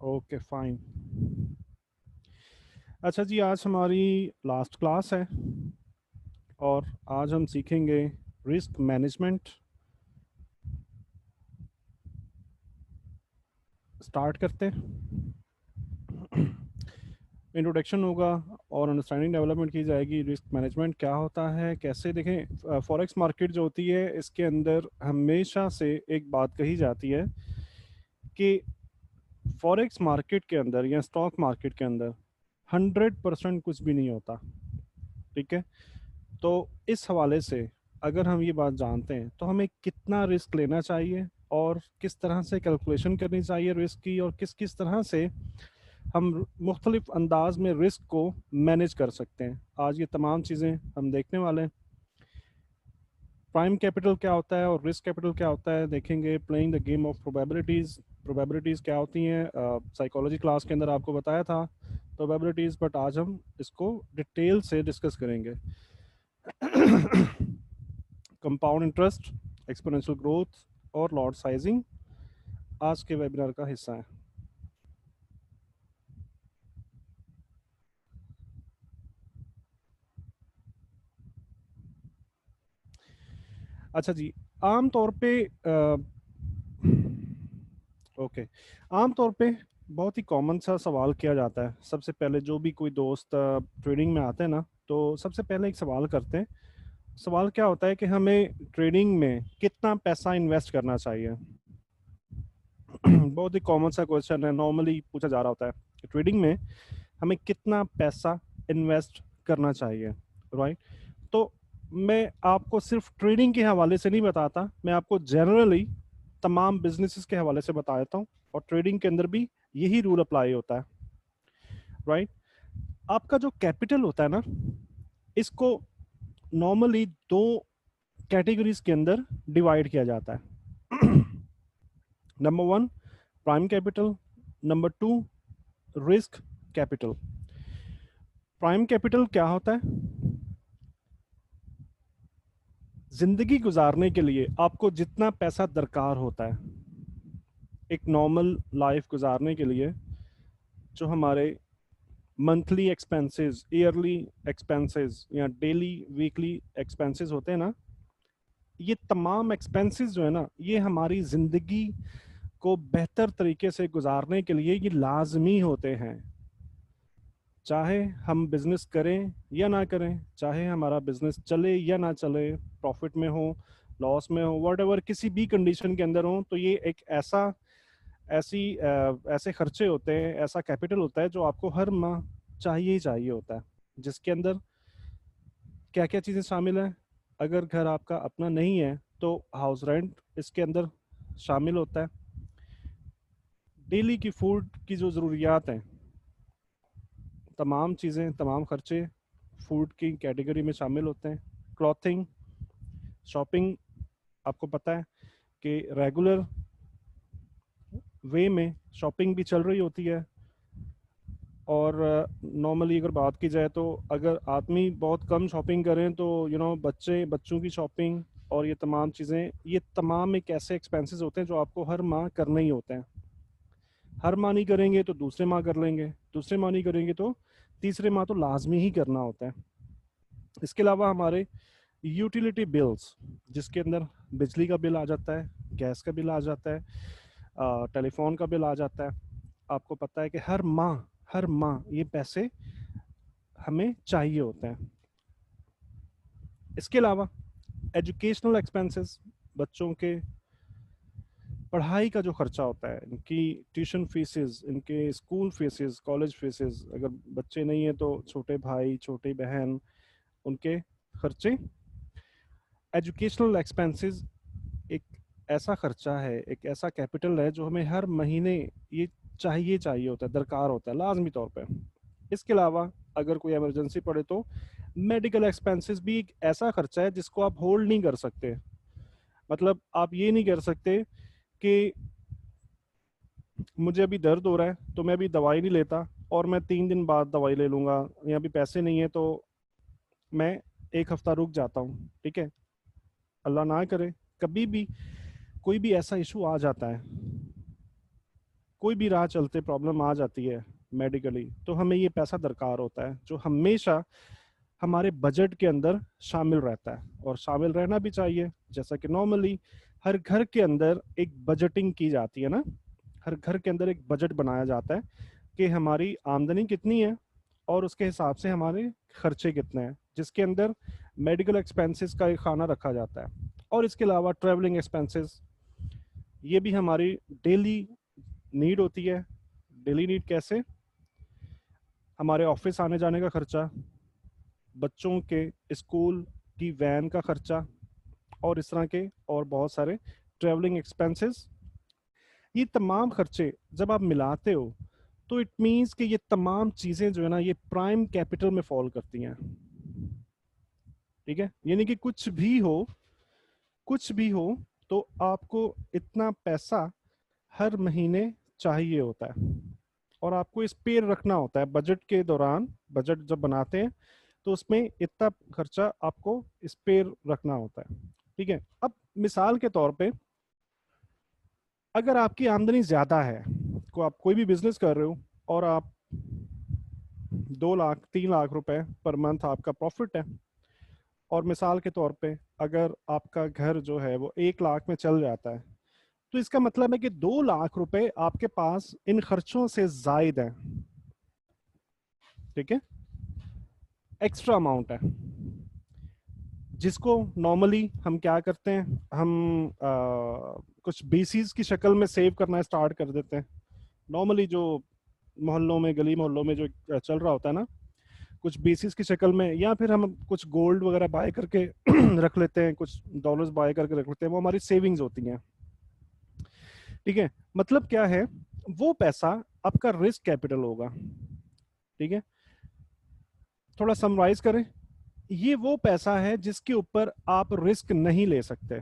Okay fine. अच्छा जी, आज हमारी लास्ट क्लास है और आज हम सीखेंगे रिस्क मैनेजमेंट। स्टार्ट करते हैं। इंट्रोडक्शन होगा और अंडरस्टैंडिंग डेवलपमेंट की जाएगी। रिस्क मैनेजमेंट क्या होता है, कैसे देखें। फॉरेक्स मार्केट जो होती है, इसके अंदर हमेशा से एक बात कही जाती है कि फॉरेक्स मार्केट के अंदर या स्टॉक मार्केट के अंदर 100% कुछ भी नहीं होता। ठीक है। तो इस हवाले से अगर हम ये बात जानते हैं तो हमें कितना रिस्क लेना चाहिए और किस तरह से कैलकुलेशन करनी चाहिए रिस्क की, और किस किस तरह से हम मुख्तलिफ अंदाज में रिस्क को मैनेज कर सकते हैं, आज ये तमाम चीज़ें हम देखने वाले हैं। प्राइम कैपिटल क्या होता है और रिस्क कैपिटल क्या होता है देखेंगे। Playing the game of probabilities. Probabilities क्या होती हैं, साइकोलॉजी क्लास के अंदर आपको बताया था प्रोबेबिलिटीज़, बट आज हम इसको डिटेल से डिस्कस करेंगे। कंपाउंड इंटरेस्ट, एक्सपोनेंशियल ग्रोथ और लॉट साइजिंग आज के वेबिनार का हिस्सा है। अच्छा जी, आम तौर पे ओके, आम तौर पे बहुत ही कॉमन सा सवाल किया जाता है। सबसे पहले जो भी कोई दोस्त ट्रेडिंग में आते हैं ना, तो सबसे पहले एक सवाल करते हैं। सवाल क्या होता है कि हमें ट्रेडिंग में कितना पैसा इन्वेस्ट करना चाहिए। बहुत ही कॉमन सा क्वेश्चन है, नॉर्मली पूछा जा रहा होता है कि ट्रेडिंग में हमें कितना पैसा इन्वेस्ट करना चाहिए। राइट। तो मैं आपको सिर्फ ट्रेडिंग के हवाले से नहीं बताता, मैं आपको जनरली तमाम बिजनेसेस के हवाले से बता देता हूँ, और ट्रेडिंग के अंदर भी यही रूल अप्लाई होता है। राइट। आपका जो कैपिटल होता है ना, इसको नॉर्मली दो कैटेगरीज के अंदर डिवाइड किया जाता है। Number one, prime capital. Number two, risk capital. Prime capital क्या होता है? जिंदगी गुजारने के लिए आपको जितना पैसा दरकार होता है, एक नॉर्मल लाइफ गुजारने के लिए, जो हमारे मंथली एक्सपेंसेस, ईयरली एक्सपेंसेस या डेली वीकली एक्सपेंसेस होते हैं ना, ये तमाम एक्सपेंसेस जो है ना, ये हमारी ज़िंदगी को बेहतर तरीके से गुजारने के लिए ये लाजमी होते हैं। चाहे हम बिजनेस करें या ना करें, चाहे हमारा बिजनेस चले या ना चले, प्रॉफिट में हो, लॉस में हो, वट किसी भी कंडीशन के अंदर हो, तो ये एक ऐसे खर्चे होते हैं, ऐसा कैपिटल होता है जो आपको हर माह चाहिए ही चाहिए होता है। जिसके अंदर क्या क्या चीज़ें शामिल हैं? अगर घर आपका अपना नहीं है तो हाउस रेंट इसके अंदर शामिल होता है। डेली की फूड की जो ज़रूरियात हैं, तमाम चीज़ें, तमाम खर्चे फूड की कैटेगरी में शामिल होते हैं। क्लॉथिंग, शॉपिंग, आपको पता है कि रेगुलर वे में शॉपिंग भी चल रही होती है। और नॉर्मली अगर बात की जाए तो अगर आदमी बहुत कम शॉपिंग करें तो बच्चों की शॉपिंग और ये तमाम चीज़ें, ये तमाम एक ऐसे एक्सपेंसेस होते हैं जो आपको हर माह करने ही होते हैं। हर माह नहीं करेंगे तो दूसरे माह कर लेंगे, दूसरे माह नहीं करेंगे तो तीसरे माह तो लाजमी ही करना होता है। इसके अलावा हमारे यूटिलिटी बिल्स, जिसके अंदर बिजली का बिल आ जाता है, गैस का बिल आ जाता है, टेलीफोन का बिल आ जाता है। आपको पता है कि हर माह ये पैसे हमें चाहिए होते हैं। इसके अलावा एजुकेशनल एक्सपेंसेस, बच्चों के पढ़ाई का जो खर्चा होता है, इनकी ट्यूशन फीसेस, इनके स्कूल फीसेस, कॉलेज फीसेस, अगर बच्चे नहीं हैं तो छोटे भाई छोटी बहन, उनके खर्चे। एजुकेशनल एक्सपेंसेस एक ऐसा खर्चा है, एक ऐसा कैपिटल है जो हमें हर महीने ये चाहिए चाहिए होता है, दरकार होता है लाजमी तौर पे। इसके अलावा अगर कोई इमरजेंसी पड़े तो मेडिकल एक्सपेंसेस भी एक ऐसा खर्चा है जिसको आप होल्ड नहीं कर सकते। मतलब आप ये नहीं कर सकते कि मुझे अभी दर्द हो रहा है तो मैं अभी दवाई नहीं लेता और मैं 3 दिन बाद दवाई ले लूँगा, या अभी पैसे नहीं है तो मैं एक हफ्ता रुक जाता हूँ। ठीक है, अल्लाह ना करे कभी भी कोई भी ऐसा इशू आ जाता है, कोई भी राह चलते प्रॉब्लम आ जाती है मेडिकली, तो हमें ये पैसा दरकार होता है जो हमेशा हमारे बजट के अंदर शामिल रहता है, और शामिल रहना भी चाहिए। जैसा कि नॉर्मली हर घर के अंदर एक बजटिंग की जाती है ना, हर घर के अंदर एक बजट बनाया जाता है कि हमारी आमदनी कितनी है और उसके हिसाब से हमारे खर्चे कितने हैं, जिसके अंदर मेडिकल एक्सपेंसेस का एक खाना रखा जाता है, और इसके अलावा ट्रैवलिंग एक्सपेंसेस, ये भी हमारी डेली नीड होती है। डेली नीड कैसे? हमारे ऑफिस आने जाने का खर्चा, बच्चों के स्कूल की वैन का खर्चा, और इस तरह के और बहुत सारे ट्रैवलिंग एक्सपेंसेस। ये तमाम खर्चे जब आप मिलाते हो तो इट मीन्स कि ये तमाम चीजें जो है ना, ये प्राइम कैपिटल में फॉल करती हैं। ठीक है, यानी कि कुछ भी हो तो आपको इतना पैसा हर महीने चाहिए होता है, और आपको इस पे रखना होता है बजट के दौरान। बजट जब बनाते हैं तो उसमें इतना खर्चा आपको इस पे रखना होता है। ठीक है, अब मिसाल के तौर पे अगर आपकी आमदनी ज्यादा है, को आप कोई भी बिजनेस कर रहे हो और आप 2 लाख 3 लाख रुपए पर मंथ आपका प्रॉफिट है, और मिसाल के तौर पे अगर आपका घर जो है वो 1 लाख में चल जाता है, तो इसका मतलब है कि 2 लाख रुपए आपके पास इन खर्चों से जायद है। ठीक है, एक्स्ट्रा अमाउंट है, जिसको नॉर्मली हम क्या करते हैं, हम कुछ बीसीस की शक्ल में सेव करना स्टार्ट कर देते हैं। नॉर्मली जो मोहल्लों में, गली मोहल्लों में जो चल रहा होता है ना, कुछ बेसिस की शक्ल में, या फिर हम कुछ गोल्ड वगैरह बाय करके रख लेते हैं, कुछ डॉलर्स बाय करके रख लेते हैं, वो हमारी सेविंग्स होती हैं। ठीक है, मतलब क्या है, वो पैसा आपका रिस्क कैपिटल होगा। ठीक है, थोड़ा समराइज करें, ये वो पैसा है जिसके ऊपर आप रिस्क नहीं ले सकते।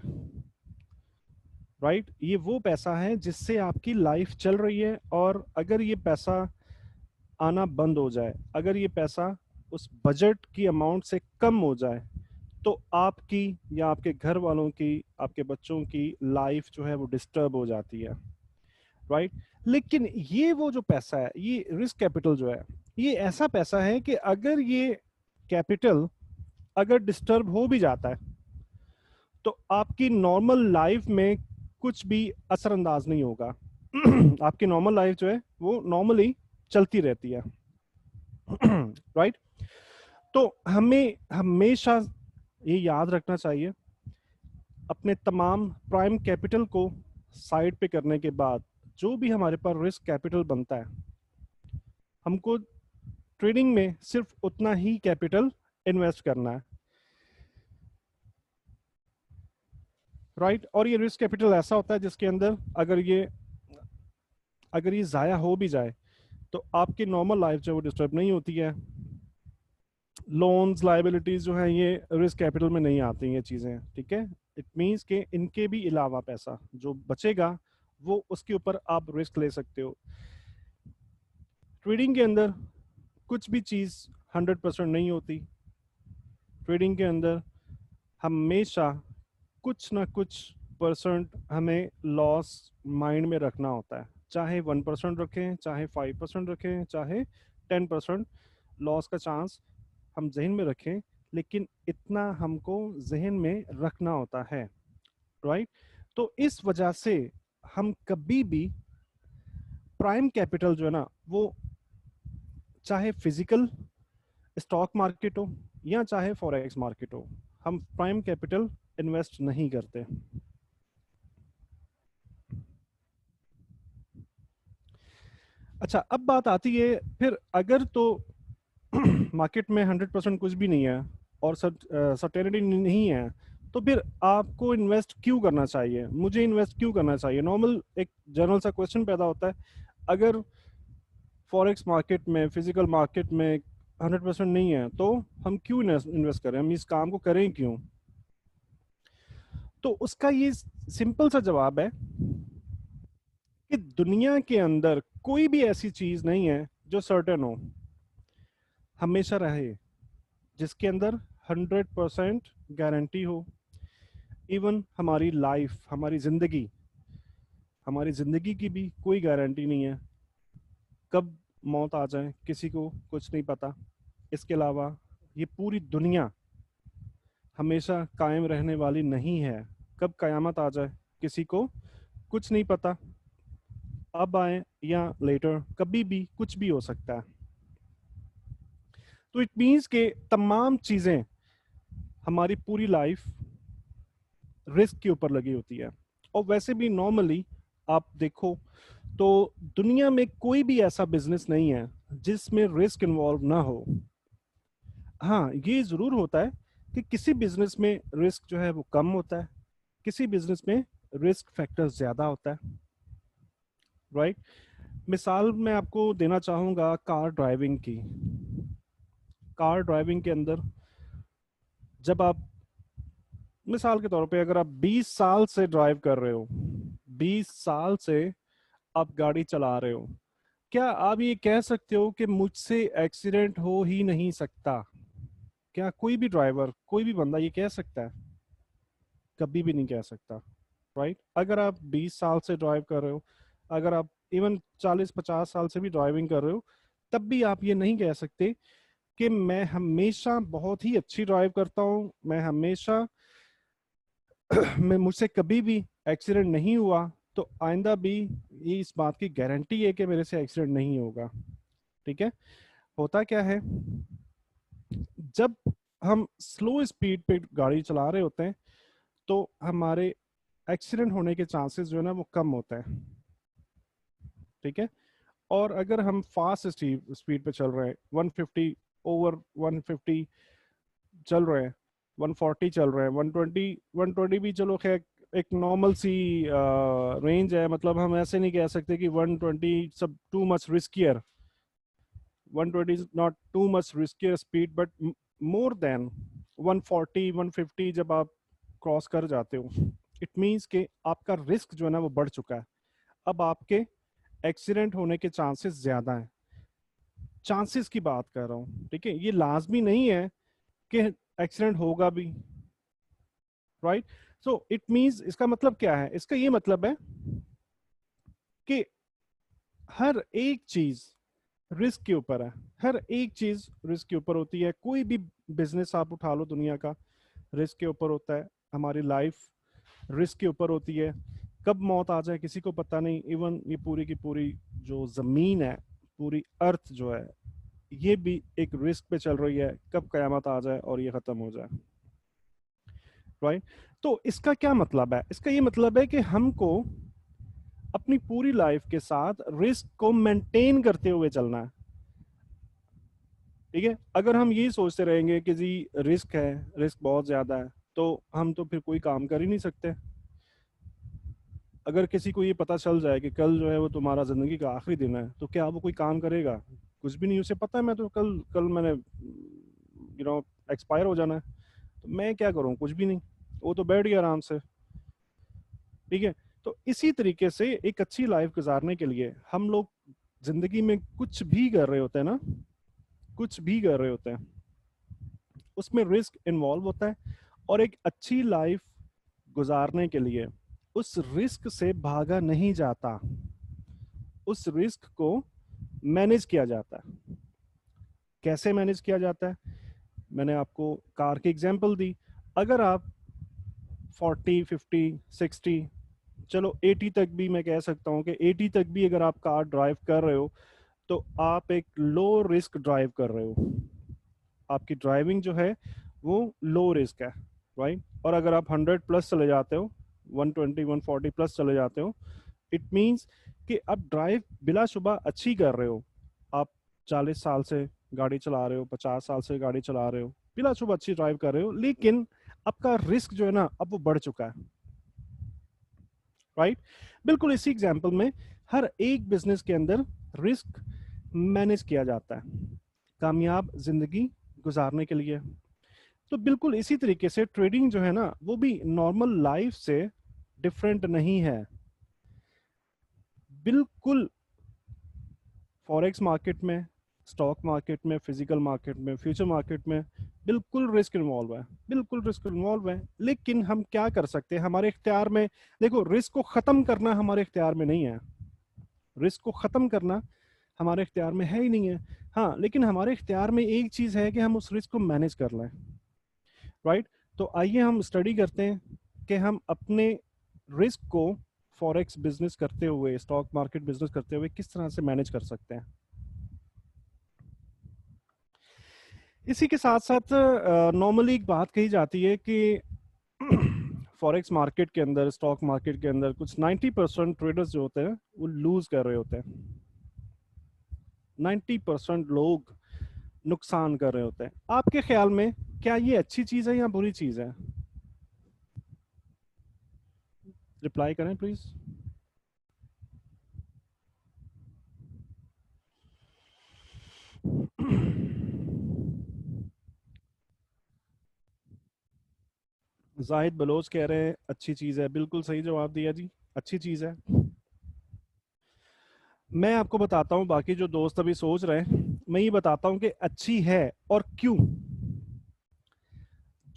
राइट, ये वो पैसा है जिससे आपकी लाइफ चल रही है, और अगर ये पैसा आना बंद हो जाए, अगर ये पैसा उस बजट की अमाउंट से कम हो जाए, तो आपकी या आपके घर वालों की, आपके बच्चों की लाइफ जो है वो डिस्टर्ब हो जाती है। राइट, लेकिन ये वो जो पैसा है, ये रिस्क कैपिटल जो है, ये ऐसा पैसा है कि अगर ये कैपिटल अगर डिस्टर्ब हो भी जाता है तो आपकी नॉर्मल लाइफ में कुछ भी असरअंदाज नहीं होगा। आपकी नॉर्मल लाइफ जो है वो नॉर्मली चलती रहती है। राइट, तो हमें हमेशा ये याद रखना चाहिए, अपने तमाम प्राइम कैपिटल को साइड पे करने के बाद जो भी हमारे पास रिस्क कैपिटल बनता है, हमको ट्रेडिंग में सिर्फ उतना ही कैपिटल इन्वेस्ट करना है। राइट, और ये रिस्क कैपिटल ऐसा होता है जिसके अंदर अगर ये जाया हो भी जाए तो आपकी नॉर्मल लाइफ जो है वो डिस्टर्ब नहीं होती है। लोन्स लाइबिलिटीज जो है ये रिस्क कैपिटल में नहीं आती ये चीजें। ठीक है, इट मीन्स के इनके भी अलावा पैसा जो बचेगा वो उसके ऊपर आप रिस्क ले सकते हो। ट्रेडिंग के अंदर कुछ भी चीज 100% नहीं होती। ट्रेडिंग के अंदर हमेशा कुछ ना कुछ परसेंट हमें लॉस माइंड में रखना होता है, चाहे 1% रखें, चाहे 5% रखें, चाहे 10% लॉस का चांस हम जहन में रखें, लेकिन इतना हमको जहन में रखना होता है। राइट, तो इस वजह से हम कभी भी प्राइम कैपिटल जो है ना, वो चाहे फिजिकल स्टॉक मार्केट हो या चाहे फॉरेक्स मार्केट हो, हम प्राइम कैपिटल इन्वेस्ट नहीं करते। अच्छा, अब बात आती है फिर अगर तो मार्केट में 100% कुछ भी नहीं है और सर्टेनिटी नहीं है, तो फिर आपको इन्वेस्ट क्यों करना चाहिए, मुझे इन्वेस्ट क्यों करना चाहिए? नॉर्मल एक जनरल सा क्वेश्चन पैदा होता है, अगर फॉरेक्स मार्केट में, फिजिकल मार्केट में 100% नहीं है तो हम क्यों इन्वेस्ट करें, हम इस काम को करें क्यों? तो उसका ये सिंपल सा जवाब है कि दुनिया के अंदर कोई भी ऐसी चीज नहीं है जो सर्टेन हो, हमेशा रहे, जिसके अंदर 100% गारंटी हो। इवन हमारी लाइफ, हमारी जिंदगी हमारी ज़िंदगी की भी कोई गारंटी नहीं है, कब मौत आ जाए किसी को कुछ नहीं पता। इसके अलावा ये पूरी दुनिया हमेशा कायम रहने वाली नहीं है, कब कयामत आ जाए किसी को कुछ नहीं पता। अब आए या लेटर, कभी भी कुछ भी हो सकता है। तो इट मीन्स के तमाम चीज़ें, हमारी पूरी लाइफ रिस्क के ऊपर लगी होती है। और वैसे भी नॉर्मली आप देखो तो दुनिया में कोई भी ऐसा बिजनेस नहीं है जिसमें रिस्क इन्वॉल्व ना हो। हाँ, ये जरूर होता है कि किसी बिजनेस में रिस्क जो है वो कम होता है, किसी बिजनेस में रिस्क फैक्टर ज्यादा होता है, राइट। मिसाल मैं आपको देना चाहूंगा कार ड्राइविंग की। कार ड्राइविंग के अंदर जब आप, मिसाल के तौर पे अगर आप 20 साल से ड्राइव कर रहे हो, 20 साल से आप गाड़ी चला रहे हो, क्या आप ये कह सकते हो कि मुझसे एक्सीडेंट हो ही नहीं सकता? क्या कोई भी ड्राइवर, कोई भी बंदा ये कह सकता है? कभी भी नहीं कह सकता, राइट। अगर आप 20 साल से ड्राइव कर रहे हो, अगर आप इवन 40-50 साल से भी ड्राइविंग कर रहे हो, तब भी आप ये नहीं कह सकते कि मैं हमेशा बहुत ही अच्छी ड्राइव करता हूँ, मैं हमेशा मैं मुझसे कभी भी एक्सीडेंट नहीं हुआ, तो आइंदा भी ये इस बात की गारंटी है कि मेरे से एक्सीडेंट नहीं होगा। ठीक है। होता क्या है, जब हम स्लो स्पीड पे गाड़ी चला रहे होते हैं तो हमारे एक्सीडेंट होने के चांसेस जो है ना वो कम होता है। ठीक है। और अगर हम फास्ट स्पीड पे चल रहे हैं, 150 ओवर 150 चल रहे हैं, 140 चल रहे हैं, 120, 120 भी चलो खैर एक नॉर्मल सी रेंज है। मतलब हम ऐसे नहीं कह सकते कि 120 सब too much riskier, 120 is not too much riskier speed, but more than 140 150 जब आप क्रॉस कर जाते हो, इट मीन्स कि आपका रिस्क जो है ना वो बढ़ चुका है। अब आपके एक्सीडेंट होने के चांसेस ज्यादा हैं। चांसेस की बात कर रहा हूँ, ठीक है, ये लाजमी नहीं है कि एक्सीडेंट होगा भी, राइट। सो इट मीन्स, इसका मतलब क्या है, इसका ये मतलब है कि हर एक चीज रिस्क के ऊपर है, हर एक चीज रिस्क के ऊपर होती है। कोई भी बिजनेस आप उठा लो दुनिया का, रिस्क के ऊपर होता है। हमारी लाइफ रिस्क के ऊपर होती है, कब मौत आ जाए किसी को पता नहीं। इवन ये पूरी की पूरी जो जमीन है, पूरी अर्थ जो है, ये भी एक रिस्क पे चल रही है, कब कयामत आ जाए और ये खत्म हो जाए, राइट। तो इसका क्या मतलब है, इसका ये मतलब है कि हमको अपनी पूरी लाइफ के साथ रिस्क को मेंटेन करते हुए चलना है। ठीक है। अगर हम ये सोचते रहेंगे कि जी रिस्क है, रिस्क बहुत ज्यादा है, तो हम तो फिर कोई काम कर ही नहीं सकते। अगर किसी को ये पता चल जाए कि कल जो है वो तुम्हारा जिंदगी का आखिरी दिन है, तो क्या वो कोई काम करेगा? कुछ भी नहीं। उसे पता है मैं तो कल कल मैंने एक्सपायर हो जाना है, तो मैं क्या करूँ? कुछ भी नहीं। वो तो बैठ गया आराम से। ठीक है। तो इसी तरीके से एक अच्छी लाइफ गुजारने के लिए हम लोग जिंदगी में कुछ भी कर रहे होते हैं ना, कुछ भी कर रहे होते हैं, उसमें रिस्क इन्वॉल्व होता है। और एक अच्छी लाइफ गुजारने के लिए उस रिस्क से भागा नहीं जाता, उस रिस्क को मैनेज किया जाता है। कैसे मैनेज किया जाता है? मैंने आपको कार की एग्जांपल दी। अगर आप 40 50 60, चलो 80 तक भी मैं कह सकता हूँ कि 80 तक भी अगर आप कार ड्राइव कर रहे हो, तो आप एक लो रिस्क ड्राइव कर रहे हो। आपकी ड्राइविंग जो है वो लो रिस्क है, राइट। और अगर आप 100 प्लस चले जाते हो, 120 140 प्लस चले जाते हो, इट मीन्स कि आप ड्राइव बिलाशुबा अच्छी कर रहे हो। आप 40 साल से गाड़ी चला रहे हो, 50 साल से गाड़ी चला रहे हो, बिलाशुबा अच्छी ड्राइव कर रहे हो, लेकिन आपका रिस्क जो है ना अब वो बढ़ चुका है, राइट। बिल्कुल इसी एग्जाम्पल में हर एक बिजनेस के अंदर रिस्क मैनेज किया जाता है कामयाब जिंदगी गुजारने के लिए। तो बिल्कुल इसी तरीके से ट्रेडिंग जो है ना वो भी नॉर्मल लाइफ से डिफरेंट नहीं है, बिल्कुल। फॉरेक्स मार्केट में, स्टॉक मार्केट में, फिजिकल मार्केट में, फ्यूचर मार्केट में बिल्कुल रिस्क इन्वॉल्व है, बिल्कुल रिस्क इन्वॉल्व है, लेकिन हम क्या कर सकते हैं हमारे इख्तियार में। देखो, रिस्क को खत्म करना हमारे इख्तियार में नहीं है, रिस्क को खत्म करना हमारे इख्तियार में है ही नहीं है। हाँ, लेकिन हमारे इख्तियार में एक चीज है कि हम उस रिस्क को मैनेज कर लें, राइट। तो आइए हम स्टडी करते हैं कि हम अपने रिस्क को फॉरेक्स बिजनेस करते हुए, स्टॉक मार्केट बिजनेस करते हुए किस तरह से मैनेज कर सकते हैं। इसी के साथ साथ नॉर्मली एक बात कही जाती है कि फॉरेक्स मार्केट के अंदर, स्टॉक मार्केट के अंदर कुछ 90% ट्रेडर्स जो होते हैं वो लूज कर रहे होते हैं। 90% लोग नुकसान कर रहे होते हैं। आपके ख्याल में क्या ये अच्छी चीज है या बुरी चीज है? रिप्लाई करें प्लीज। जाहिद बलोच कह रहे हैं अच्छी चीज है। बिल्कुल सही जवाब दिया जी, अच्छी चीज है। मैं आपको बताता हूं, बाकी जो दोस्त अभी सोच रहे हैं, मैं ये बताता हूं कि अच्छी है और क्यों।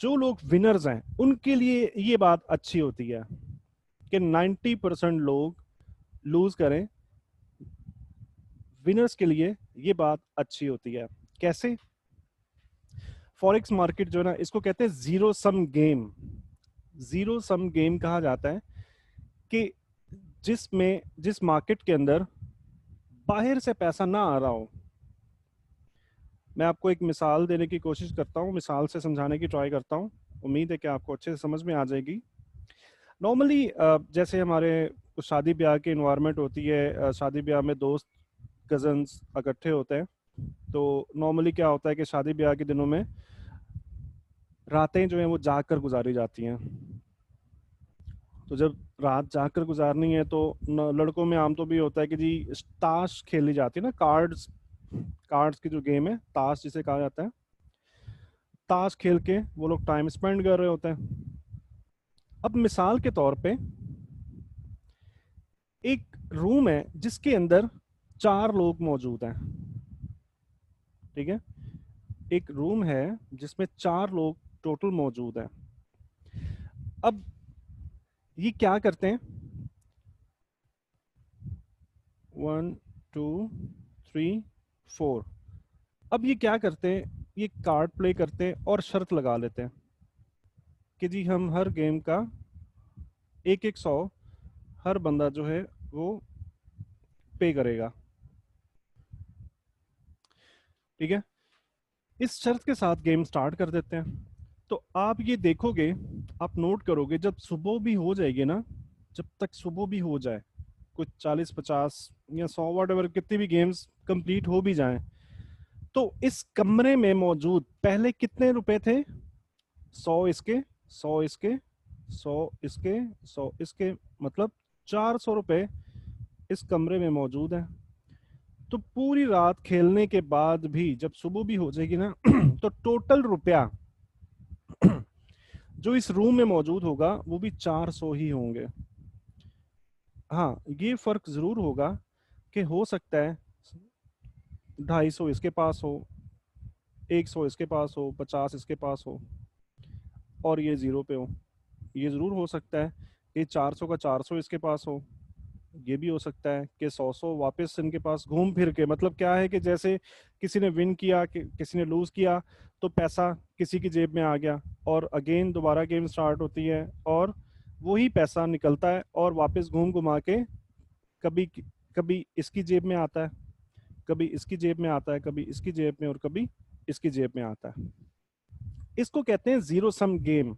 जो लोग विनर्स हैं उनके लिए ये बात अच्छी होती है कि 90% लोग लूज करें, विनर्स के लिए ये बात अच्छी होती है। कैसे? फॉरेक्स मार्केट जो है ना, इसको कहते हैं zero sum game. Zero sum game कहा जाता है कि जिस मार्केट के अंदर बाहर से पैसा ना आ रहा हो। मैं आपको एक मिसाल देने की कोशिश करता हूँ, मिसाल से समझाने की ट्राई करता हूँ। उम्मीद है कि आपको अच्छे से समझ में आ जाएगी। नॉर्मली जैसे हमारे कुछ शादी ब्याह की इन्वायरमेंट होती है, शादी ब्याह में दोस्त कजन्स इकट्ठे होते हैं। तो नॉर्मली क्या होता है कि शादी ब्याह के दिनों में रातें जो हैं वो जाग कर गुजारी जाती हैं। तो जब रात जाग कर गुजारनी है तो लड़कों में आम तो भी होता है कि जी ताश खेली जाती है ना, कार्ड्स, कार्ड्स की जो गेम है ताश जिसे कहा जाता है, ताश खेल के वो लोग टाइम स्पेंड कर रहे होते हैं। अब मिसाल के तौर पे एक रूम है जिसके अंदर 4 लोग मौजूद हैं, ठीक है। एक रूम है जिसमें 4 लोग टोटल मौजूद हैं। अब ये क्या करते हैं, 1 2 3 4। अब ये क्या करते हैं, ये कार्ड प्ले करते हैं और शर्त लगा लेते हैं कि जी हम हर गेम का 1-1 100 हर बंदा जो है वो पे करेगा, ठीक है। इस शर्त के साथ गेम स्टार्ट कर देते हैं। तो आप ये देखोगे, आप नोट करोगे, जब सुबह भी हो जाएगी ना, जब तक सुबह भी हो जाए, कुछ 40-50 या 100 वॉट कितनी भी गेम्स कंप्लीट हो भी जाएं, तो इस कमरे में मौजूद पहले कितने रुपए थे? 100 इसके, 100 इसके, 100 इसके, 100 इसके, मतलब 400 रुपए इस कमरे में मौजूद है। तो पूरी रात खेलने के बाद भी जब सुबह भी हो जाएगी ना तो टोटल रुपया जो इस रूम में मौजूद होगा वो भी 400 ही होंगे। हाँ, ये फर्क जरूर होगा कि हो सकता है 250 इसके पास हो, 100 इसके पास हो, 50 इसके पास हो और ये जीरो पे हो। ये जरूर हो सकता है कि 400 का 400 इसके पास हो। ये भी हो सकता है कि 100 वापस इनके पास घूम फिर के, मतलब क्या है कि जैसे किसी ने विन किया, किसी ने लूज किया, तो पैसा किसी की जेब में आ गया और अगेन दोबारा गेम स्टार्ट होती है और वही पैसा निकलता है और वापस घूम घुमा के कभी कभी इसकी जेब में आता है, कभी इसकी जेब में आता है, कभी इसकी जेब में और कभी इसकी जेब में आता है। इसको कहते हैं जीरो सम गेम।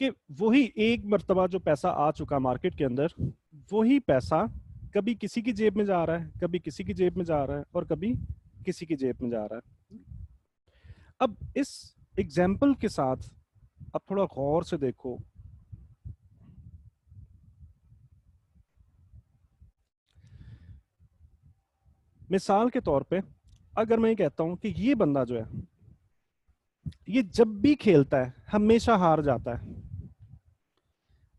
कि वही एक मर्तबा जो पैसा आ चुका मार्केट के अंदर, वही पैसा कभी किसी की जेब में जा रहा है, कभी किसी की जेब में जा रहा है और कभी किसी की जेब में जा रहा है। अब इस एग्जाम्पल के साथ अब थोड़ा गौर से देखो। मिसाल के तौर पे अगर मैं कहता हूं कि ये बंदा जो है, ये जब भी खेलता है हमेशा हार जाता है,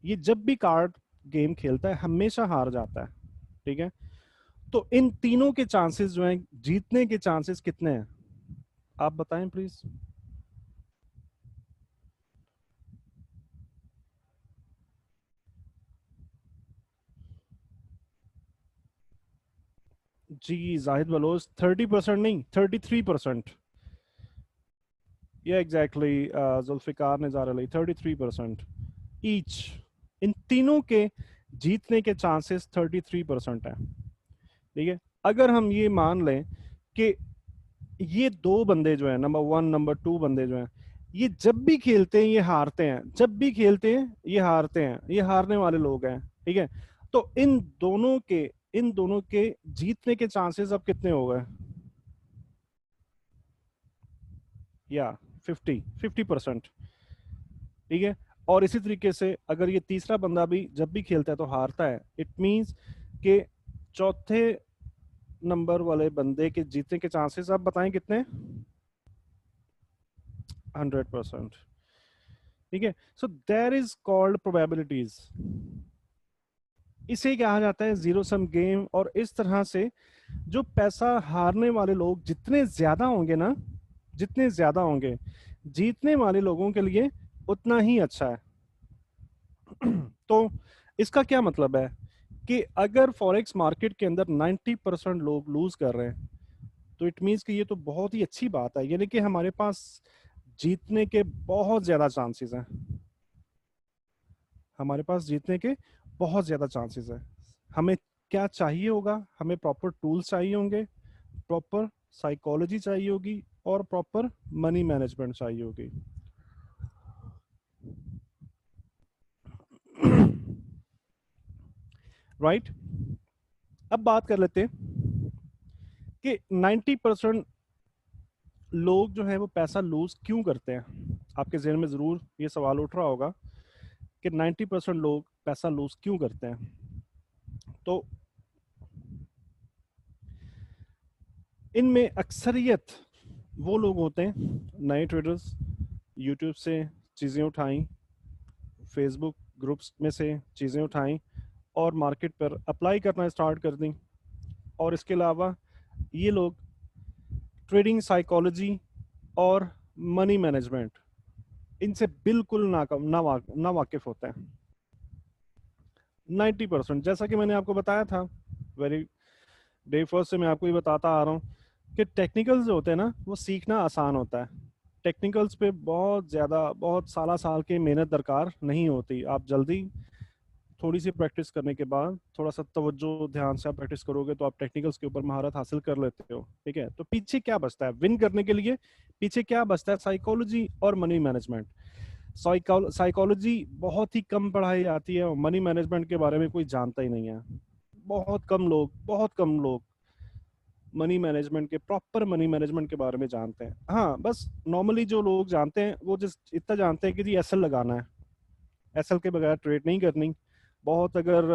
ये जब भी कार्ड गेम खेलता है हमेशा हार जाता है, ठीक है। तो इन तीनों के चांसेस जो हैं, जीतने के चांसेस कितने हैं? आप बताएं प्लीज। जी जाहिद बलोच 30% नहीं 33%। ये एग्जैक्टली जुल्फिकार निज़ार अली 33% ईच। इन तीनों के जीतने के चांसेस 33% है। ठीक है, अगर हम ये मान लें कि ये दो बंदे जो है, नंबर वन नंबर टू बंदे जो हैं, ये जब भी खेलते हैं ये हारते हैं, जब भी खेलते हैं ये हारते हैं, ये हारने वाले लोग हैं। ठीक है, तो इन दोनों के जीतने के चांसेस अब कितने हो गए? या 50%। ठीक है, और इसी तरीके से अगर ये तीसरा बंदा भी जब भी खेलता है तो हारता है, इट मींस कि चौथे नंबर वाले बंदे के जीतने के चांसेस आप बताएं कितने? 100%। ठीक है, so there is called probabilities. इसे कहा जाता है जीरो सम गेम। और इस तरह से जो पैसा हारने वाले लोग जितने ज्यादा होंगे ना, जितने ज्यादा होंगे, जीतने वाले लोगों के लिए उतना ही अच्छा है। तो इसका क्या मतलब है कि अगर फॉरेक्स मार्केट के अंदर 90% लोग लूज कर रहे हैं, तो इट मीन्स कि ये तो बहुत ही अच्छी बात है, यानी कि हमारे पास जीतने के बहुत ज्यादा चांसेस हैं। हमारे पास जीतने के बहुत ज्यादा चांसेस है। हमें क्या चाहिए होगा? हमें प्रॉपर टूल्स चाहिए होंगे, प्रॉपर साइकोलॉजी चाहिए होगी, और प्रॉपर मनी मैनेजमेंट चाहिए होगी। Right right? अब बात कर लेते हैं कि 90% लोग जो है वो पैसा लूज क्यों करते हैं। आपके जहन में जरूर ये सवाल उठ रहा होगा कि 90% लोग पैसा लूज क्यों करते हैं। तो इनमें अक्सरियत वो लोग होते हैं, नए ट्रेडर्स, यूट्यूब से चीज़ें उठाई, फेसबुक ग्रुप्स में से चीज़ें उठाई और मार्केट पर अप्लाई करना स्टार्ट कर दी। और इसके अलावा ये लोग ट्रेडिंग साइकोलॉजी और मनी मैनेजमेंट इनसे बिल्कुल ना वाकिफ होते हैं। 90%, जैसा कि मैंने आपको बताया था वेरी डे फर्स्ट से मैं आपको ये बताता आ रहा हूँ कि टेक्निकल्स जो होते हैं ना वो सीखना आसान होता है। टेक्निकल्स पे बहुत ज़्यादा बहुत साला साल की मेहनत दरकार नहीं होती। आप जल्दी थोड़ी सी प्रैक्टिस करने के बाद, थोड़ा सा तवज्जो ध्यान से आप प्रैक्टिस करोगे तो आप टेक्निकल्स के ऊपर महारत हासिल कर लेते हो। ठीक है, तो पीछे क्या बचता है विन करने के लिए? पीछे क्या बचता है? साइकोलॉजी और मनी मैनेजमेंट। साइकोलॉजी बहुत ही कम पढ़ाई जाती है और मनी मैनेजमेंट के बारे में कोई जानता ही नहीं है। बहुत कम लोग मनी मैनेजमेंट के, प्रॉपर मनी मैनेजमेंट के बारे में जानते हैं। हाँ, बस नॉर्मली जो लोग जानते हैं वो जिस इतना जानते हैं कि जी एसएल लगाना है, एसएल के बगैर ट्रेड नहीं करनी। बहुत अगर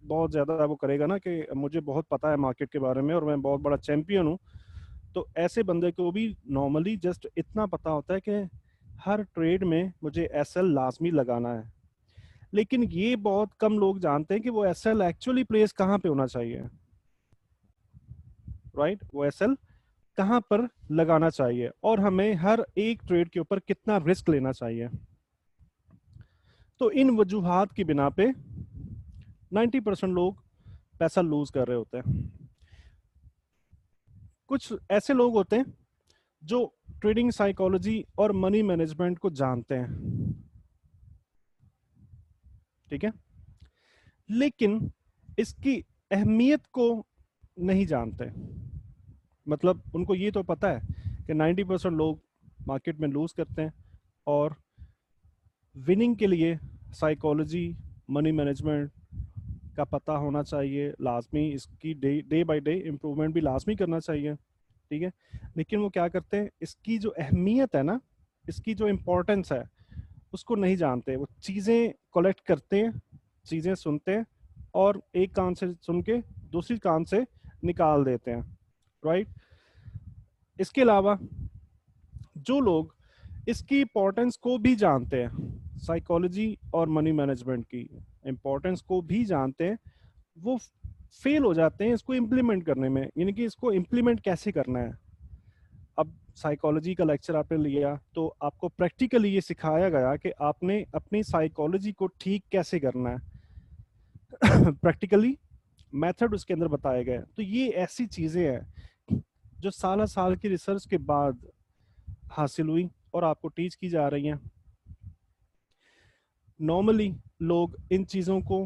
बहुत ज़्यादा वो करेगा ना कि मुझे बहुत पता है मार्केट के बारे में और मैं बहुत बड़ा चैंपियन हूँ, तो ऐसे बंदे को भी नॉर्मली जस्ट इतना पता होता है कि हर ट्रेड में मुझे एसएल लाजमी लगाना है। लेकिन ये बहुत कम लोग जानते हैं कि वो एसएल एक्चुअली प्लेस कहाँ पे होना चाहिए। राइट, वो एसएल कहाँ पर लगाना चाहिए और हमें हर एक ट्रेड के ऊपर कितना रिस्क लेना चाहिए। तो इन वजूहात की बिना पे 90% लोग पैसा लूज कर रहे होते हैं। कुछ ऐसे लोग होते हैं जो ट्रेडिंग साइकोलॉजी और मनी मैनेजमेंट को जानते हैं। ठीक है, लेकिन इसकी अहमियत को नहीं जानते। मतलब उनको ये तो पता है कि 90% लोग मार्केट में लूज करते हैं और विनिंग के लिए साइकोलॉजी, मनी मैनेजमेंट का पता होना चाहिए लाजमी। इसकी डे बाय डे इम्प्रूवमेंट भी लाजमी करना चाहिए। ठीक है, लेकिन वो क्या करते हैं, इसकी जो अहमियत है ना, इसकी जो इम्पोर्टेंस है उसको नहीं जानते। वो चीज़ें कलेक्ट करते हैं, चीज़ें सुनते हैं और एक कान से सुन के दूसरी कान से निकाल देते हैं। राइट, इसके अलावा जो लोग इसकी इम्पोर्टेंस को भी जानते हैं, साइकोलॉजी और मनी मैनेजमेंट की इम्पोर्टेंस को भी जानते हैं, वो फेल हो जाते हैं इसको इम्प्लीमेंट करने में, यानी कि इसको इम्प्लीमेंट कैसे करना है। अब साइकोलॉजी का लेक्चर आपने लिया तो आपको प्रैक्टिकली ये सिखाया गया कि आपने अपनी साइकोलॉजी को ठीक कैसे करना है। प्रैक्टिकली मेथड उसके अंदर बताए गए। तो ये ऐसी चीजें हैं जो साल साल की रिसर्च के बाद हासिल हुई और आपको टीच की जा रही हैं। नॉर्मली लोग इन चीजों को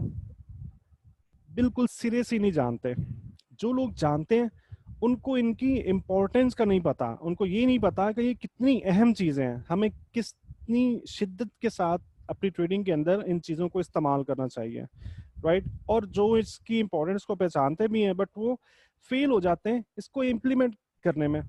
बिल्कुल सिरे से नहीं जानते। जो लोग जानते हैं उनको इनकी इम्पोर्टेंस का नहीं पता, उनको ये नहीं पता कि ये कितनी अहम चीजें हैं, हमें कितनी शिद्दत के साथ अपनी ट्रेडिंग के अंदर इन चीजों को इस्तेमाल करना चाहिए, राइट। और जो इसकी इम्पोर्टेंस को पहचानते भी हैं बट वो फेल हो जाते हैं इसको इम्प्लीमेंट करने में,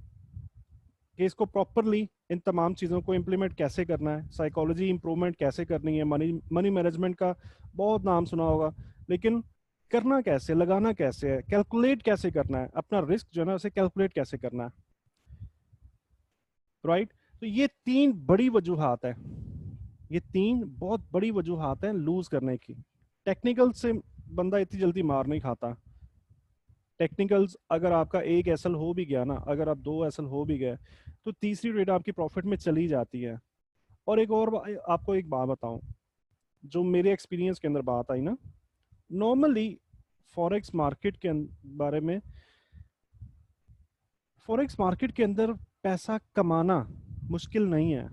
कि इसको प्रॉपरली इन तमाम चीज़ों को इम्प्लीमेंट कैसे करना है, साइकोलॉजी इंप्रूवमेंट कैसे करनी है, मनी मनी मैनेजमेंट का बहुत नाम सुना होगा, लेकिन करना कैसे, लगाना कैसे है, कैलकुलेट कैसे करना है, अपना रिस्क जो है ना उसे कैलकुलेट कैसे करना है, राइट। तो ये तीन बड़ी वजूहात है, ये तीन बहुत बड़ी वजूहात है लूज करने की। टेक्निकल से बंदा इतनी जल्दी मार नहीं खाता। टेक्निकल्स अगर आपका एक एसएल हो भी गया ना, अगर आप दो एसएल हो भी गए तो तीसरी ट्रेड आपकी प्रॉफिट में चली जाती है। और एक और आपको एक बात बताऊं, जो मेरे एक्सपीरियंस के अंदर बात आई ना, नॉर्मली फॉरेक्स मार्केट के बारे में, फॉरेक्स मार्केट के अंदर पैसा कमाना मुश्किल नहीं है,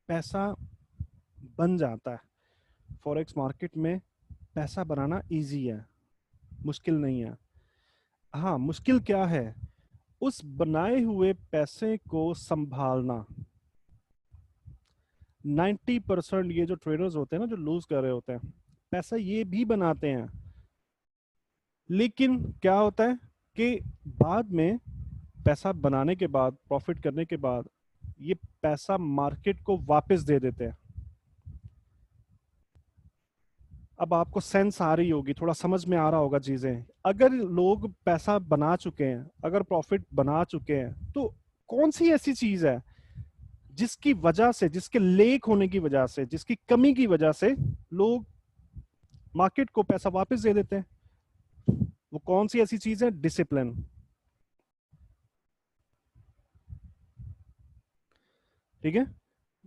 पैसा बन जाता है। फॉरेक्स मार्केट में पैसा बनाना इजी है, मुश्किल नहीं है। हाँ, मुश्किल क्या है, उस बनाए हुए पैसे को संभालना। 90% ये जो ट्रेडर्स होते हैं ना, जो लूज कर रहे होते हैं, पैसा ये भी बनाते हैं, लेकिन क्या होता है कि बाद में पैसा बनाने के बाद, प्रॉफिट करने के बाद, ये पैसा मार्केट को वापस दे देते हैं। अब आपको सेंस आ रही होगी, थोड़ा समझ में आ रहा होगा चीजें। अगर लोग पैसा बना चुके हैं, अगर प्रॉफिट बना चुके हैं, तो कौन सी ऐसी चीज है जिसकी वजह से, जिसके लेक होने की वजह से, जिसकी कमी की वजह से लोग मार्केट को पैसा वापस दे देते हैं? वो कौन सी ऐसी चीज है? डिसिप्लिन। ठीक है,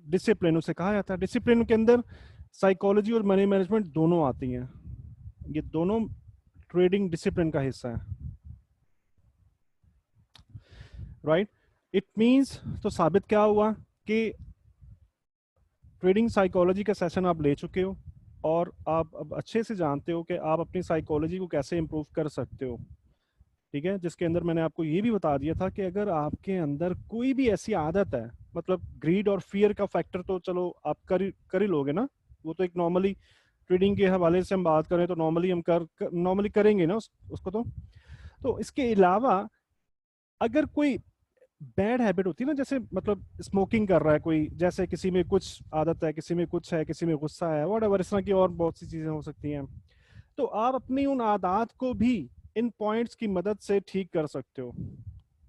डिसिप्लिन उसे कहा जाता है। डिसिप्लिन के अंदर साइकोलॉजी और मनी मैनेजमेंट दोनों आती हैं, ये दोनों ट्रेडिंग डिसिप्लिन का हिस्सा है, राइट। इट मींस, तो साबित क्या हुआ कि ट्रेडिंग साइकोलॉजी का सेशन आप ले चुके हो और आप अब अच्छे से जानते हो कि आप अपनी साइकोलॉजी को कैसे इंप्रूव कर सकते हो। ठीक है, जिसके अंदर मैंने आपको ये भी बता दिया था कि अगर आपके अंदर कोई भी ऐसी आदत है, मतलब ग्रीड और फियर का फैक्टर तो चलो आप कर ही लोगे ना, वो तो एक नॉर्मली ट्रेडिंग के हवाले से हम बात करें तो नॉर्मली हम नॉर्मली करेंगे ना उसको। तो इसके अलावा अगर कोई बैड हैबिट होती है ना, जैसे मतलब स्मोकिंग कर रहा है कोई, जैसे किसी में कुछ आदत है, किसी में कुछ है, किसी में गुस्सा है, व्हाटएवर, इस तरह की और बहुत सी चीजें हो सकती हैं, तो आप अपनी उन आदत को भी इन पॉइंट्स की मदद से ठीक कर सकते हो।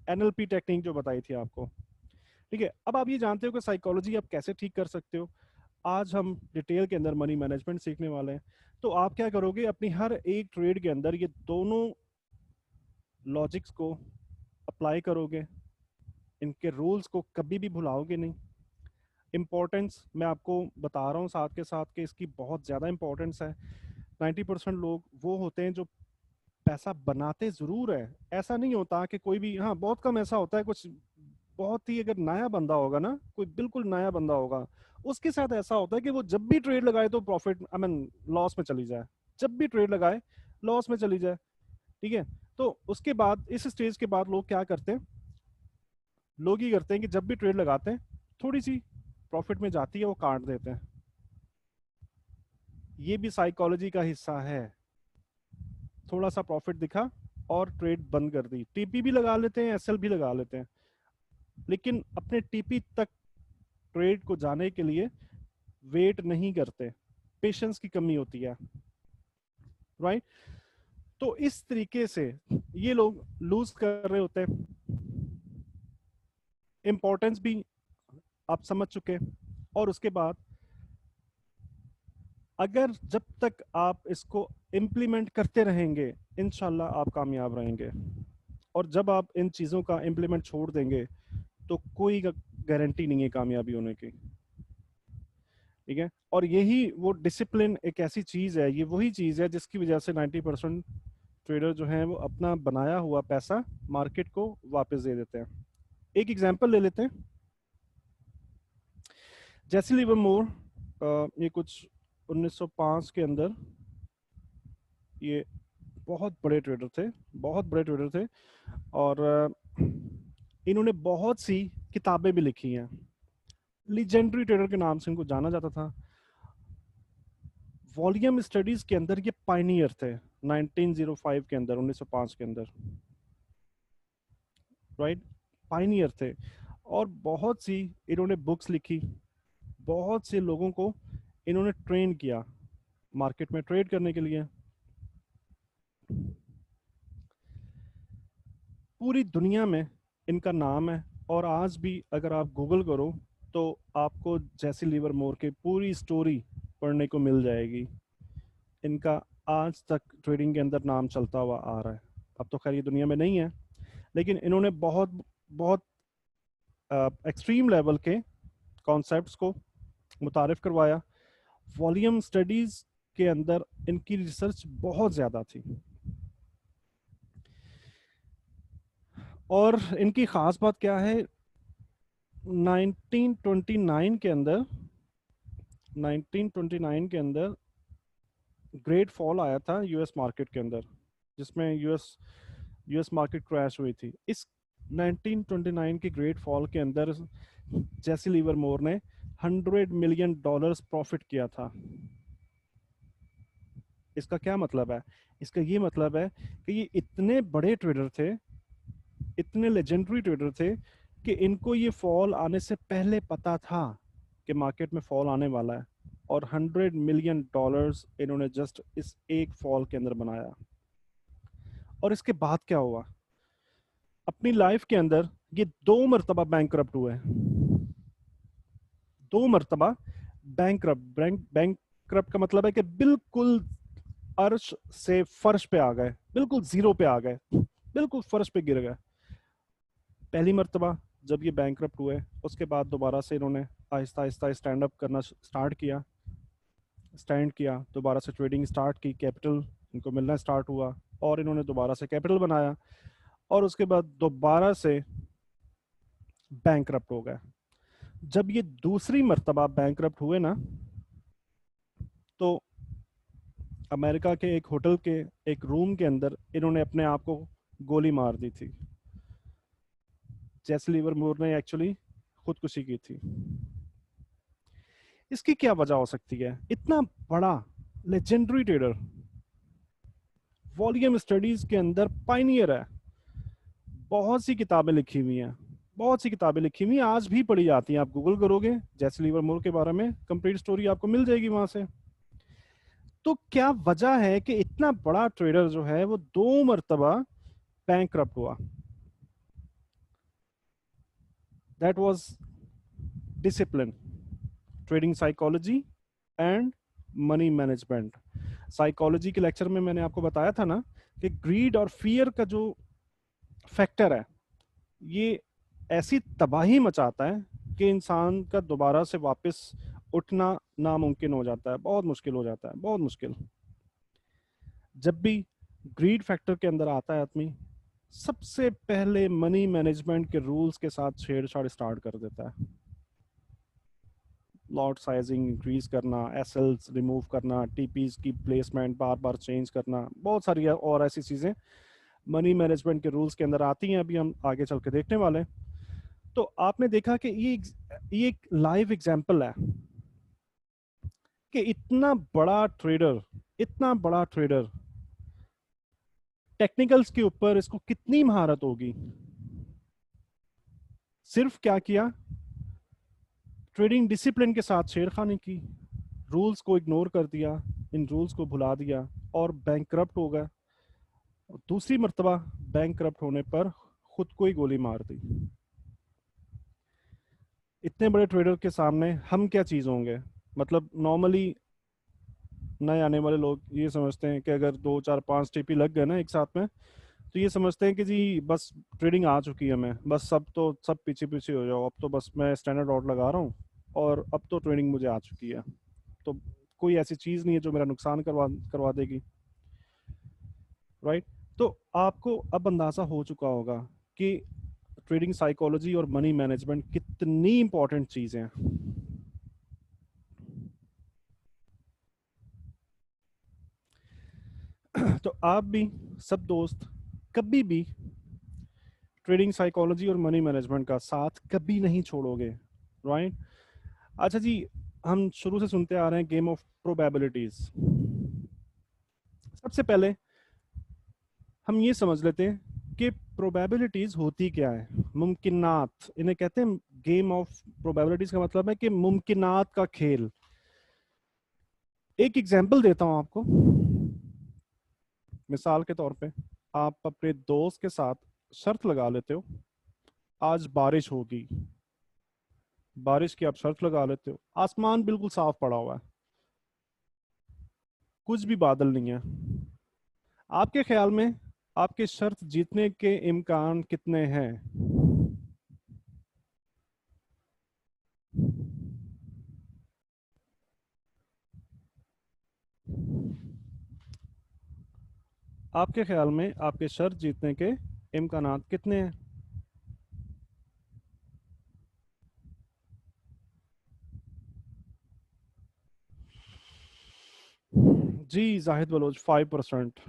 एनएलपी टेक्निक जो बताई थी आपको, ठीक है। अब आप ये जानते हो कि साइकोलॉजी आप कैसे ठीक कर सकते हो। आज हम डिटेल के अंदर मनी मैनेजमेंट सीखने वाले हैं। तो आप क्या करोगे, अपनी हर एक ट्रेड के अंदर ये दोनों लॉजिक्स को अप्लाई करोगे, इनके रूल्स को कभी भी भुलाओगे नहीं। इम्पोर्टेंस मैं आपको बता रहा हूँ साथ के साथ कि इसकी बहुत ज़्यादा इम्पोर्टेंस है। 90% लोग वो होते हैं जो पैसा बनाते ज़रूर है, ऐसा नहीं होता कि कोई भी, हाँ बहुत कम ऐसा होता है, कुछ बहुत ही अगर नया बंदा होगा ना, कोई बिल्कुल नया बंदा होगा, उसके साथ ऐसा होता है कि वो जब भी ट्रेड लगाए तो प्रॉफिट, आई मीन लॉस में चली जाए, जब भी ट्रेड लगाए लॉस में चली जाए। ठीक है, तो उसके बाद इस स्टेज के बाद लोग क्या करते हैं, लोग ये करते हैं कि जब भी ट्रेड लगाते हैं थोड़ी सी प्रॉफिट में जाती है वो काट देते हैं। ये भी साइकोलॉजी का हिस्सा है। थोड़ा सा प्रॉफिट दिखा और ट्रेड बंद कर दी, टीपी भी लगा लेते हैं, एसएल भी लगा लेते हैं, लेकिन अपने टीपी तक ट्रेड को जाने के लिए वेट नहीं करते, पेशेंस की कमी होती है, राइट। तो इस तरीके से ये लोग लूज कर रहे होते हैं। इंपॉर्टेंस भी आप समझ चुके, और उसके बाद अगर जब तक आप इसको इम्प्लीमेंट करते रहेंगे इंशाल्लाह आप कामयाब रहेंगे। और जब आप इन चीज़ों का इम्प्लीमेंट छोड़ देंगे तो कोई गारंटी नहीं है कामयाबी होने की, ठीक है। और यही वो डिसिप्लिन एक ऐसी चीज़ है, ये वही चीज़ है जिसकी वजह से 90% ट्रेडर जो हैं वो अपना बनाया हुआ पैसा मार्केट को वापस दे देते हैं। एक एग्जांपल ले लेते हैं, जैसी लिवरमोर, ये कुछ 1905 के अंदर, ये बहुत बड़े ट्रेडर थे, बहुत बड़े ट्रेडर थे। और इन्होंने बहुत सी किताबें भी लिखी हैं, लीजेंडरी ट्रेडर के नाम से इनको जाना जाता था। वॉल्यूम स्टडीज के अंदर ये पायनियर थे 1905 के अंदर, 1905 के अंदर, राइट, पायनियर थे। और बहुत सी इन्होंने बुक्स लिखी, बहुत से लोगों को इन्होंने ट्रेन किया मार्केट में ट्रेड करने के लिए। पूरी दुनिया में इनका नाम है, और आज भी अगर आप गूगल करो तो आपको जैसी लिवरमोर की पूरी स्टोरी पढ़ने को मिल जाएगी। इनका आज तक ट्रेडिंग के अंदर नाम चलता हुआ आ रहा है। अब तो खैर ये दुनिया में नहीं है, लेकिन इन्होंने बहुत बहुत एक्सट्रीम लेवल के कॉन्सेप्ट्स को मुतारिफ करवाया। वॉल्यूम स्टडीज के अंदर इनकी रिसर्च बहुत ज़्यादा थी, और इनकी ख़ास बात क्या है, 1929 के अंदर, 1929 के अंदर ग्रेट फॉल आया था यूएस मार्केट के अंदर, जिसमें यूएस मार्केट क्रैश हुई थी। इस 1929 के ग्रेट फॉल के अंदर जैसी लिवरमोर ने $100 मिलियन प्रॉफिट किया था। इसका क्या मतलब है? इसका ये मतलब है कि ये इतने बड़े ट्रेडर थे, इतने लेजेंडरी ट्रेडर थे, कि इनको ये फॉल आने से पहले पता था कि मार्केट में फॉल आने वाला है, और $100 मिलियन इन्होंने जस्ट इस एक फॉल के अंदर बनाया। और इसके बाद क्या हुआ, अपनी लाइफ के अंदर ये 2 मरतबा बैंकरप्ट हुए, 2 मरतबा बैंकरप्ट का मतलब है कि बिल्कुल अर्श से फर्श पे आ गए, बिल्कुल जीरो पे आ गए, बिल्कुल फर्श पे गिर गए। पहली मरतबा जब ये बैंकरप्ट हुए, उसके बाद दोबारा से इन्होंने आहिस्ता आहिस्ता स्टैंड अप करना स्टार्ट किया, दोबारा से ट्रेडिंग स्टार्ट की, कैपिटल इनको मिलना स्टार्ट हुआ, और इन्होंने दोबारा से कैपिटल बनाया, और उसके बाद दोबारा से बैंकरप्ट हो गए। जब ये दूसरी मरतबा बैंकरप्ट हुए ना, तो अमेरिका के एक होटल के एक रूम के अंदर इन्होंने अपने आप को गोली मार दी थी। जैसी लिवरमोर ने एक्चुअली खुदकुशी की थी। इसकी क्या वजह हो सकती है? इतना बड़ा लेजेंडरी ट्रेडर, वॉल्यूम स्टडीज के अंदर पायनियर है, बहुत सी किताबें लिखी हुई हैं, बहुत सी किताबें लिखी हुई हैं, आज भी पढ़ी जाती हैं। आप गूगल करोगे जैसी लिवरमोर के बारे में, कंप्लीट स्टोरी आपको मिल जाएगी वहां से। तो क्या वजह है कि इतना बड़ा ट्रेडर जो है वो 2 मरतबा बैंकरप्ट हुआ? That was discipline, trading psychology and money management. Psychology के लेक्चर में मैंने आपको बताया था ना कि ग्रीड और फियर का जो फैक्टर है, ये ऐसी तबाही मचाता है कि इंसान का दोबारा से वापस उठना नामुमकिन हो जाता है, बहुत मुश्किल हो जाता है, बहुत मुश्किल। जब भी ग्रीड फैक्टर के अंदर आता है आदमी, सबसे पहले मनी मैनेजमेंट के रूल्स के साथ छेड़छाड़ स्टार्ट कर देता है। लॉट साइजिंग इंक्रीज करना, एसएल्स रिमूव करना, टीपीज की प्लेसमेंट बार बार चेंज करना, बहुत सारी और ऐसी चीजें मनी मैनेजमेंट के रूल्स के अंदर आती हैं, अभी हम आगे चल के देखने वाले हैं। तो आपने देखा कि ये एक लाइव एग्जांपल है कि इतना बड़ा ट्रेडर टेक्निकल्स के ऊपर इसको कितनी महारत होगी। सिर्फ क्या किया, ट्रेडिंग डिसिप्लिन के साथ छेड़खानी की, रूल्स को इग्नोर कर दिया, इन रूल्स को भुला दिया, और बैंकरप्ट हो गया। दूसरी मर्तबा बैंकरप्ट होने पर खुद को ही गोली मार दी। इतने बड़े ट्रेडर के सामने हम क्या चीज होंगे? मतलब नॉर्मली नए आने वाले लोग ये समझते हैं कि अगर 2 4 5 टीपी लग गए ना एक साथ में, तो ये समझते हैं कि जी बस ट्रेडिंग आ चुकी है, मैं बस सब तो सब पीछे पीछे हो जाओ, अब तो बस मैं स्टैंडर्ड ऑर्डर लगा रहा हूँ और अब तो ट्रेडिंग मुझे आ चुकी है, तो कोई ऐसी चीज़ नहीं है जो मेरा नुकसान करवा करवा देगी, राइट। तो आपको अब अंदाज़ा हो चुका होगा कि ट्रेडिंग साइकोलॉजी और मनी मैनेजमेंट कितनी इंपॉर्टेंट चीज़ें हैं। तो आप भी सब दोस्त कभी भी ट्रेडिंग साइकोलॉजी और मनी मैनेजमेंट का साथ कभी नहीं छोड़ोगे, राइट। अच्छा जी, हम शुरू से सुनते आ रहे हैं गेम ऑफ प्रोबेबिलिटीज। सबसे पहले हम ये समझ लेते हैं कि प्रोबेबिलिटीज होती क्या है। मुमकिनात इन्हें कहते हैं। गेम ऑफ प्रोबेबिलिटीज का मतलब है कि मुमकिनात का खेल। एक एग्जांपल देता हूं आपको। मिसाल के तौर पे आप अपने दोस्त के साथ शर्त लगा लेते हो, आज बारिश होगी। बारिश की आप शर्त लगा लेते हो, आसमान बिल्कुल साफ पड़ा हुआ है, कुछ भी बादल नहीं है। आपके ख्याल में आपके शर्त जीतने के इम्कान कितने हैं? आपके ख्याल में आपके शर्त जीतने के इम्कानात कितने हैं? जी जाहिद बलोच 5%।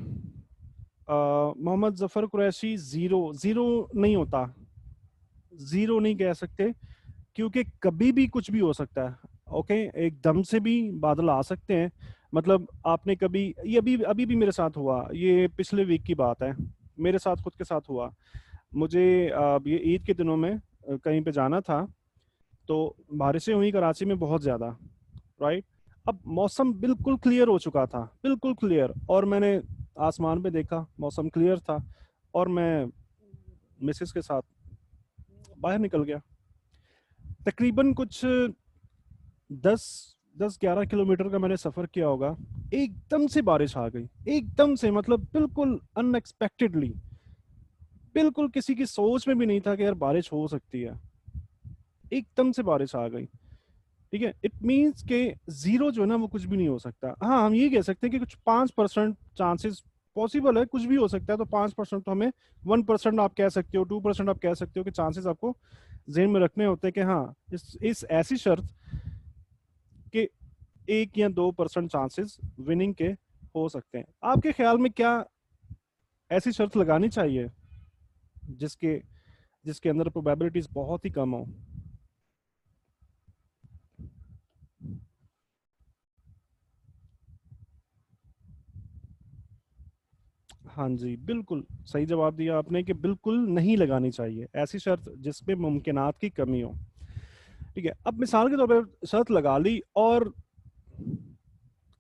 मोहम्मद जफर कुरैशी जीरो। जीरो नहीं होता, जीरो नहीं कह सकते, क्योंकि कभी भी कुछ भी हो सकता है। ओके, एकदम से भी बादल आ सकते हैं। मतलब आपने कभी, ये अभी अभी भी मेरे साथ हुआ, ये पिछले वीक की बात है, मेरे साथ खुद के साथ हुआ। मुझे ये ईद के दिनों में कहीं पे जाना था, तो बारिशें हुई कराची में बहुत ज़्यादा, राइट। अब मौसम बिल्कुल क्लियर हो चुका था, बिल्कुल क्लियर, और मैंने आसमान पे देखा, मौसम क्लियर था, और मैं मिसेस के साथ बाहर निकल गया। तकरीबन कुछ 10-11 किलोमीटर का मैंने सफ़र किया होगा। एकदम से बारिश आ गई, एकदम से, मतलब बिल्कुल अनएक्सपेक्टेडली, बिल्कुल किसी की सोच में भी नहीं था कि यार बारिश हो सकती है। एकदम से बारिश आ गई, ठीक है। इट मीन्स के जीरो जो है ना वो कुछ भी नहीं हो सकता। हाँ, हम ये कह सकते हैं कि कुछ 5% चांसेस पॉसिबल है, कुछ भी हो सकता है। तो 5% तो हमें, 1% आप कह सकते हो, 2% आप कह सकते हो कि चांसेस आपको जेहन में रखने होते हैं कि हाँ, इस ऐसी शर्त के 1 या 2% चांसेस विनिंग के हो सकते हैं। आपके ख्याल में क्या ऐसी शर्त लगानी चाहिए जिसके जिसके अंदर प्रोबेबिलिटीज बहुत ही कम हो? हाँ जी, बिल्कुल सही जवाब दिया आपने कि बिल्कुल नहीं लगानी चाहिए ऐसी शर्त जिसमें मुमकिनात की कमी हो। ठीक है, अब मिसाल के तौर पर शर्त लगा ली और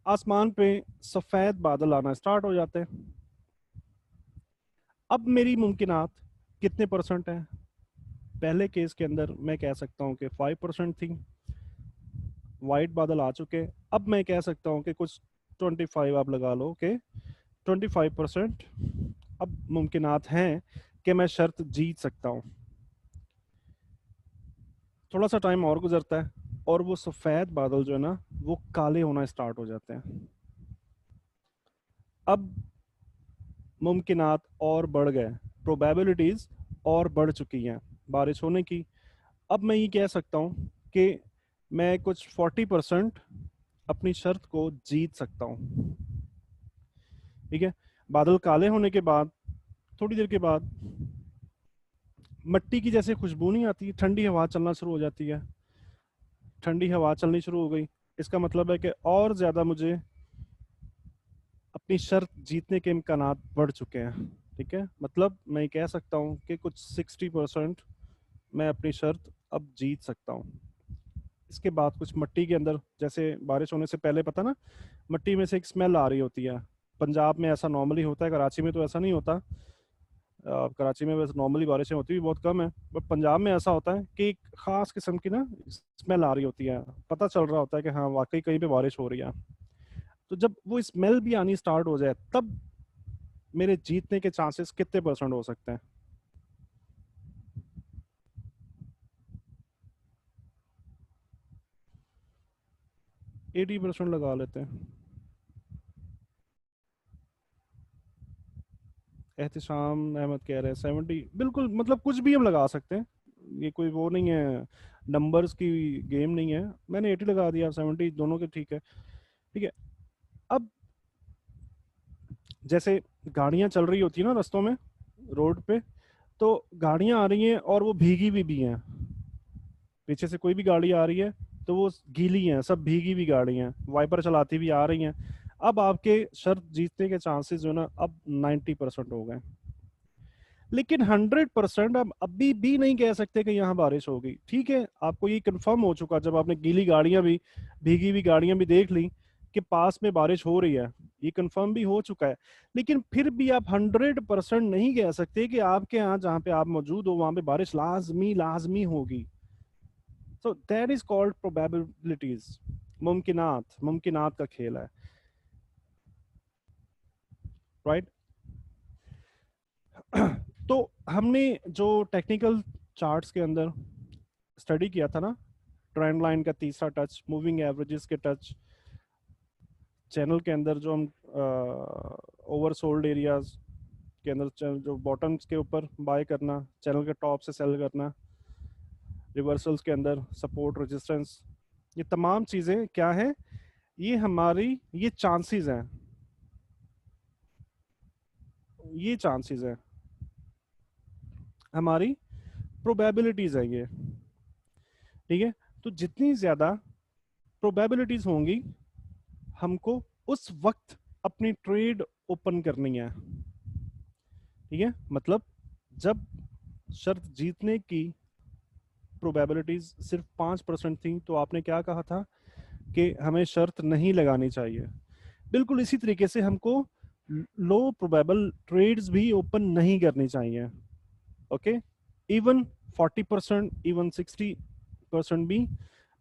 आसमान पे सफेद बादल आना स्टार्ट हो जाते हैं। अब मेरी मुमकिनात कितने परसेंट है? पहले केस के अंदर मैं कह सकता हूँ कि 5% थी, वाइट बादल आ चुके। अब मैं कह सकता हूँ कि कुछ 25 आप लगा लो कि 25% अब मुमकिनात हैं कि मैं शर्त जीत सकता हूँ। थोड़ा सा टाइम और गुजरता है और वो सफ़ेद बादल जो है ना वो काले होना स्टार्ट हो जाते हैं। अब मुमकिनात और बढ़ गए, प्रोबेबिलिटीज और बढ़ चुकी हैं बारिश होने की। अब मैं ये कह सकता हूँ कि मैं कुछ 40% अपनी शर्त को जीत सकता हूँ। ठीक है, बादल काले होने के बाद थोड़ी देर के बाद मिट्टी की जैसे खुशबू नहीं आती, ठंडी हवा चलना शुरू हो जाती है। ठंडी हवा चलनी शुरू हो गई, इसका मतलब है कि और ज़्यादा मुझे अपनी शर्त जीतने के इम्कानात बढ़ चुके हैं। ठीक है, मतलब मैं कह सकता हूँ कि कुछ 60% मैं अपनी शर्त अब जीत सकता हूँ। इसके बाद कुछ मिट्टी के अंदर, जैसे बारिश होने से पहले पता ना, मिट्टी में से एक स्मेल आ रही होती है। पंजाब में ऐसा नॉर्मली होता है, कराची में तो ऐसा नहीं होता। कराची में वैसे नॉर्मली बारिशें होती भी बहुत कम है, बट पंजाब में ऐसा होता है कि एक खास किस्म की ना स्मेल आ रही होती है, पता चल रहा होता है कि हाँ वाकई कहीं पे बारिश हो रही है। तो जब वो स्मेल भी आनी स्टार्ट हो जाए, तब मेरे जीतने के चांसेस कितने परसेंट हो सकते हैं? 80% लगा लेते हैं। एहतिशाम अहमद कह रहे हैं 70, बिल्कुल, मतलब कुछ भी हम लगा सकते हैं, ये कोई वो नहीं है, नंबर्स की गेम नहीं है। मैंने 80 लगा दिया, 70 दोनों के ठीक है। ठीक है। अब जैसे गाड़ियां चल रही होती है ना रास्तों में, रोड पे, तो गाड़ियां आ रही हैं और वो भीगी भी हैं। पीछे से कोई भी गाड़ी आ रही है तो वो गीली हैं, सब भीगी भी गाड़ी हैं, वाइपर चलाती भी आ रही हैं। अब आपके शर्त जीतने के चांसेस जो है ना, अब 90% हो गए। लेकिन 100% आप अभी भी नहीं कह सकते कि यहाँ बारिश होगी। ठीक है, आपको ये कंफर्म हो चुका जब आपने गीली गाड़ियां भी, भीगी हुई गाड़ियां भी देख ली कि पास में बारिश हो रही है, ये कंफर्म भी हो चुका है। लेकिन फिर भी आप 100% नहीं कह सकते कि आपके यहाँ जहाँ पे आप मौजूद हो वहां पे बारिश लाजमी लाजमी होगी। So that is called probabilities, मुमकिनात, मुमकिनात का खेल है। राइट। तो हमने जो टेक्निकल चार्ट्स के अंदर स्टडी किया था ना, ट्रेंड लाइन का तीसरा टच, मूविंग एवरेजेस के टच, चैनल के अंदर जो हम ओवरसोल्ड एरियाज के अंदर जो बॉटम्स के ऊपर बाय करना, चैनल के टॉप से सेल करना, रिवर्सल्स के अंदर सपोर्ट रेजिस्टेंस, ये तमाम चीज़ें क्या है, ये हमारी ये चांसेस हैं, ये चांसेस हैं, हमारी प्रोबेबिलिटीज है ये। ठीक है। तो जितनी ज़्यादा प्रोबेबिलिटीज होंगी, हमको उस वक्त अपनी ट्रेड ओपन करनी है। ठीक है, मतलब जब शर्त जीतने की प्रोबेबिलिटीज सिर्फ 5% थी तो आपने क्या कहा था कि हमें शर्त नहीं लगानी चाहिए। बिल्कुल इसी तरीके से हमको लो प्रोबेबल ट्रेड्स भी ओपन नहीं करनी चाहिए। ओके। इवन 40%, इवन 60% भी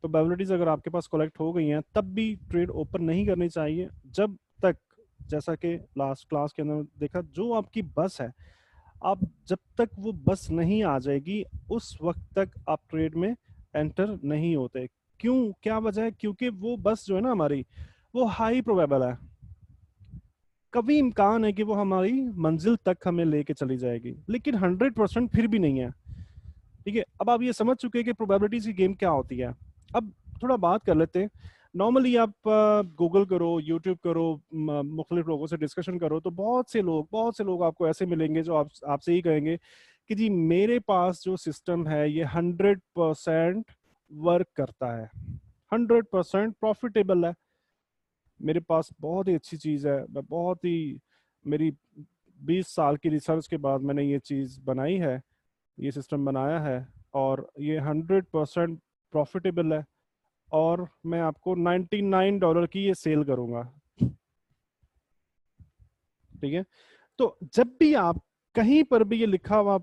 प्रोबेबिलिटीज अगर आपके पास कलेक्ट हो गई हैं तब भी ट्रेड ओपन नहीं करनी चाहिए, जब तक, जैसा कि लास्ट क्लास के अंदर देखा, जो आपकी बस है, आप जब तक वो बस नहीं आ जाएगी उस वक्त तक आप ट्रेड में एंटर नहीं होते। क्यों, क्या वजह है? क्योंकि वो बस जो है ना हमारी, वो हाई प्रोबेबल है, कभी इम्कान है कि वो हमारी मंजिल तक हमें लेके चली जाएगी, लेकिन 100% फिर भी नहीं है। ठीक है, अब आप ये समझ चुके हैं कि प्रोबेबिलिटीज की गेम क्या होती है। अब थोड़ा बात कर लेते हैं। नॉर्मली आप गूगल करो, यूट्यूब करो, मुख्तलिफ लोगों से डिस्कशन करो, तो बहुत से लोग आपको ऐसे मिलेंगे जो आपसे ही कहेंगे कि जी मेरे पास जो सिस्टम है ये 100% वर्क करता है, 100% प्रॉफिटेबल है, मेरे पास बहुत ही अच्छी चीज़ है, मैं बहुत ही, मेरी 20 साल की रिसर्च के बाद मैंने ये चीज़ बनाई है, ये सिस्टम बनाया है, और ये 100% प्रॉफिटेबल है, और मैं आपको $99 की ये सेल करूंगा। ठीक है। तो जब भी आप कहीं पर भी ये लिखा हुआ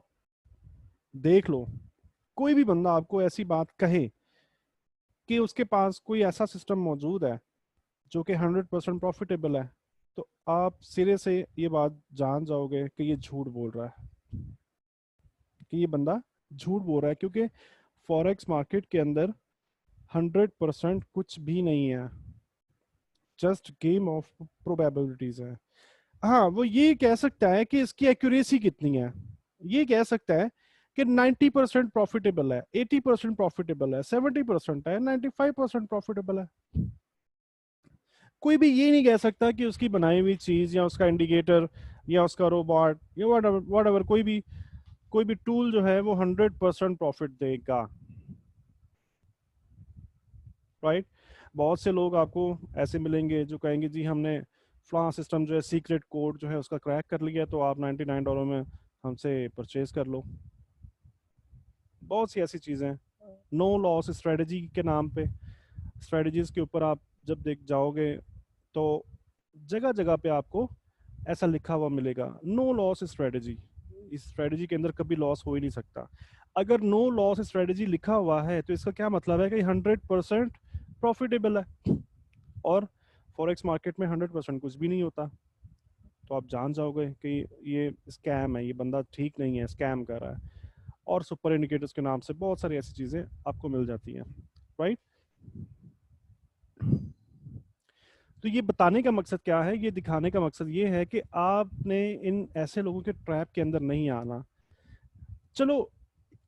देख लो, कोई भी बंदा आपको ऐसी बात कहे कि उसके पास कोई ऐसा सिस्टम मौजूद है जो कि 100% प्रॉफिटेबल है, तो आप सिरे से ये बात जान जाओगे कि ये झूठ बोल रहा है, कि ये बंदा झूठ बोल रहा है, क्योंकि फॉरेक्स मार्केट के अंदर 100% कुछ भी नहीं है, जस्ट गेम ऑफ प्रोबेबिलिटीज है। हाँ, वो ये कह सकता है कि इसकी एक्यूरेसी कितनी है, ये कह सकता है कि 90% प्रॉफिटेबल है, 80% प्रॉफिटेबल है, 70% है, 95% प्रॉफिटेबल है। कोई भी ये नहीं कह सकता कि उसकी बनाई हुई चीज या उसका इंडिकेटर या उसका रोबोट या वट एवर कोई भी टूल जो है वो 100% प्रॉफिट देगा। राइट। बहुत से लोग आपको ऐसे मिलेंगे जो कहेंगे जी हमने फ्लां सिस्टम जो है, सीक्रेट कोड जो है उसका क्रैक कर लिया, तो आप $99 में हमसे परचेज कर लो। बहुत सी ऐसी चीज़ें हैं। नो लॉस स्ट्रेटजी के नाम पे, स्ट्रेटजीज के ऊपर आप जब देख जाओगे तो जगह जगह पे आपको ऐसा लिखा हुआ मिलेगा, नो लॉस स्ट्रेटजी। इस स्ट्रेटजी के अंदर कभी लॉस हो ही नहीं सकता। अगर नो लॉस स्ट्रेटजी लिखा हुआ है तो इसका क्या मतलब है कि 100% प्रॉफिटेबल है, और फॉरेक्स मार्केट में 100% कुछ भी नहीं होता। तो आप जान जाओगे कि ये स्कैम है, ये बंदा ठीक नहीं है, स्कैम कर रहा है। और सुपर इंडिकेटर्स के नाम से बहुत सारी ऐसी चीज़ें आपको मिल जाती हैं, राइट। तो ये बताने का मकसद क्या है, ये दिखाने का मकसद ये है कि आपने इन ऐसे लोगों के ट्रैप के अंदर नहीं आना। चलो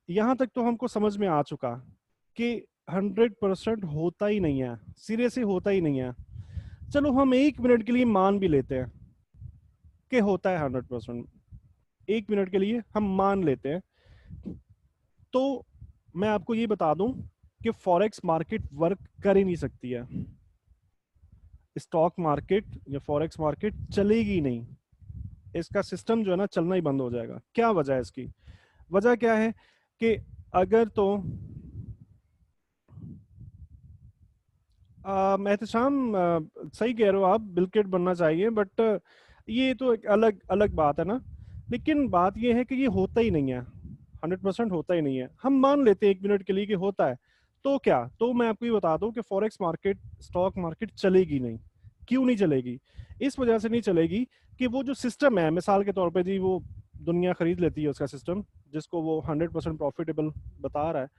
यहाँ तक तो हमको समझ में आ चुका कि 100% होता ही नहीं है, सिरे से होता ही नहीं है। चलो हम 1 मिनट के लिए मान भी लेते हैं कि होता है 100%, 1 मिनट के लिए हम मान लेते हैं। तो मैं आपको ये बता दूं कि फॉरेक्स मार्केट वर्क कर ही नहीं सकती है, स्टॉक मार्केट या फॉरेक्स मार्केट चलेगी नहीं, इसका सिस्टम जो है ना चलना ही बंद हो जाएगा। क्या वजह है इसकी? वजह क्या है कि अगर तो एहतशाम सही कह रहे हो आप, बिलकेट बनना चाहिए, बट ये तो एक अलग अलग बात है ना। लेकिन बात ये है कि ये होता ही नहीं है, 100% होता ही नहीं है। हम मान लेते हैं 1 मिनट के लिए कि होता है, तो क्या, तो मैं आपको ये बता दूं कि फॉरेक्स मार्केट, स्टॉक मार्केट चलेगी नहीं। क्यों नहीं चलेगी? इस वजह से नहीं चलेगी कि वो जो सिस्टम है, मिसाल के तौर पे जी, वो दुनिया खरीद लेती है उसका सिस्टम, जिसको वो 100% प्रॉफिटेबल बता रहा है,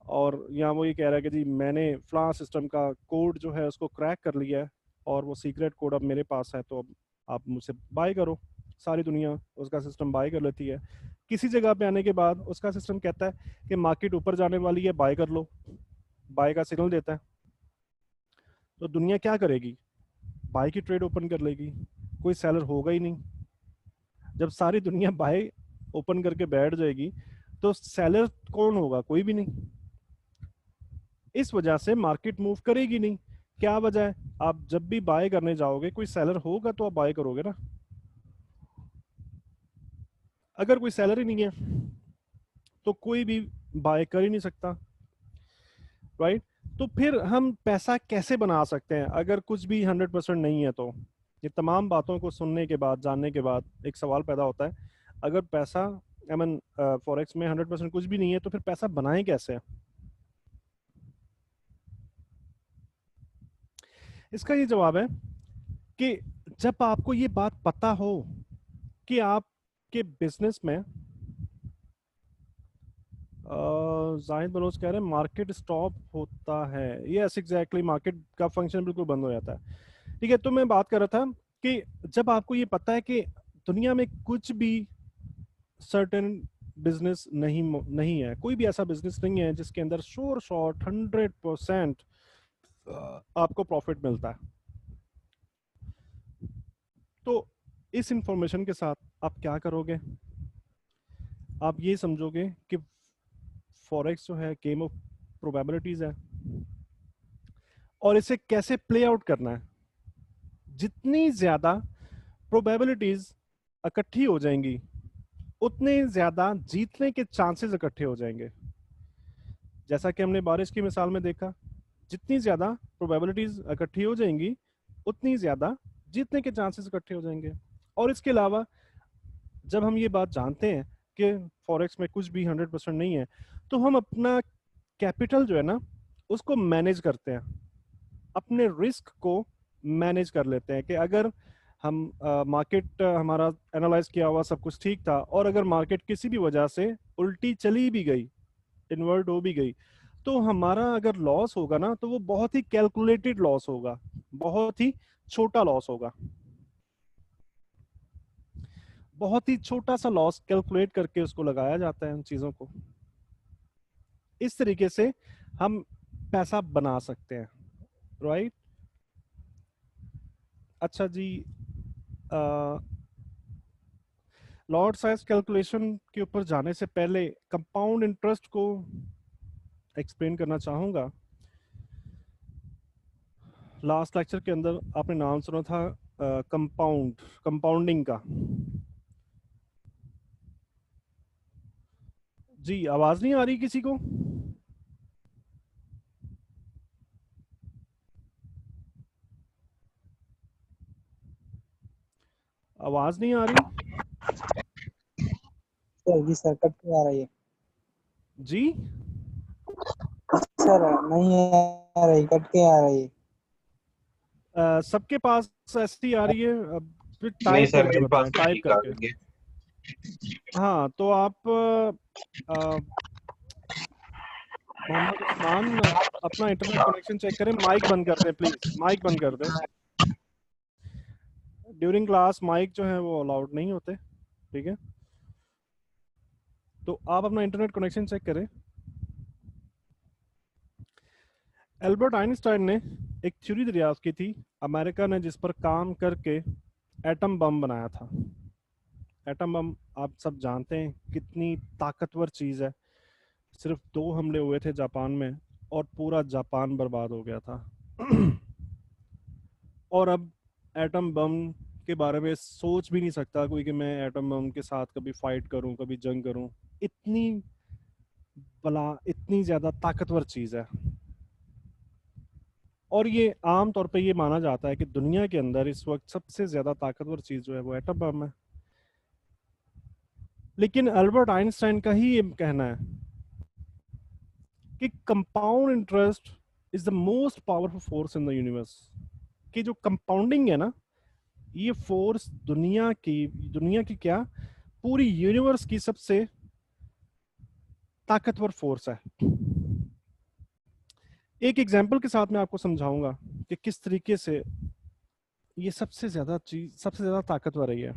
और यहाँ वो ये कह रहा है कि जी मैंने फ्लां सिस्टम का कोड जो है उसको क्रैक कर लिया है, और वो सीक्रेट कोड अब मेरे पास है, तो अब आप मुझसे बाय करो। सारी दुनिया उसका सिस्टम बाय कर लेती है। किसी जगह पे आने के बाद उसका सिस्टम कहता है कि मार्केट ऊपर जाने वाली है, बाय कर लो, बाय का सिग्नल देता है। तो दुनिया क्या करेगी? बाय की ट्रेड ओपन कर लेगी, कोई सेलर होगा ही नहीं। जब सारी दुनिया बाय ओपन करके बैठ जाएगी तो सेलर कौन होगा? कोई भी नहीं। इस वजह से मार्केट मूव करेगी नहीं। क्या वजह है? आप जब भी बाय करने जाओगे, कोई सेलर होगा तो आप बाय करोगे ना। अगर कोई सेलर ही नहीं है तो कोई भी बाय कर ही नहीं सकता, राइट। तो फिर हम पैसा कैसे बना सकते हैं अगर कुछ भी 100% नहीं है? तो ये तमाम बातों को सुनने के बाद, जानने के बाद एक सवाल पैदा होता है, अगर पैसा, आई मीन फॉरेक्स में 100% कुछ भी नहीं है, तो फिर पैसा बनाएं कैसे? इसका ये जवाब है कि जब आपको ये बात पता हो कि आपके बिजनेस में, जाहिद बलोच कह रहे हैं मार्केट स्टॉप होता है। यस एग्जैक्टली, मार्केट का फंक्शन बिल्कुल बंद हो जाता है। ठीक है, तो मैं बात कर रहा था कि जब आपको ये पता है कि दुनिया में कुछ भी सर्टेन बिजनेस नहीं है, कोई भी ऐसा बिजनेस नहीं है जिसके अंदर श्योर शॉर्ट 100% आपको प्रॉफिट मिलता है, तो इस इंफॉर्मेशन के साथ आप क्या करोगे? आप ये समझोगे कि फॉरेक्स जो है गेम ऑफ प्रोबेबिलिटीज है, और इसे कैसे प्ले आउट करना है। जितनी ज्यादा प्रोबेबिलिटीज इकट्ठी हो जाएंगी, उतने ज्यादा जीतने के चांसेस इकट्ठे हो जाएंगे। जैसा कि हमने बारिश की मिसाल में देखा, जितनी ज्यादा प्रोबेबिलिटीज इकट्ठी हो जाएंगी, उतनी ज्यादा जीतने के चांसेस इकट्ठे हो जाएंगे। और इसके अलावा जब हम ये बात जानते हैं कि फॉरेक्स में कुछ भी 100% नहीं है, तो हम अपना कैपिटल जो है ना उसको मैनेज करते हैं, अपने रिस्क को मैनेज कर लेते हैं। कि अगर हम मार्केट हमारा एनालाइज किया हुआ सब कुछ ठीक था, और अगर मार्केट किसी भी वजह से उल्टी चली भी गई, इन्वर्ट हो भी गई, तो हमारा अगर लॉस होगा ना, तो वो बहुत ही कैलकुलेटेड लॉस होगा, बहुत ही छोटा लॉस होगा। बहुत ही छोटा सा लॉस कैलकुलेट करके उसको लगाया जाता है उन चीजों को। इस तरीके से हम पैसा बना सकते हैं, राइट। अच्छा जी, लॉट साइज कैलकुलेशन के ऊपर जाने से पहले कंपाउंड इंटरेस्ट को एक्सप्लेन करना चाहूंगा। लास्ट लेक्चर के अंदर आपने नाम सुना था कंपाउंडिंग का। जी, आवाज नहीं आ रही किसी को? आवाज नहीं आ रही? सर जी, सर कट के आ रही है। जी, सर नहीं आ रही, कट के आ रही है। सबके पास ऐसी आ रही है। फिर नहीं टाइप सर, करके मेरे बताएं, पास तो टाइप ठीक आ करके। रही है। हाँ तो आप मोहम्मद उस्मान अपना इंटरनेट कनेक्शन चेक करें, माइक बंद कर दें प्लीज, माइक बंद कर दें। ड्यूरिंग क्लास माइक जो है वो अलाउड नहीं होते, ठीक है। तो आप अपना इंटरनेट कनेक्शन चेक करें। एल्बर्ट आइंस्टाइन ने एक थ्योरी दरियाफ्त की थी अमेरिका ने, जिस पर काम करके एटम बम बनाया था। एटम बम आप सब जानते हैं कितनी ताकतवर चीज है। सिर्फ 2 हमले हुए थे जापान में और पूरा जापान बर्बाद हो गया था। और अब एटम बम के बारे में सोच भी नहीं सकता कोई कि मैं एटम बम के साथ कभी फाइट करूं, कभी जंग करूं। इतनी बला, इतनी ज्यादा ताकतवर चीज है। और ये आम तौर पे ये माना जाता है कि दुनिया के अंदर इस वक्त सबसे ज्यादा ताकतवर चीज जो है वो एटम बम है। लेकिन अल्बर्ट आइंस्टाइन का ही ये कहना है कि compound interest is the most powerful force in the universe. कि जो कंपाउंडिंग है ना, ये फोर्स दुनिया की क्या, पूरी यूनिवर्स की सबसे ताकतवर फोर्स है। एक एग्जांपल के साथ मैं आपको समझाऊंगा कि किस तरीके से ये सबसे ज्यादा ताकतवर है। ये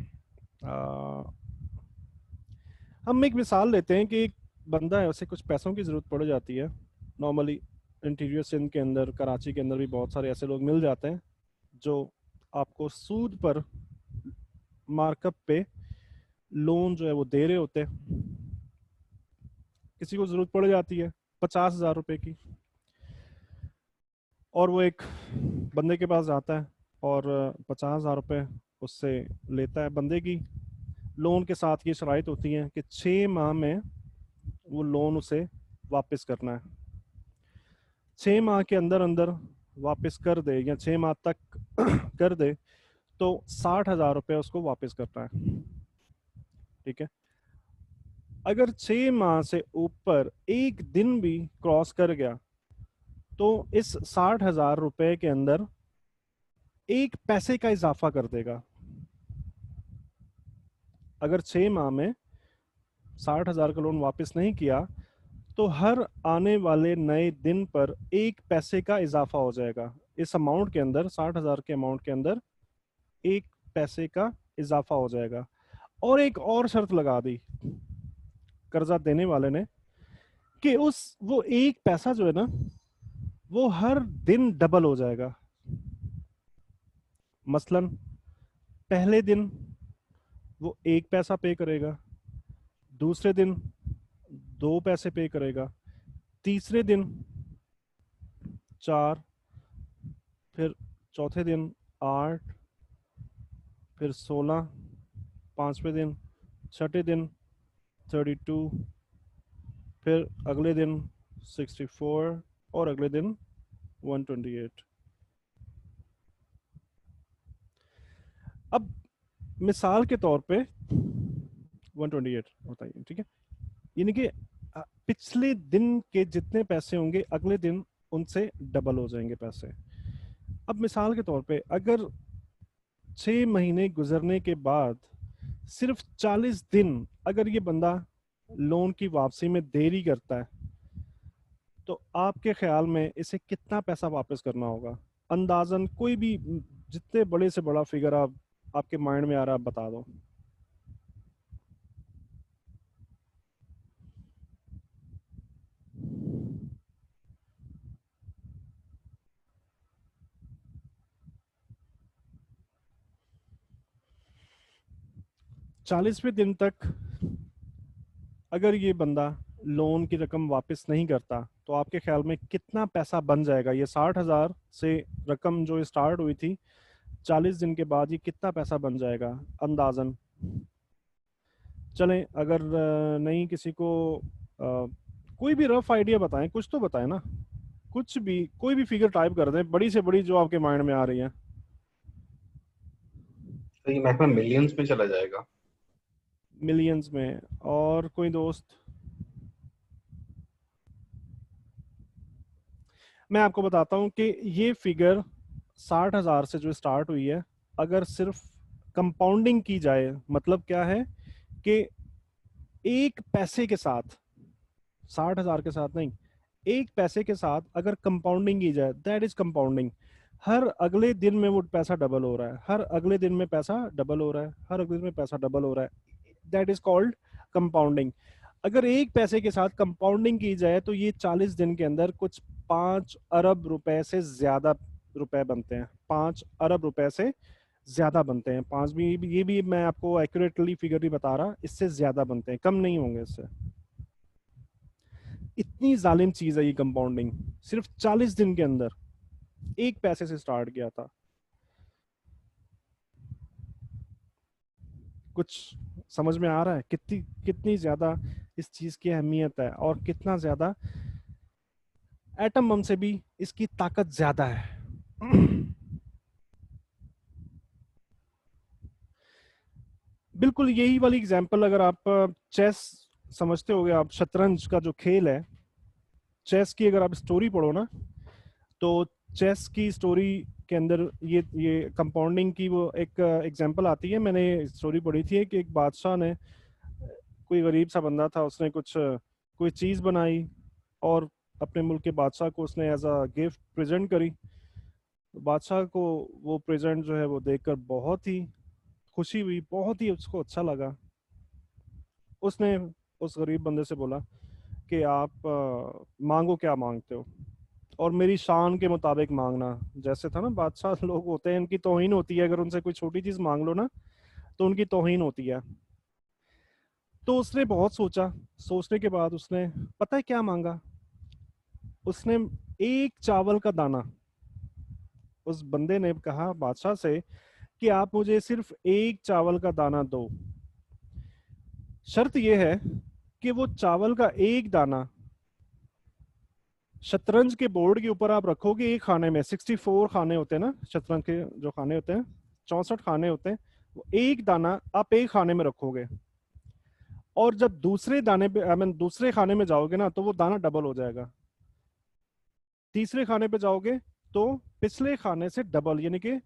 हम एक मिसाल लेते हैं कि एक बंदा है, उसे कुछ पैसों की जरूरत पड़ जाती है। नॉर्मली इंटीरियर सिंध के अंदर, कराची के अंदर भी बहुत सारे ऐसे लोग मिल जाते हैं जो आपको सूद पर, मार्कअप पे लोन जो है वो दे रहे होते हैं। किसी को जरूरत पड़ जाती है 50,000 रुपए की, और वो एक बंदे के पास जाता है और 50,000 रुपए उससे लेता है। बंदे की लोन के साथ ये शराइत होती है कि 6 माह में वो लोन उसे वापस करना है। 6 माह के अंदर अंदर वापस कर दे या 6 माह तक कर दे तो 60,000 रुपये उसको वापस करना है, ठीक है। अगर 6 माह से ऊपर एक दिन भी क्रॉस कर गया तो इस 60,000 रुपए के अंदर 1 पैसे का इजाफा कर देगा। अगर 6 माह में 60,000 का लोन वापस नहीं किया तो हर आने वाले नए दिन पर 1 पैसे का इजाफा हो जाएगा। इस अमाउंट के अंदर, 60,000 के अमाउंट के अंदर 1 पैसे का इजाफा हो जाएगा। और एक और शर्त लगा दी कर्जा देने वाले ने कि वो 1 पैसा जो है ना, वो हर दिन डबल हो जाएगा। मसलन पहले दिन वो 1 पैसा पे करेगा, दूसरे दिन 2 पैसे पे करेगा, तीसरे दिन 4, फिर चौथे दिन 8, फिर 16, पांचवें दिन, छठे दिन 32, फिर अगले दिन 64 और अगले दिन 128। अब मिसाल के तौर पे 128 बताइए, ठीक है। यानी कि पिछले दिन के जितने पैसे होंगे अगले दिन उनसे डबल हो जाएंगे पैसे। अब मिसाल के तौर पे अगर 6 महीने गुजरने के बाद सिर्फ 40 दिन अगर ये बंदा लोन की वापसी में देरी करता है तो आपके ख्याल में इसे कितना पैसा वापस करना होगा? अंदाजन कोई भी जितने बड़े से बड़ा फिगर आपके माइंड में आ रहा है, आप बता दो। चालीसवें दिन तक अगर ये बंदा लोन की रकम वापस नहीं करता तो आपके ख्याल में कितना पैसा बन जाएगा? ये 60,000 से रकम जो स्टार्ट हुई थी, 40 दिन के बाद ये कितना पैसा बन जाएगा अंदाजन? चलें, अगर नहीं किसी को कोई भी रफ आइडिया बताएं, कुछ तो बताएं ना, कुछ भी, कोई भी फिगर टाइप कर दें, बड़ी से बड़ी जो आपके माइंड में आ रही है। तो ये मैक्सिमम मिलियंस में चला जाएगा। मिलियंस में? और कोई दोस्त? मैं आपको बताता हूं कि ये फिगर 60,000 से जो स्टार्ट हुई है, अगर सिर्फ कंपाउंडिंग की जाए, मतलब क्या है कि एक पैसे के साथ, 60,000 के साथ नहीं, एक पैसे के साथ अगर कंपाउंडिंग की जाए, दैट इज कंपाउंडिंग। हर अगले दिन में वो पैसा डबल हो रहा है, हर अगले दिन में पैसा डबल हो रहा है, हर अगले दिन में पैसा डबल हो रहा है, दैट इज कॉल्ड कंपाउंडिंग। अगर एक पैसे के साथ कंपाउंडिंग की जाए तो ये 40 दिन के अंदर कुछ 5 अरब रुपए से ज्यादा रुपए बनते हैं, 5 अरब रुपए से ज्यादा बनते हैं। पांच भी, ये भी मैं आपको एक्यूरेटली फिगर नहीं बता रहा, इससे ज्यादा बनते हैं, कम नहीं होंगे इससे। इतनी जालिम चीज है ये कंपाउंडिंग। सिर्फ 40 दिन के अंदर एक पैसे से स्टार्ट किया था। कुछ समझ में आ रहा है कितनी कितनी ज्यादा इस चीज की अहमियत है, और कितना ज्यादा एटम बम से भी इसकी ताकत ज्यादा है। बिल्कुल यही वाली एग्जांपल, अगर आप चेस समझते होगे, आप शतरंज का जो खेल है, चेस की अगर आप स्टोरी पढ़ो ना, तो चेस की स्टोरी के अंदर ये कंपाउंडिंग की वो एक एग्जांपल आती है। मैंने स्टोरी पढ़ी थी कि एक बादशाह ने, कोई गरीब सा बंदा था, उसने कुछ कोई चीज बनाई और अपने मुल्क के बादशाह को उसने एज अ गिफ्ट प्रेजेंट करी। तो बादशाह को वो प्रेजेंट जो है वो देखकर बहुत ही खुशी हुई, बहुत ही उसको अच्छा लगा। उसने उस गरीब बंदे से बोला कि आप मांगो, क्या मांगते हो, और मेरी शान के मुताबिक मांगना। जैसे था ना, बादशाह लोग होते हैं, इनकी तौहीन होती है, अगर उनसे कोई छोटी चीज मांग लो ना तो उनकी तौहीन होती है। तो उसने बहुत सोचा, सोचने के बाद उसने पता है क्या मांगा? उसने एक चावल का दाना, उस बंदे ने कहा बादशाह से कि आप मुझे सिर्फ एक चावल का दाना दो, शर्त यह है कि वो चावल का एक दाना शतरंज के बोर्ड के ऊपर आप रखोगे एक खाने में। 64 खाने होते हैं ना शतरंज के, जो खाने होते हैं 64 खाने होते हैं, वो एक दाना आप एक खाने में रखोगे, और जब दूसरे दाने पे, आई मीन दूसरे खाने में जाओगे ना, तो वो दाना डबल हो जाएगा। तीसरे खाने पे जाओगे तो पिछले खाने से डबल, यानी कि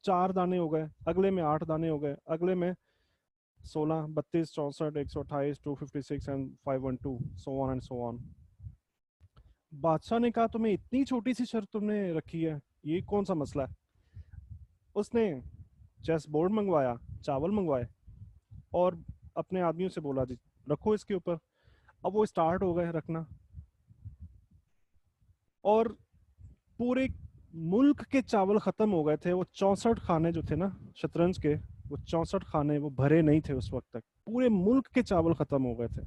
4 दाने हो गए, अगले में 8 दाने हो गए, अगले में 16, 32, 64, 128, 256 and 512, so on and so on. बादशाह ने कहा तुम्हें इतनी छोटी सी शर्त तुमने रखी है, ये कौन सा मसला है? उसने चेस बोर्ड मंगवाया, चावल मंगवाए, और अपने आदमियों से बोला जी रखो इसके ऊपर। अब वो स्टार्ट हो गए रखना, और पूरे मुल्क के चावल खत्म हो गए थे। वो 64 खाने जो थे ना शतरंज के, वो 64 खाने वो भरे नहीं थे उस वक्त तक, पूरे मुल्क के चावल खत्म हो गए थे।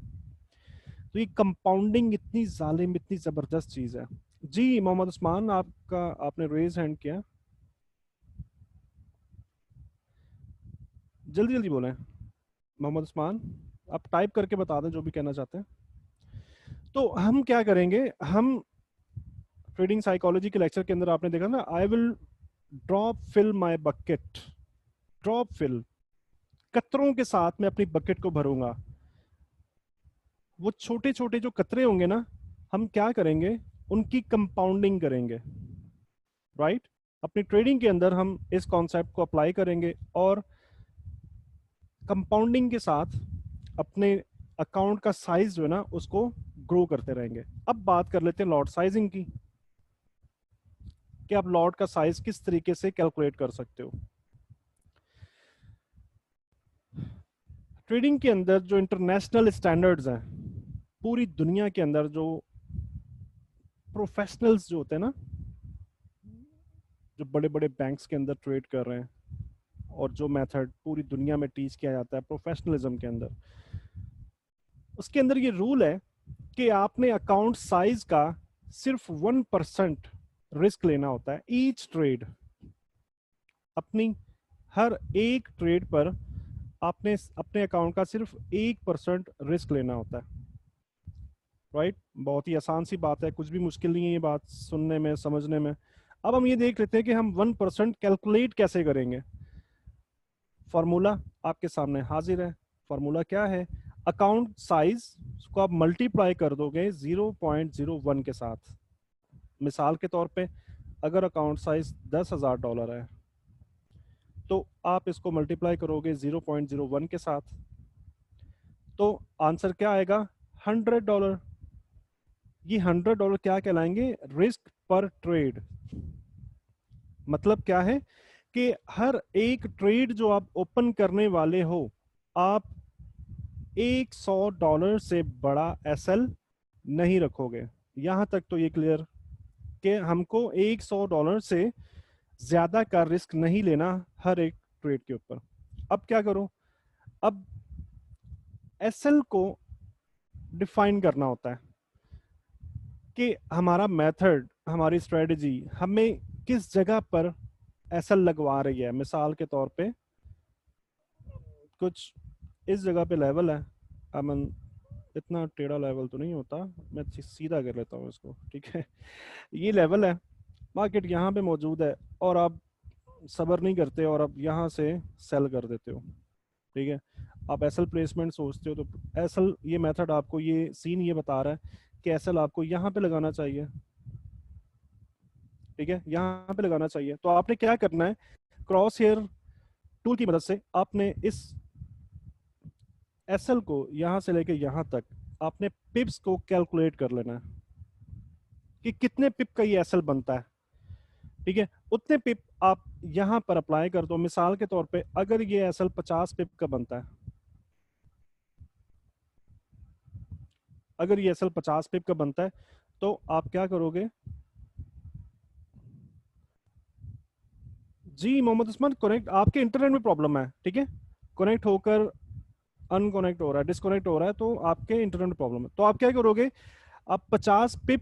तो ये कंपाउंडिंग इतनी जालिम, इतनी जबरदस्त चीज है। जी मोहम्मद उस्मान, आपका आपने रेज हैंड किया, जल्दी जल्दी बोलें। मोहम्मद उस्मान, आप टाइप करके बता दें जो भी कहना चाहते हैं। तो हम क्या करेंगे, हम ट्रेडिंग साइकोलॉजी के लेक्चर के अंदर आपने देखा ना, I will drop fill my bucket, drop fill, कतरों के साथ मैं अपनी बकेट को भरूंगा। वो छोटे छोटे जो कतरे होंगे ना, हम क्या करेंगे, उनकी कंपाउंडिंग करेंगे, राइट? अपनी ट्रेडिंग के अंदर हम इस कॉन्सेप्ट को अप्लाई करेंगे, और कंपाउंडिंग के साथ अपने अकाउंट का साइज जो है ना उसको ग्रो करते रहेंगे। अब बात कर लेते हैं लॉट साइजिंग की, कि आप लॉट का साइज किस तरीके से कैलकुलेट कर सकते हो। ट्रेडिंग के अंदर जो इंटरनेशनल स्टैंडर्ड्स हैं, पूरी दुनिया के अंदर जो प्रोफेशनल्स जो होते हैं ना, जो बड़े बड़े बैंक्स के अंदर ट्रेड कर रहे हैं, और जो मेथड पूरी दुनिया में टीच किया जाता है प्रोफेशनलिज्म के अंदर, उसके अंदर ये रूल है कि आपने अकाउंट साइज का सिर्फ 1% रिस्क लेना होता है ईच ट्रेड। अपनी हर एक ट्रेड पर आपने अपने अकाउंट का सिर्फ 1% रिस्क लेना होता है, राइट? बहुत ही आसान सी बात है, कुछ भी मुश्किल नहीं है ये बात सुनने में, समझने में। अब हम ये देख लेते हैं कि हम 1% कैलकुलेट कैसे करेंगे। फॉर्मूला आपके सामने हाजिर है। फॉर्मूला क्या है? अकाउंट साइज को आप मल्टीप्लाई कर दोगे 0.01 के साथ। मिसाल के तौर पे, अगर अकाउंट साइज $10,000 है, तो आप इसको मल्टीप्लाई करोगे 0.01 के साथ, तो आंसर क्या आएगा? $100। ये $100 क्या कहलाएंगे? रिस्क पर ट्रेड। मतलब क्या है कि हर एक ट्रेड जो आप ओपन करने वाले हो, आप $100 से बड़ा एसएल नहीं रखोगे। यहां तक तो ये क्लियर कि हमको $100 से ज्यादा का रिस्क नहीं लेना हर एक ट्रेड के ऊपर। अब क्या करो? अब एसएल को डिफाइन करना होता है कि हमारा मेथड, हमारी स्ट्रेटजी हमें किस जगह पर एसएल लगवा रही है। मिसाल के तौर पे कुछ इस जगह पे लेवल है, अमन इतना टेढ़ा लेवल तो नहीं होता, मैं सीधा कर लेता हूँ इसको, ठीक है। ये लेवल है, मार्केट यहाँ पे मौजूद है और आप सब्र नहीं करते और आप यहाँ से सेल कर देते हो, ठीक है। आप एसएल प्लेसमेंट सोचते हो, तो एसएल ये मेथड आपको, ये सीन ये बता रहा है कि एसएल आपको यहाँ पे लगाना चाहिए, ठीक है, यहाँ पे लगाना चाहिए। तो आपने क्या करना है? क्रॉस हेयर टूल की मदद से आपने इस एसएल को यहाँ से लेके यहाँ तक आपने पिप्स को कैलकुलेट कर लेना है कि कितने पिप का ये एसएल बनता है, ठीक है। उतने पिप आप यहां पर अप्लाई कर दो। मिसाल के तौर पे अगर ये एसएल 50 पिप का बनता है, अगर ये एसएल 50 पिप का बनता है, तो आप क्या करोगे? जी मोहम्मद उस्मान, कनेक्ट, आपके इंटरनेट में प्रॉब्लम है, ठीक है। कनेक्ट होकर अनकनेक्ट हो रहा है, डिस्कनेक्ट हो रहा है, तो आपके इंटरनेट में प्रॉब्लम है। तो आप क्या करोगे? आप 50 पिप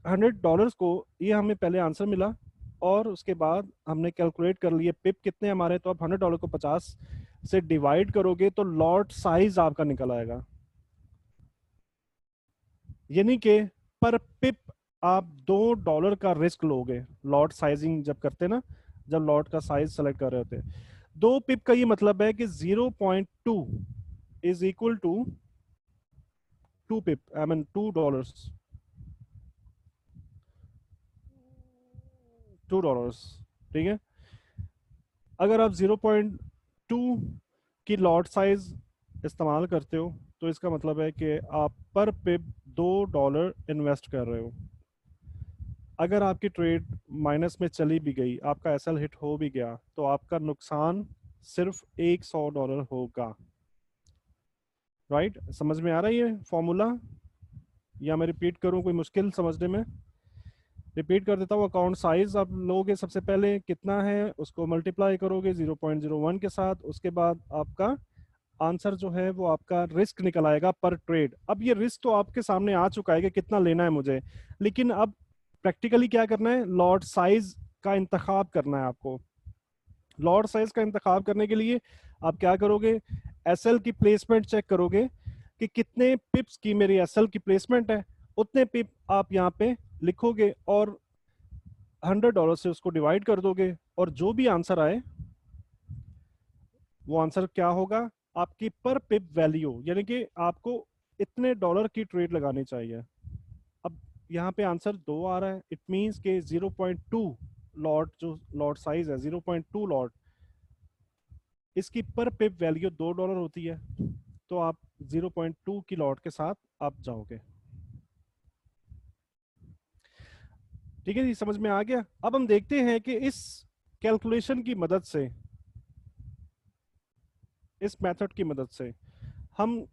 $100 को, ये हमें पहले आंसर मिला और उसके बाद हमने कैलकुलेट कर लिए पिप कितने हमारे, तो आप $100 को 50 से डिवाइड करोगे तो लॉट साइज आपका निकल आएगा। यानी कि पर पिप आप $2 का रिस्क लोगे लॉट साइजिंग जब करते ना, जब लॉट का साइज सेलेक्ट कर रहे होते। 2 पिप का ये मतलब है कि 0.2 is equal to 2 pip, I mean $2, $2, ठीक है। अगर आप 0.2 की लॉट साइज इस्तेमाल करते हो, तो इसका मतलब है कि आप पर पिप $2 इन्वेस्ट कर रहे हो। अगर आपकी ट्रेड माइनस में चली भी गई, आपका एसएल हिट हो भी गया, तो आपका नुकसान सिर्फ $100 होगा। राइट, समझ में आ रहा है ये फॉर्मूला, या मैं रिपीट करूं? कोई मुश्किल समझने में? रिपीट कर देता हूँ। अकाउंट साइज आप लोगे, सबसे पहले कितना है उसको मल्टीप्लाई करोगे 0.01 के साथ, उसके बाद आपका आंसर जो है वो आपका रिस्क निकल आएगा पर ट्रेड। अब ये रिस्क तो आपके सामने आ चुका है कि कितना लेना है मुझे, लेकिन अब प्रैक्टिकली क्या करना है? लॉट साइज का इंतखाब करना है आपको। लॉट साइज का इंतखाब करने के लिए आप क्या करोगे? एसएल की प्लेसमेंट चेक करोगे कि कितने पिप्स की मेरी एसएल की प्लेसमेंट है, उतने पिप आप यहाँ पे लिखोगे और $100 से उसको डिवाइड कर दोगे, और जो भी आंसर आए वो आंसर क्या होगा? आपकी पर पिप वैल्यू, यानी कि आपको इतने डॉलर की ट्रेड लगानी चाहिए। अब यहाँ पे आंसर 2 आ रहा है, इट मींस के 0.2 लॉट, जो लॉट साइज है 0.2 लॉट, इसकी पर पिप वैल्यू $2 होती है। तो आप 0.2 की लॉट के साथ आप जाओगे। ठीक है जी, समझ में आ गया? अब हम देखते हैं कि इस कैलकुलेशन की मदद से, इस मेथड की मदद से हम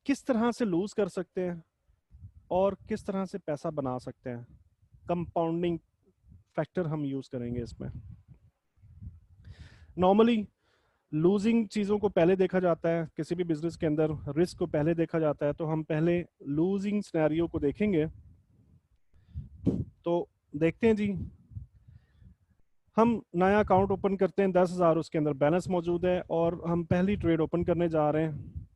किस तरह से लूज कर सकते हैं और किस तरह से पैसा बना सकते हैं। कंपाउंडिंग फैक्टर हम यूज करेंगे इसमें। नॉर्मली लूजिंग चीजों को पहले देखा जाता है, किसी भी बिजनेस के अंदर रिस्क को पहले देखा जाता है, तो हम पहले लूजिंग सिनेरियो को देखेंगे। तो देखते हैं जी, हम नया अकाउंट ओपन करते हैं, 10,000 उसके अंदर बैलेंस मौजूद है और हम पहली ट्रेड ओपन करने जा रहे हैं।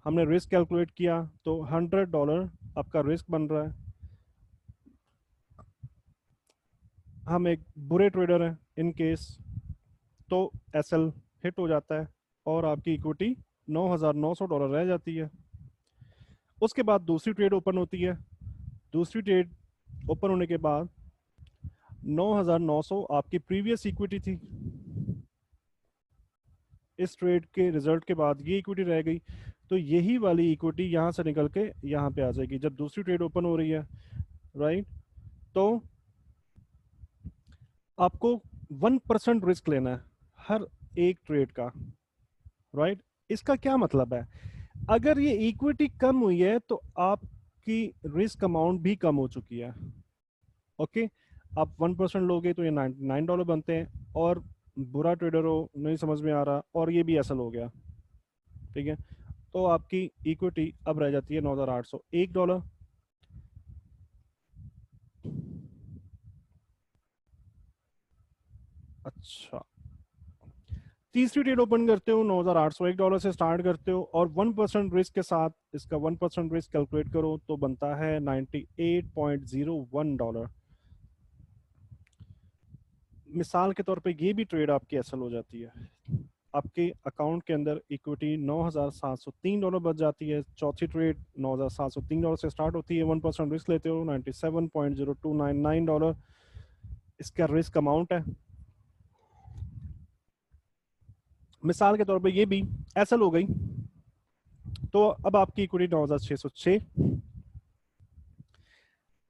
हमने रिस्क कैलकुलेट किया तो $100 आपका रिस्क बन रहा है। हम एक बुरे ट्रेडर हैं इन केस, तो एसएल हिट हो जाता है और आपकी इक्विटी $9,900 रह जाती है। उसके बाद दूसरी ट्रेड ओपन होती है। दूसरी ट्रेड ओपन होने के बाद 9,900 आपकी प्रीवियस इक्विटी थी। इस ट्रेड के रिजल्ट के बाद ये इक्विटी रह गई, तो यही वाली इक्विटी यहाँ से निकल के यहाँ पे आ जाएगी जब दूसरी ट्रेड ओपन हो रही है, राइट। तो आपको 1% रिस्क लेना है हर एक ट्रेड का, राइट। इसका क्या मतलब है, अगर ये इक्विटी कम हुई है तो आपकी रिस्क अमाउंट भी कम हो चुकी है। ओके, आप 1% लोगे तो ये $99 बनते हैं, और बुरा ट्रेडर हो, नहीं समझ में आ रहा, और ये भी असल हो गया, ठीक है, तो आपकी इक्विटी अब रह जाती है $9,801। अच्छा, तीसरी ट्रेड ओपन करते हो, $9,801 से स्टार्ट करते हो, और 1% रिस्क के साथ इसका 1% रिस्क कैलकुलेट करो तो बनता है $98.01। मिसाल के तौर पे ये भी ट्रेड आपकी असल हो जाती है, आपके अकाउंट के अंदर इक्विटी $9,703 बच जाती है। चौथी ट्रेड $9,703 से स्टार्ट होती है, 1% रिस्क लेते हो, $97.0299 इसका रिस्क अमाउंट है। मिसाल के तौर पे ये भी एसल हो गई, तो अब आपकी इक्विटी 9,606।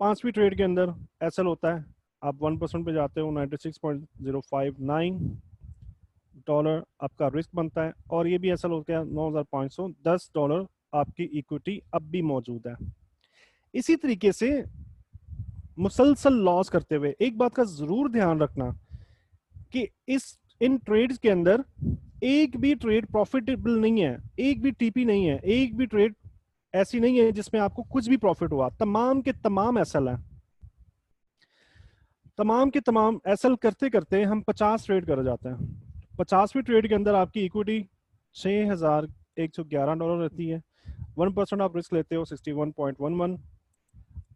पांचवी ट्रेड के अंदर एसल होता है, आप 1% पे जाते हो, $96.059 आपका रिस्क बनता है, और ये भी एसल हो गया, $9,510 आपकी इक्विटी अब भी मौजूद है। इसी तरीके से मुसलसल लॉस करते हुए एक बात का जरूर ध्यान रखना कि इन ट्रेड्स के अंदर एक भी ट्रेड प्रॉफिटेबल नहीं है, एक भी टीपी नहीं है, एक भी ट्रेड ऐसी नहीं है जिसमें आपको कुछ भी प्रॉफिट हुआ। तमाम के तमाम एसल है, तमाम के तमाम एसल करते करते हम 50 ट्रेड कर जाते हैं। 50वीं ट्रेड के अंदर आपकी इक्विटी $6,111 रहती है, 1% आप रिस्क लेते हो, 61.11,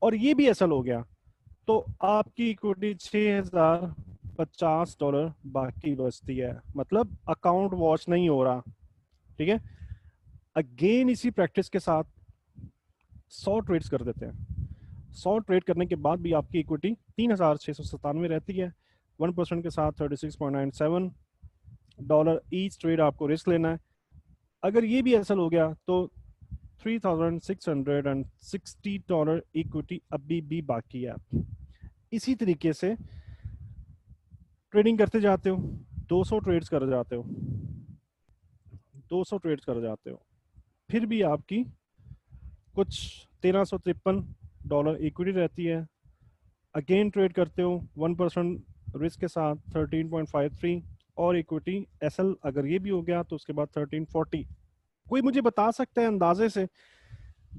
और ये भी एसल हो गया, तो आपकी इक्विटी $6,050 बाकी बचती है, मतलब अकाउंट वॉश नहीं हो रहा, ठीक है। अगेन इसी प्रैक्टिस के साथ 100 ट्रेड्स कर देते हैं, 100 ट्रेड करने के बाद भी आपकी इक्विटी 3,697 रहती है, 1% के साथ $36.97 ईच ट्रेड आपको रिस्क लेना है। अगर ये भी असल हो गया तो $3,660 इक्विटी अभी भी बाकी है। इसी तरीके से ट्रेडिंग करते जाते हो, 200 ट्रेड्स कर जाते हो, 200 ट्रेड्स कर जाते हो, फिर भी आपकी कुछ $1,353 इक्विटी रहती है। अगेन ट्रेड करते हो 1% रिस्क के साथ 13.53, और इक्विटी एसएल अगर ये भी हो गया तो उसके बाद 1340। कोई मुझे बता सकता है अंदाजे से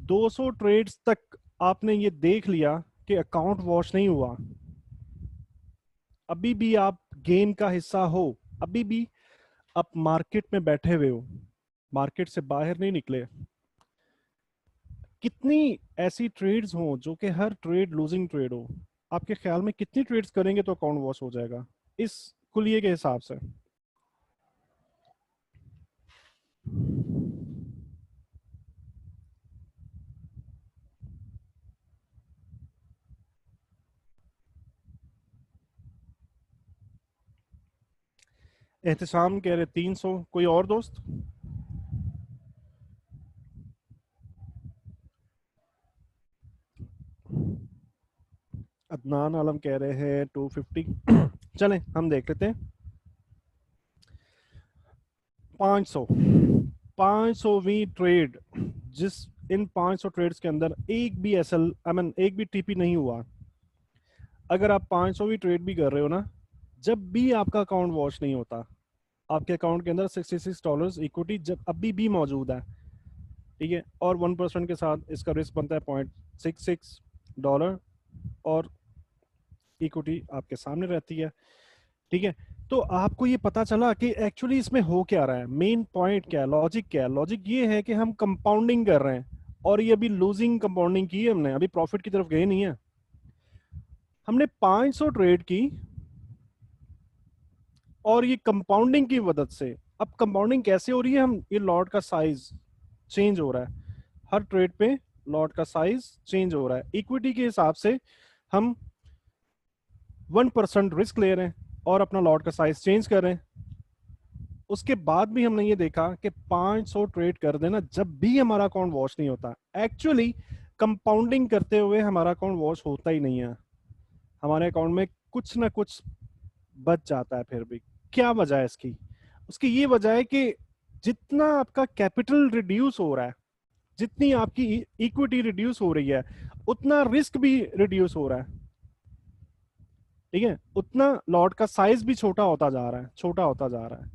200 ट्रेड्स तक आपने ये देख लिया कि अकाउंट वॉश नहीं हुआ, अभी भी आप गेम का हिस्सा हो, अभी भी आप मार्केट में बैठे हुए हो, मार्केट से बाहर नहीं निकले। कितनी ऐसी ट्रेड्स हो जो कि हर ट्रेड लूजिंग ट्रेड हो, आपके ख्याल में कितनी ट्रेड्स करेंगे तो अकाउंट वॉश हो जाएगा इस कुलिये के हिसाब से? एहतसाम कह रहे 300, कोई और दोस्त? अदनान आलम कह रहे हैं 250। चलें हम देख लेते हैं। 500वीं ट्रेड, जिस इन 500 ट्रेड्स के अंदर एक भी एसएल एक भी टीपी नहीं हुआ, अगर आप 500वीं ट्रेड भी कर रहे हो ना, जब भी आपका अकाउंट वॉश नहीं होता, आपके अकाउंट के अंदर $66 इक्विटी जब अभी भी मौजूद है, ठीक है, और 1% के साथ इसका रिस्क बनता है $0.66, और इक्विटी आपके सामने रहती है, ठीक है। तो आपको ये पता चला कि एक्चुअली इसमें हो क्या रहा है, मेन पॉइंट क्या है, लॉजिक क्या है। लॉजिक ये है कि हम कंपाउंडिंग कर रहे हैं, और ये अभी लूजिंग कंपाउंडिंग की है हमने, अभी प्रॉफिट की तरफ गए नहीं है। हमने 500 ट्रेड की, और ये कंपाउंडिंग की मदद से, अब कंपाउंडिंग कैसे हो रही है, हम ये लॉट का साइज चेंज हो रहा है, हर ट्रेड पे लॉट का साइज चेंज हो रहा है, इक्विटी के हिसाब से हम 1% रिस्क ले रहे हैं और अपना लॉट का साइज चेंज कर रहे हैं। उसके बाद भी हमने ये देखा कि 500 ट्रेड कर देना जब भी हमारा अकाउंट वॉश नहीं होता। एक्चुअली कंपाउंडिंग करते हुए हमारा अकाउंट वॉश होता ही नहीं है, हमारे अकाउंट में कुछ ना कुछ बच जाता है फिर भी। क्या वजह है इसकी? उसकी ये वजह है कि जितना आपका कैपिटल रिड्यूस हो रहा है, जितनी आपकी इक्विटी रिड्यूस हो रही है, उतना रिस्क भी रिड्यूस हो रहा है। ठीक है, उतना लॉट का साइज भी छोटा होता जा रहा है, छोटा होता जा रहा है।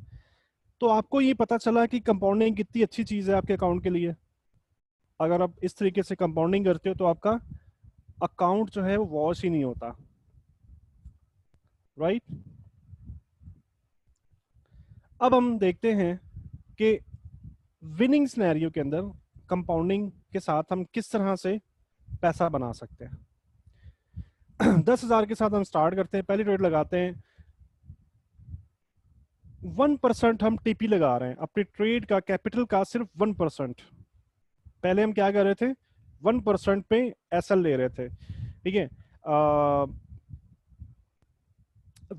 तो आपको ये पता चला कि कंपाउंडिंग कितनी अच्छी चीज है आपके अकाउंट के लिए। अगर आप इस तरीके से कंपाउंडिंग करते हो तो आपका अकाउंट जो है वो वॉश ही नहीं होता, राइट। अब हम देखते हैं कि विनिंग सिनेरियो के अंदर कंपाउंडिंग के साथ हम किस तरह से पैसा बना सकते हैं। 10,000 के साथ हम स्टार्ट करते हैं, पहली ट्रेड लगाते हैं। 1% हम टीपी लगा रहे हैं अपनी ट्रेड का, कैपिटल का सिर्फ 1%। पहले हम क्या कर रहे थे, 1% पे एसएल ले रहे थे। ठीक है,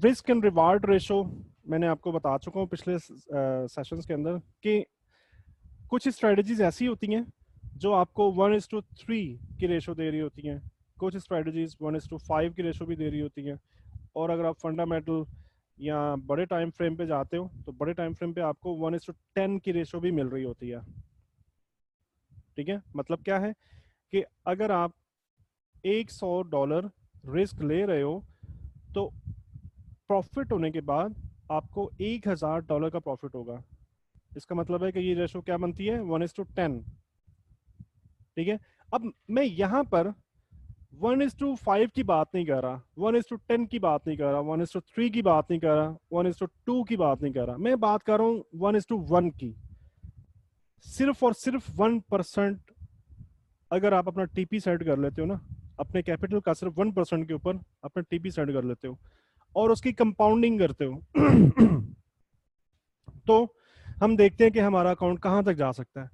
रिस्क एंड रिवार्ड रेशो मैंने आपको बता चुका हूँ पिछले सेशंस के अंदर कि कुछ स्ट्रेटजीज ऐसी होती हैं जो आपको 1:3 की रेशो दे रही होती हैं, कुछ स्ट्रेटजीज 1:5 की रेशो भी दे रही होती हैं। और अगर आप फंडामेंटल या बड़े टाइम फ्रेम पे जाते हो तो बड़े टाइम फ्रेम पे आपको 1:10 की रेशो भी मिल रही होती है। ठीक है, मतलब क्या है कि अगर आप $100 रिस्क ले रहे हो तो प्रॉफिट होने के बाद आपको $1,000 का प्रॉफिट होगा। इसका मतलब है कि ये रेशो क्या बनती है, 1:10। ठीक है, अब मैं यहां पर 1:5 की बात नहीं कर रहा, 1:10 की बात नहीं कर रहा, 1:3 की बात नहीं कर रहा, 1:2 की बात नहीं कर रहा, मैं बात कर रहा हूं 1:1 की। सिर्फ और सिर्फ 1% अगर आप अपना टीपी सेट कर लेते हो ना, अपने कैपिटल का सिर्फ 1% के ऊपर अपना टीपी सेट कर लेते हो और उसकी कंपाउंडिंग करते हो तो हम देखते हैं कि हमारा अकाउंट कहां तक जा सकता है।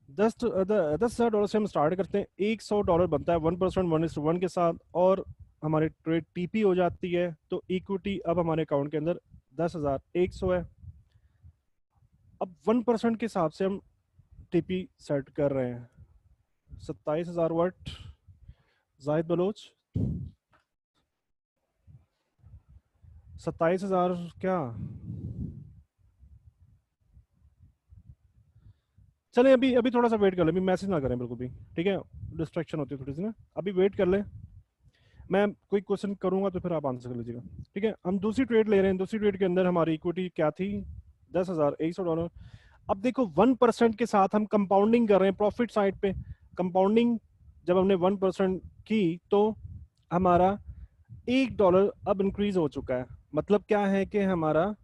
10,000 डॉलर से हम स्टार्ट करते हैं, $100 बनता है 1%, 1:1 के साथ, और हमारी ट्रेड टीपी हो जाती है। तो इक्विटी अब हमारे अकाउंट के अंदर 10,100 है। अब 1% के हिसाब से हम टीपी सेट कर रहे हैं। 27,000 वर्ट जाहिद बलोच, 27,000 क्या? चलें, अभी अभी थोड़ा सा वेट कर लें, अभी मैसेज ना करें बिल्कुल भी। ठीक है, डिस्ट्रैक्शन होती है थोड़ी सी ना, अभी वेट कर लें। मैं कोई क्वेश्चन करूंगा तो फिर आप आंसर कर लीजिएगा। ठीक है, हम दूसरी ट्रेड ले रहे हैं। दूसरी ट्रेड के अंदर हमारी इक्विटी क्या थी, $10,100। अब देखो 1% के साथ हम कंपाउंडिंग कर रहे हैं प्रॉफिट साइड पे। कंपाउंडिंग जब हमने 1% की तो हमारा $1 अब इंक्रीज हो चुका है। मतलब क्या है कि हमारा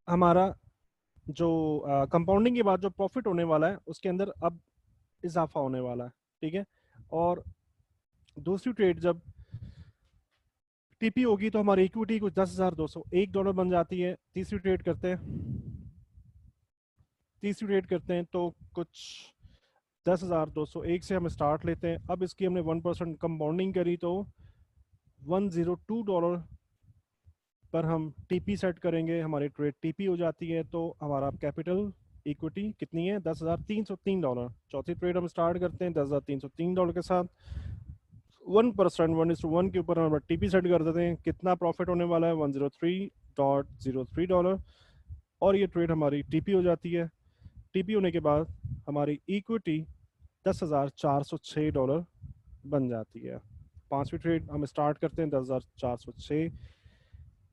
हमारा जो कंपाउंडिंग के बाद जो प्रॉफिट होने वाला है उसके अंदर अब इजाफा होने वाला है। ठीक है, और दूसरी ट्रेड जब टीपी होगी तो हमारी इक्विटी कुछ $10,201 बन जाती है। तीसरी ट्रेड करते हैं तो कुछ 10,201 से हम स्टार्ट लेते हैं। अब इसकी हमने 1% कंपाउंडिंग करी तो $102 पर हम टीपी सेट करेंगे, हमारी ट्रेड टीपी हो जाती है। तो हमारा कैपिटल इक्विटी कितनी है, $10,303। चौथी ट्रेड हम स्टार्ट करते हैं $10,303 के साथ। 1%, 1:1 के ऊपर हम टीपी सेट कर देते हैं। कितना प्रॉफिट होने वाला है, $103.03। और ये ट्रेड हमारी टीपी हो जाती है। टीपी होने के बाद हमारी इक्विटी $10,406 बन जाती है। पांचवी ट्रेड हम स्टार्ट करते हैं 10,406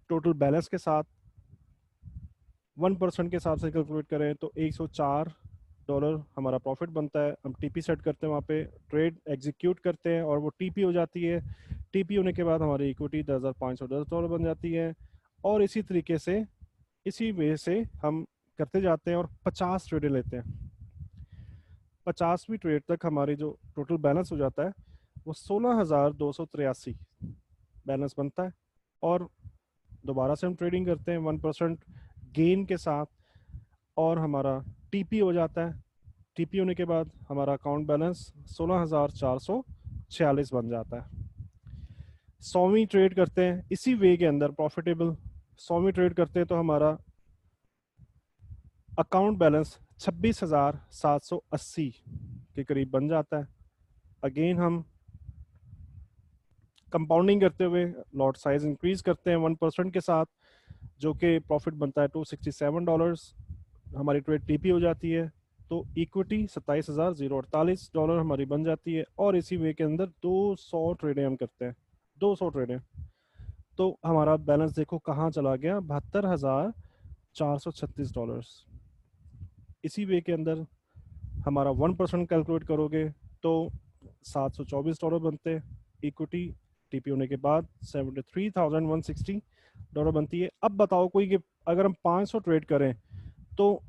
टोटल बैलेंस के साथ। 1% के हिसाब से कैलकुलेट करें तो $104 हमारा प्रॉफिट बनता है। हम टीपी सेट करते हैं, वहाँ पे ट्रेड एग्जीक्यूट करते हैं और वो टीपी हो जाती है। टीपी होने के बाद हमारी इक्विटी $10,510 बन जाती है। और इसी तरीके से, इसी वे से हम करते जाते हैं और 50 ट्रेडें लेते हैं। 50वीं ट्रेड तक हमारी जो टोटल बैलेंस हो जाता है वो 16,283 बैलेंस बनता है। और दोबारा से हम ट्रेडिंग करते हैं 1% गेन के साथ और हमारा टीपी हो जाता है। टीपी होने के बाद हमारा अकाउंट बैलेंस 16,446 बन जाता है। 100वीं ट्रेड करते हैं इसी वे के अंदर प्रॉफिटेबल, 100वीं ट्रेड करते हैं तो हमारा अकाउंट बैलेंस 26,780 के करीब बन जाता है। अगेन हम कंपाउंडिंग करते हुए लॉट साइज इंक्रीज करते हैं 1% के साथ, जो कि प्रॉफिट बनता है $267। हमारी ट्रेड टीपी हो जाती है तो इक्विटी $27,048 हमारी बन जाती है। और इसी वे के अंदर 200 ट्रेडें हम करते हैं, 200 ट्रेडें, तो हमारा बैलेंस देखो कहाँ चला गया, $72,436। इसी वे के अंदर हमारा 1% कैलकुलेट करोगे तो $724 बनते हैं। इक्विटी टीपी होने के बाद $73,160 बनती है। अब बताओ कोई कि अगर हम 500 ट्रेड करें तो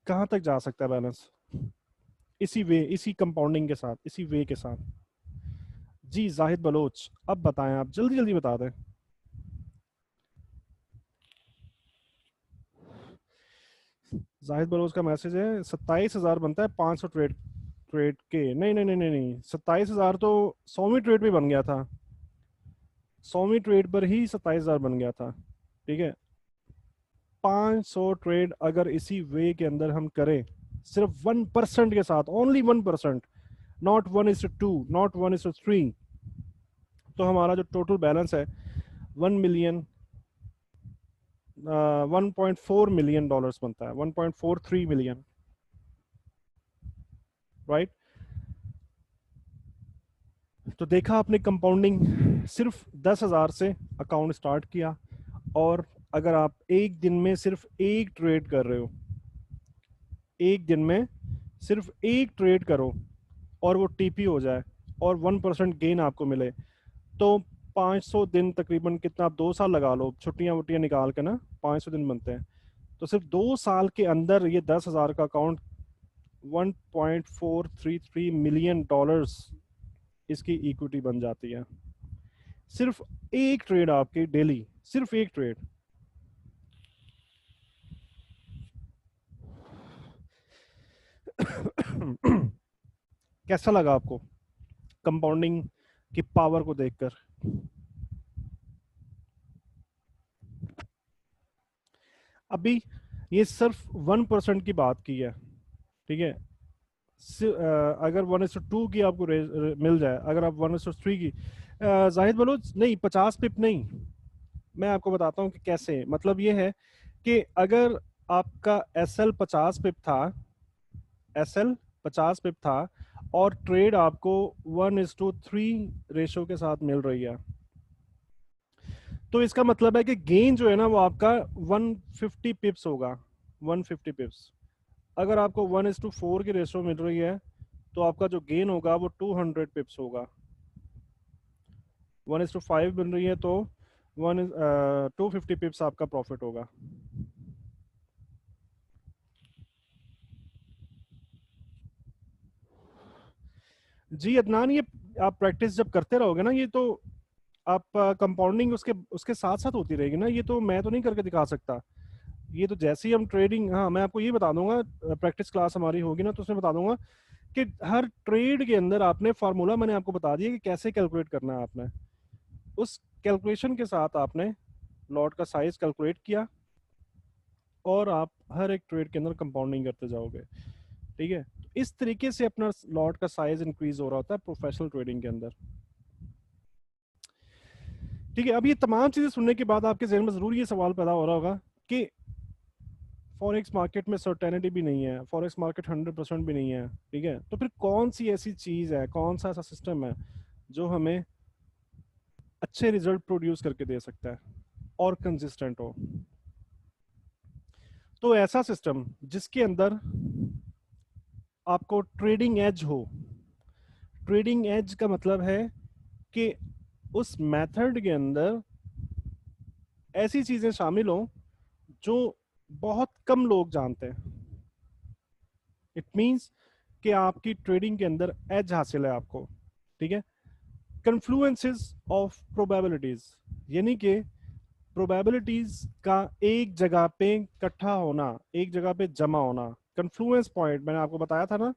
कहाँ तक जा सकता है बैलेंस, इसी वे, इसी कंपाउंडिंग के साथ, इसी वे के साथ। जी जाहिद बलोच, अब बताएं, आप जल्दी जल्दी बता दें। जाहिद बलोच का मैसेज है 27,000 बनता है 500 ट्रेड, ट्रेड के नहीं नहीं नहीं नहीं नहीं, 27,000 तो 100वीं ट्रेड पे बन गया था, 100वीं ट्रेड पर ही 27,000 बन गया था। ठीक है, 500 ट्रेड अगर इसी वे के अंदर हम करें सिर्फ 1% के साथ, ओनली 1%, नॉट 1:2, नॉट 1:3, तो हमारा जो टोटल बैलेंस है 1.4 मिलियन डॉलर्स बनता है, 1.43 मिलियन, राइट। तो देखा आपने, कंपाउंडिंग सिर्फ 10,000 से अकाउंट स्टार्ट किया, और अगर आप एक दिन में सिर्फ एक ट्रेड कर रहे हो, एक दिन में सिर्फ एक ट्रेड करो और वो टीपी हो जाए और 1% गेन आपको मिले, तो 500 दिन तकरीबन, कितना आप 2 साल लगा लो, छुट्टियां वुट्टियां निकाल के ना 500 दिन बनते हैं, तो सिर्फ 2 साल के अंदर ये 10,000 का अकाउंट 1.433 मिलियन डॉलर्स इसकी इक्विटी बन जाती है। सिर्फ एक ट्रेड आपकी डेली, सिर्फ एक ट्रेड। कैसा लगा आपको कंपाउंडिंग की पावर को देखकर? अभी ये सिर्फ 1% की बात की है, ठीक है। अगर 1:2 की आपको मिल जाए, अगर आप 1:3 की, जाहिद बोलो नहीं, 50 पिप नहीं, मैं आपको बताता हूँ कि कैसे। मतलब ये है कि अगर आपका SL 50 पिप था, SL 50 पिप था और ट्रेड आपको 1:3 रेशो के साथ मिल रही है, तो इसका मतलब है कि गेन जो है ना वो आपका 150 पिप्स होगा, 150 पिप्स। अगर आपको 1:4 की रेशो मिल रही है तो आपका जो गेन होगा वो 200 पिप्स होगा। 1:5 मिल रही है तो 250 पिप्स आपका प्रॉफिट होगा। जी अदनान, ये आप प्रैक्टिस जब करते रहोगे ना, ये तो आप कंपाउंडिंग उसके उसके साथ साथ होती रहेगी ना, ये तो मैं तो नहीं करके दिखा सकता। ये तो जैसे ही हम ट्रेडिंग, हाँ मैं आपको ये बता दूंगा, प्रैक्टिस क्लास हमारी होगी ना तो उसमें बता दूंगा कि हर ट्रेड के अंदर आपने फार्मूला मैंने आपको बता दिया कि कैसे कैलकुलेट करना है। आपने उस कैलकुलेशन के साथ आपने लॉट का साइज कैलकुलेट किया और आप हर एक ट्रेड के अंदर कंपाउंडिंग करते जाओगे, ठीक है। इस तरीके से अपना लॉट का साइज इंक्रीज हो रहा होता है प्रोफेशनल ट्रेडिंग के अंदर, ठीक है। अब ये तमाम चीजें सुनने के बाद आपके जहन में जरूर ये सवाल पैदा हो रहा होगा कि फॉरेक्स मार्केट में सर्टेनिटी भी नहीं है, फॉरेक्स मार्केट 100% भी नहीं है, ठीक है। तो फिर कौन सी ऐसी चीज है, कौन सा ऐसा सिस्टम है जो हमें अच्छे रिजल्ट प्रोड्यूस करके दे सकता है और कंसिस्टेंट हो? तो ऐसा सिस्टम जिसके अंदर आपको ट्रेडिंग एज हो। ट्रेडिंग एज का मतलब है कि उस मेथड के अंदर ऐसी चीजें शामिल हो जो बहुत कम लोग जानते हैं। इट मींस कि आपकी ट्रेडिंग के अंदर एज हासिल है आपको, ठीक है। कन्फ्लुएंसेस ऑफ प्रोबेबिलिटीज, यानी कि प्रोबेबिलिटीज का एक जगह पे इकट्ठा होना, एक जगह पे जमा होना, कन्फ्लुएंस पॉइंट मैंने आपको बताया था ना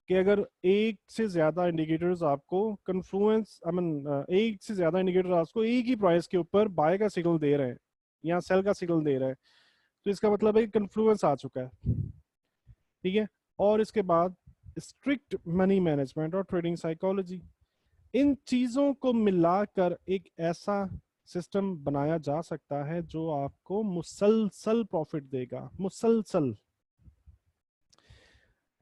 कि अगर एक से ज्यादा इंडिकेटर्स आपको कन्फ्लुएंस आई मीन एक से ज्यादा इंडिकेटर आपको एक ही प्राइस के ऊपर बाय का सिग्नल दे रहे हैं या सेल का सिग्नल दे रहे हैं, तो इसका मतलब है कि कन्फ्लुएंस आ चुका है। ठीक है। और इसके बाद स्ट्रिक्ट मनी मैनेजमेंट और ट्रेडिंग साइकोलॉजी, इन चीजों को मिलाकर एक ऐसा सिस्टम बनाया जा सकता है जो आपको मुसलसल प्रॉफिट देगा, मुसलसल।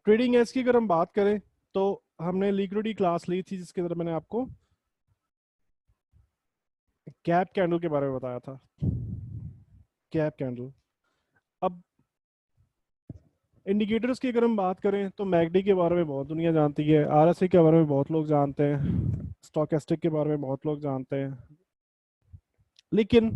ट्रेडिंग एज की अगर हम बात करें तो हमने लिक्विडिटी क्लास ली थी जिसके अंदर मैंने आपको गैप कैंडल के बारे में बताया था। Gap candle. अब इंडिकेटर्स की अगर हम बात करें तो मैकडी के बारे में बहुत दुनिया जानती है, आरएसआई के बारे में बहुत लोग जानते हैं, स्टोकेस्टिक के बारे में बहुत लोग जानते हैं, लेकिन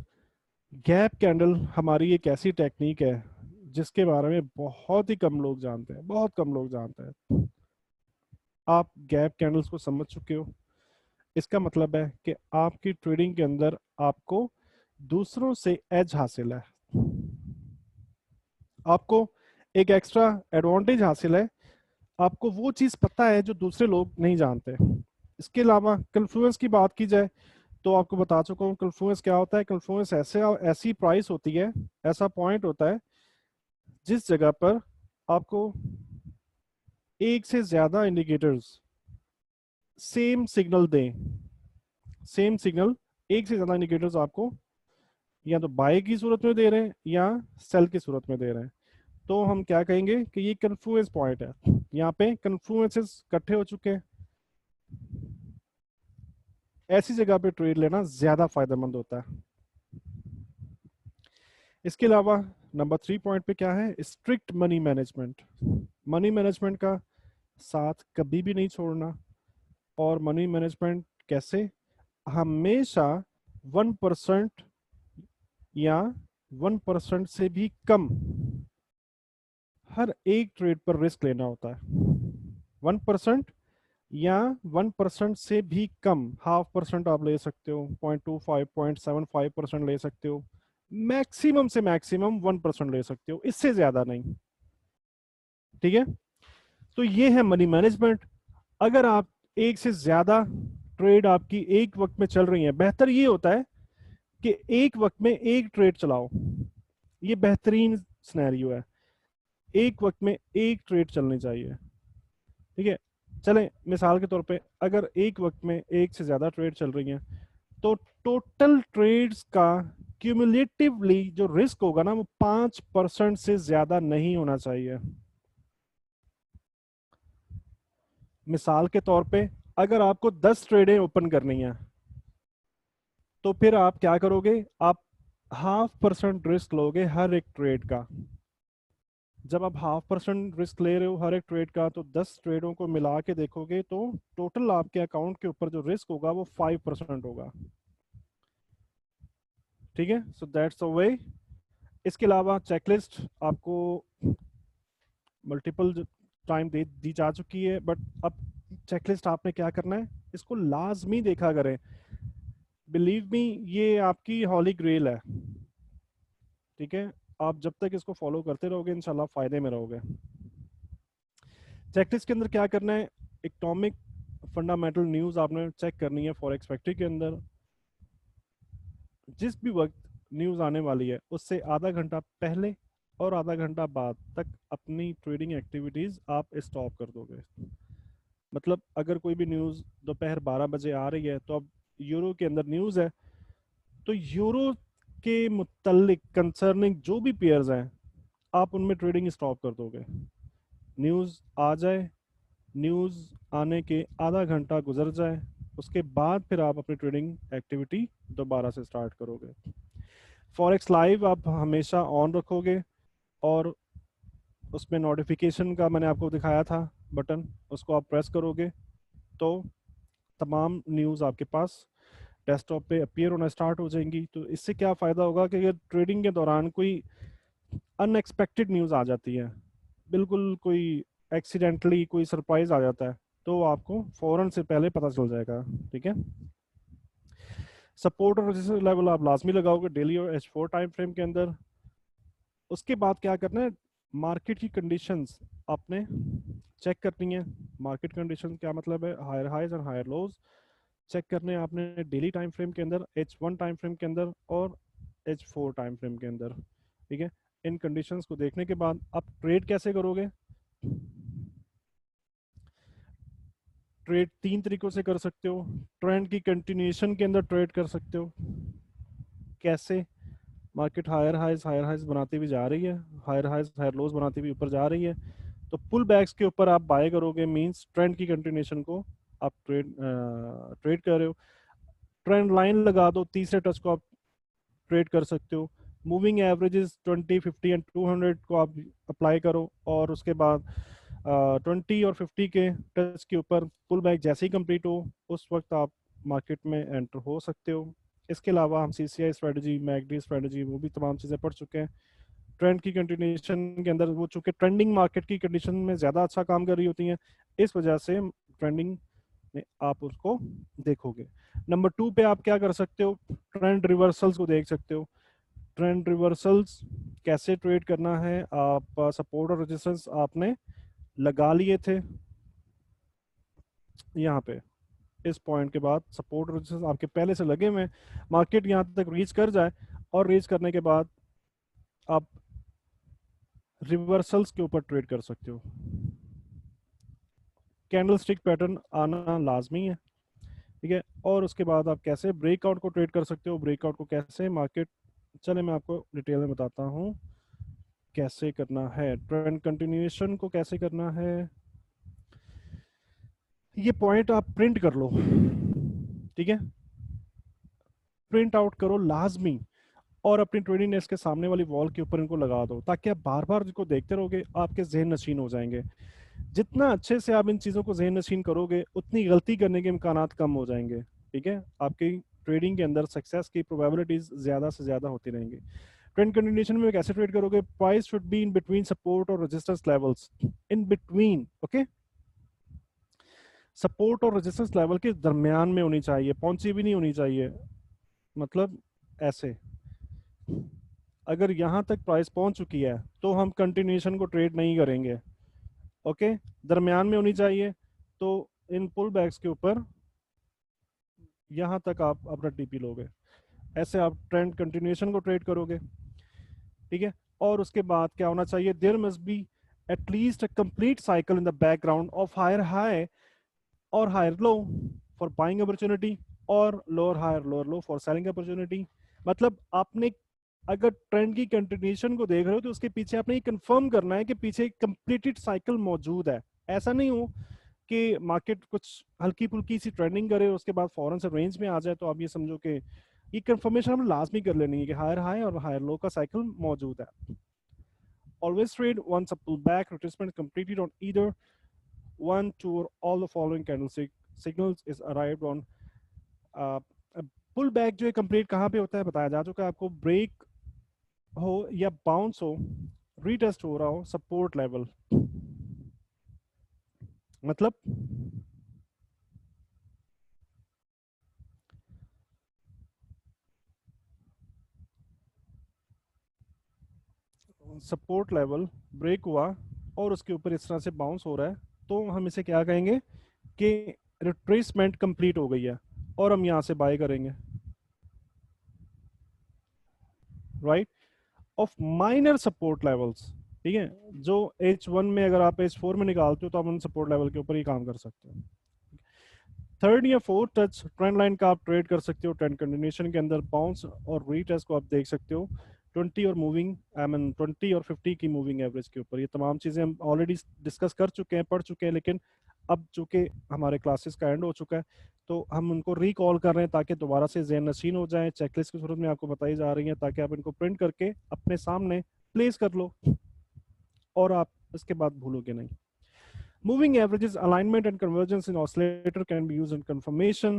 गैप कैंडल हमारी एक ऐसी टेक्निक है जिसके बारे में बहुत ही कम लोग जानते हैं, बहुत कम लोग जानते हैं। आप गैप कैंडल्स को समझ चुके हो, इसका मतलब है कि आपकी ट्रेडिंग के अंदर आपको दूसरों से एज हासिल है, आपको एक एक्स्ट्रा एडवांटेज हासिल है, आपको वो चीज पता है जो दूसरे लोग नहीं जानते। इसके अलावा कन्फ्लुएंस की बात की जाए तो आपको बता चुका हूँ कन्फ्लुएंस क्या होता है। कन्फ्लुएंस ऐसी प्राइस होती है, ऐसा पॉइंट होता है जिस जगह पर आपको एक से ज्यादा इंडिकेटर्स सेम सिग्नल दें, सेम सिग्नल, एक से ज्यादा इंडिकेटर्स आपको या तो बाय की सूरत में दे रहे हैं या सेल की सूरत में दे रहे हैं, तो हम क्या कहेंगे कि ये कन्फ्लुएंस पॉइंट है। यहाँ पे कन्फ्लुएंसेस इकट्ठे हो चुके हैं, ऐसी जगह पे ट्रेड लेना ज्यादा फायदेमंद होता है। इसके अलावा नंबर 3 पॉइंट पे क्या है, strict money management. Money management का साथ कभी भी नहीं छोड़ना। और मनी मैनेजमेंट कैसे, हमेशा 1% या 1% से भी कम हर एक ट्रेड पर रिस्क लेना होता है। 1% या 1% से भी कम, 0.5% आप ले सकते हो, 0.25 0.75% ले सकते हो, मैक्सिमम से मैक्सिमम 1% ले सकते हो, इससे ज्यादा नहीं। ठीक है। तो ये है मनी मैनेजमेंट। अगर आप एक से ज्यादा ट्रेड आपकी एक वक्त में चल रही है, बेहतर ये होता है कि एक वक्त में एक ट्रेड चलाओ, ये बेहतरीन सिनेरियो है, एक वक्त में एक ट्रेड चलनी चाहिए। ठीक है। चलें मिसाल के तौर पे अगर एक वक्त में एक से ज्यादा ट्रेड चल रही हैं तो टोटल ट्रेड्स का क्यूमुलेटिवली जो रिस्क होगा ना वो 5% से ज्यादा नहीं होना चाहिए। मिसाल के तौर पे अगर आपको 10 ट्रेडें ओपन करनी है तो फिर आप क्या करोगे, आप 0.5% रिस्क लोगे हर एक ट्रेड का। जब आप 0.5% रिस्क ले रहे हो हर एक ट्रेड का, तो 10 ट्रेडों को मिला के देखोगे तो टोटल आपके अकाउंट के ऊपर जो रिस्क होगा वो 5% होगा। ठीक है। So that's the way. इसके अलावा चेकलिस्ट आपको मल्टीपल टाइम दे दी जा चुकी है, बट अब चेकलिस्ट आपने क्या करना है, इसको लाजमी देखा करें। बिलीव मी, ये आपकी हॉली ग्रेल है। ठीक है। आप जब तक इसको फॉलो करते रहोगे इंशाल्लाह फायदे में रहोगे। चेकलिस्ट के अंदर क्या करना है, इकोनॉमिक फंडामेंटल न्यूज आपने चेक करनी है फॉरेक्स फैक्ट्री के अंदर। जिस भी वक्त न्यूज आने वाली है उससे आधा घंटा पहले और आधा घंटा बाद तक अपनी ट्रेडिंग एक्टिविटीज आप स्टॉप कर दोगे। मतलब अगर कोई भी न्यूज दोपहर 12 बजे आ रही है तो अब यूरो के अंदर न्यूज है, तो यूरो के मुतल्लिक कंसर्निंग जो भी पेयर्स हैं आप उनमें ट्रेडिंग स्टॉप कर दोगे। न्यूज आ जाए, न्यूज आने के आधा घंटा गुजर जाए, उसके बाद फिर आप अपनी ट्रेडिंग एक्टिविटी दोबारा से स्टार्ट करोगे। फॉरेक्स लाइव आप हमेशा ऑन रखोगे और उसमें नोटिफिकेशन का मैंने आपको दिखाया था बटन, उसको आप प्रेस करोगे तो तमाम न्यूज़ आपके पास डेस्कटॉप पे अपीयर होना स्टार्ट हो जाएंगी। तो इससे क्या फ़ायदा होगा कि अगर ट्रेडिंग के दौरान कोई अनएक्सपेक्टेड न्यूज़ आ जाती है, बिल्कुल कोई एक्सीडेंटली कोई सरप्राइज आ जाता है, तो आपको फौरन से पहले पता चल जाएगा। ठीक है। सपोर्ट और रेजिस्टेंस लेवल आप लाजमी लगाओगे डेली और H4 टाइम फ्रेम के अंदर। उसके बाद क्या करना है, मार्केट की कंडीशंस आपने चेक करनी है। मार्केट कंडीशन क्या मतलब है? हायर हाइज और हायर लोज चेक करने हैं आपने डेली टाइम फ्रेम के अंदर, H1 टाइम फ्रेम के अंदर और H4 टाइम फ्रेम के अंदर। ठीक है, इन कंडीशंस को देखने के बाद आप ट्रेड कैसे करोगे? ट्रेड तीन तरीकों से कर सकते हो। ट्रेंड की कंटिन्यूएशन के अंदर ट्रेड कर सकते हो। कैसे? मार्केट हायर हाइज बनाती हुई जा रही है, हायर हाइज हायर लोज बनाती हुई ऊपर जा रही है, तो पुल बैक्स के ऊपर आप बाय करोगे, मींस ट्रेंड की कंटिन्यूएशन को आप ट्रेड कर रहे हो। ट्रेंड लाइन लगा दो, तीसरे टच को आप ट्रेड कर सकते हो। मूविंग एवरेजेस 20, 50 एंड 200 को आप अप्लाई करो, और उसके बाद 20 और 50 के टच के ऊपर पुल बैक जैसे ही कंप्लीट हो उस वक्त आप मार्केट में एंटर हो सकते हो। इसके अलावा हम CCI स्ट्रेटजी, मैकडी स्ट्रेटजी, वो भी तमाम चीज़ें पढ़ चुके हैं। ट्रेंड की कंटिन्यूएशन के अंदर वो चूंकि ट्रेंडिंग मार्केट की कंडीशन में ज़्यादा अच्छा काम कर रही होती हैं, इस वजह से ट्रेंडिंग में आप उसको देखोगे। नंबर 2 पे आप क्या कर सकते हो? ट्रेंड रिवर्सल्स को देख सकते हो। ट्रेंड रिवर्सल्स कैसे ट्रेड करना है? आप सपोर्ट और रेजिस्टेंस आपने लगा लिए थे यहाँ पे, इस पॉइंट के बाद सपोर्ट और रेजिस्टेंस आपके पहले से लगे हुए हैं। मार्केट यहाँ तक रीच कर जाए और रीच करने के बाद आप रिवर्सल्स के ऊपर ट्रेड कर सकते हो। कैंडल स्टिक पैटर्न आना लाजमी है, ठीक है। और उसके बाद आप कैसे ब्रेकआउट को ट्रेड कर सकते हो? ब्रेकआउट को कैसे मार्केट, चले मैं आपको डिटेल में बताता हूँ कैसे करना है। ट्रेंड कंटिन्यूएशन को कैसे करना है, ये पॉइंट आप प्रिंट कर लो, ठीक है, प्रिंट आउट करो लाजमी, और अपनी ट्रेडिंग डेस्क के सामने वाली वॉल के ऊपर इनको लगा दो, ताकि आप बार बार इनको देखते रहोगे, आपके जहन नशीन हो जाएंगे। जितना अच्छे से आप इन चीज़ों को जहन नशीन करोगे उतनी गलती करने के इम्कानात कम हो जाएंगे, ठीक है। आपकी ट्रेडिंग के अंदर सक्सेस की प्रोबेबिलिटीज ज़्यादा से ज़्यादा होती रहेंगी। ट्रेंड कंटिन्यूएशन में कैसे ट्रेड करोगे? Price should be in between support और resistance levels, in between, okay. Support और रेजिस्टेंस लेवल के दरमियान में होनी चाहिए, पहुंची भी नहीं होनी चाहिए। मतलब ऐसे, अगर यहां तक प्राइस पहुंच चुकी है तो हम कंटिन्यूएशन को ट्रेड नहीं करेंगे, ओके। दरमियान में होनी चाहिए, तो इन पुल बैक्स के ऊपर यहां तक आप अपना टीपी लोगे, ऐसे आप ट्रेंड कंटिन्यूएशन को ट्रेड करोगे, ठीक है। और उसके बाद क्या होना चाहिए? There must be at least a complete cycle in the background of higher high और higher low for buying opportunity, और lower higher lower low for selling opportunity. मतलब आपने अगर ट्रेंड की कंटिन्यूएशन को देख रहे हो तो उसके पीछे आपने ये कंफर्म करना है कि पीछे एक कंप्लीटेड साइकिल मौजूद है। ऐसा नहीं हो कि मार्केट कुछ हल्की फुल्की सी ट्रेंडिंग करे उसके बाद फौरन से रेंज में आ जाए, तो आप ये समझो कि ये कंफर्मेशन हमें लाजमी कर लेनी है कि हायर हाई और हायर लो का साइकिल मौजूद है। Always trade once a pull back retracement completed on either one, two, or all the following candlestick signals is arrived on। Pull back जो है कंप्लीट कहाँ पे होता है बताया जा चुका है आपको। ब्रेक हो या बाउंस हो, रीटेस्ट हो रहा हो सपोर्ट लेवल, मतलब सपोर्ट लेवल ब्रेक हुआ और उसके ऊपर इस तरह से बाउंस हो रहा है, तो हम इसे क्या कहेंगे कि रिट्रेसमेंट कंप्लीट हो गई है और हम यहां से बाय करेंगे, right, of minor support levels, ठीक है। जो H1 में अगर आप H4 में निकालते हो तो आप उन सपोर्ट लेवल के ऊपर ही काम कर सकते हो। थर्ड या फोर्थ टच ट्रेंड लाइन का आप ट्रेड कर सकते हो। ट्रेंड कंटिन्यूएशन के अंदर बाउंस और रीटेस्ट को आप देख सकते हो 20 और मूविंग, आई मीन 20 और 50 की मूविंग एवरेज के ऊपर। ये तमाम चीज़ें हम ऑलरेडी डिस्कस कर चुके हैं, पढ़ चुके हैं, लेकिन अब चूंकि हमारे क्लासेस का एंड हो चुका है तो हम उनको रिकॉल कर रहे हैं ताकि दोबारा से ज़हन नशीन हो जाए। चेकलिस्ट की सूरत में आपको बताई जा रही है ताकि आप इनको प्रिंट करके अपने सामने प्लेस कर लो और आप इसके बाद भूलोगे नहीं। Moving averages, alignment and convergence in oscillator can be used in confirmation।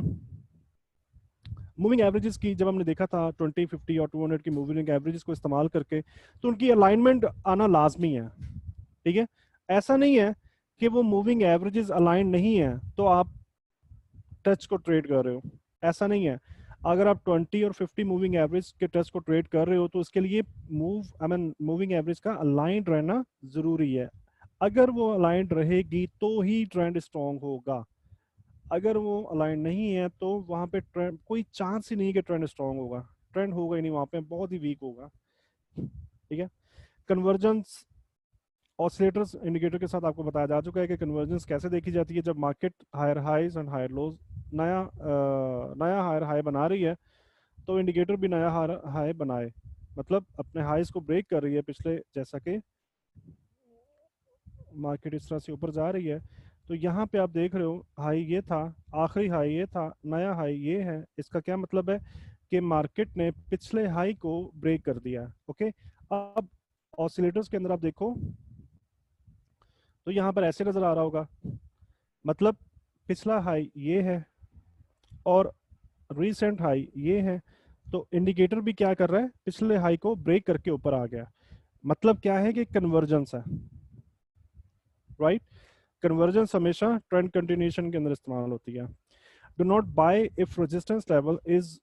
Moving averages की जब हमने देखा था 20, 50 और 200 की मूविंग एवरेजेस को इस्तेमाल करके, तो उनकी अलाइनमेंट आना लाजमी है, ठीक है। ऐसा नहीं है कि वो मूविंग एवरेजेस अलाइन नहीं है तो आप टच को ट्रेड कर रहे हो, ऐसा नहीं है। अगर आप 20 और 50 मूविंग एवरेज के टेस्ट को ट्रेड कर रहे हो तो उसके लिए मूविंग एवरेज का अलाइंड रहना जरूरी है। अगर वो अलाइंड रहेगी तो ही ट्रेंड स्ट्रांग होगा। अगर वो अलाइन नहीं है तो वहां पे ट्रेंड, कोई चांस ही नहीं कि ट्रेंड स्ट्रांग होगा। ट्रेंड होगा ही नहीं, वहां पे बहुत ही वीक होगा। ठीक है। कन्वर्जेंस ऑसिलेटर्स इंडिकेटर के साथ आपको बताया जा चुका है कि कन्वर्जेंस कैसे देखी जाती है। जब market higher highs and higher lows, नया हायर हाई बना रही है तो इंडिकेटर भी नया हायर हाई बनाए, मतलब अपने हाईज को ब्रेक कर रही है पिछले, जैसा कि मार्केट इस तरह से ऊपर जा रही है। तो यहाँ पे आप देख रहे हो हाई ये था, आखिरी हाई ये था, नया हाई ये है। इसका क्या मतलब है कि मार्केट ने पिछले हाई को ब्रेक कर दिया। ओके, अब ऑसिलेटर्स के अंदर आप देखो तो यहाँ पर ऐसे नजर आ रहा होगा, मतलब पिछला हाई ये है और रीसेंट हाई ये है। तो इंडिकेटर भी क्या कर रहा है, पिछले हाई को ब्रेक करके ऊपर आ गया। मतलब क्या है कि कन्वर्जेंस है, राइट। कन्वर्जेंस हमेशा ट्रेंड कंटिन्यूएशन के अंदर इस्तेमाल होती है। Do not buy if resistance level is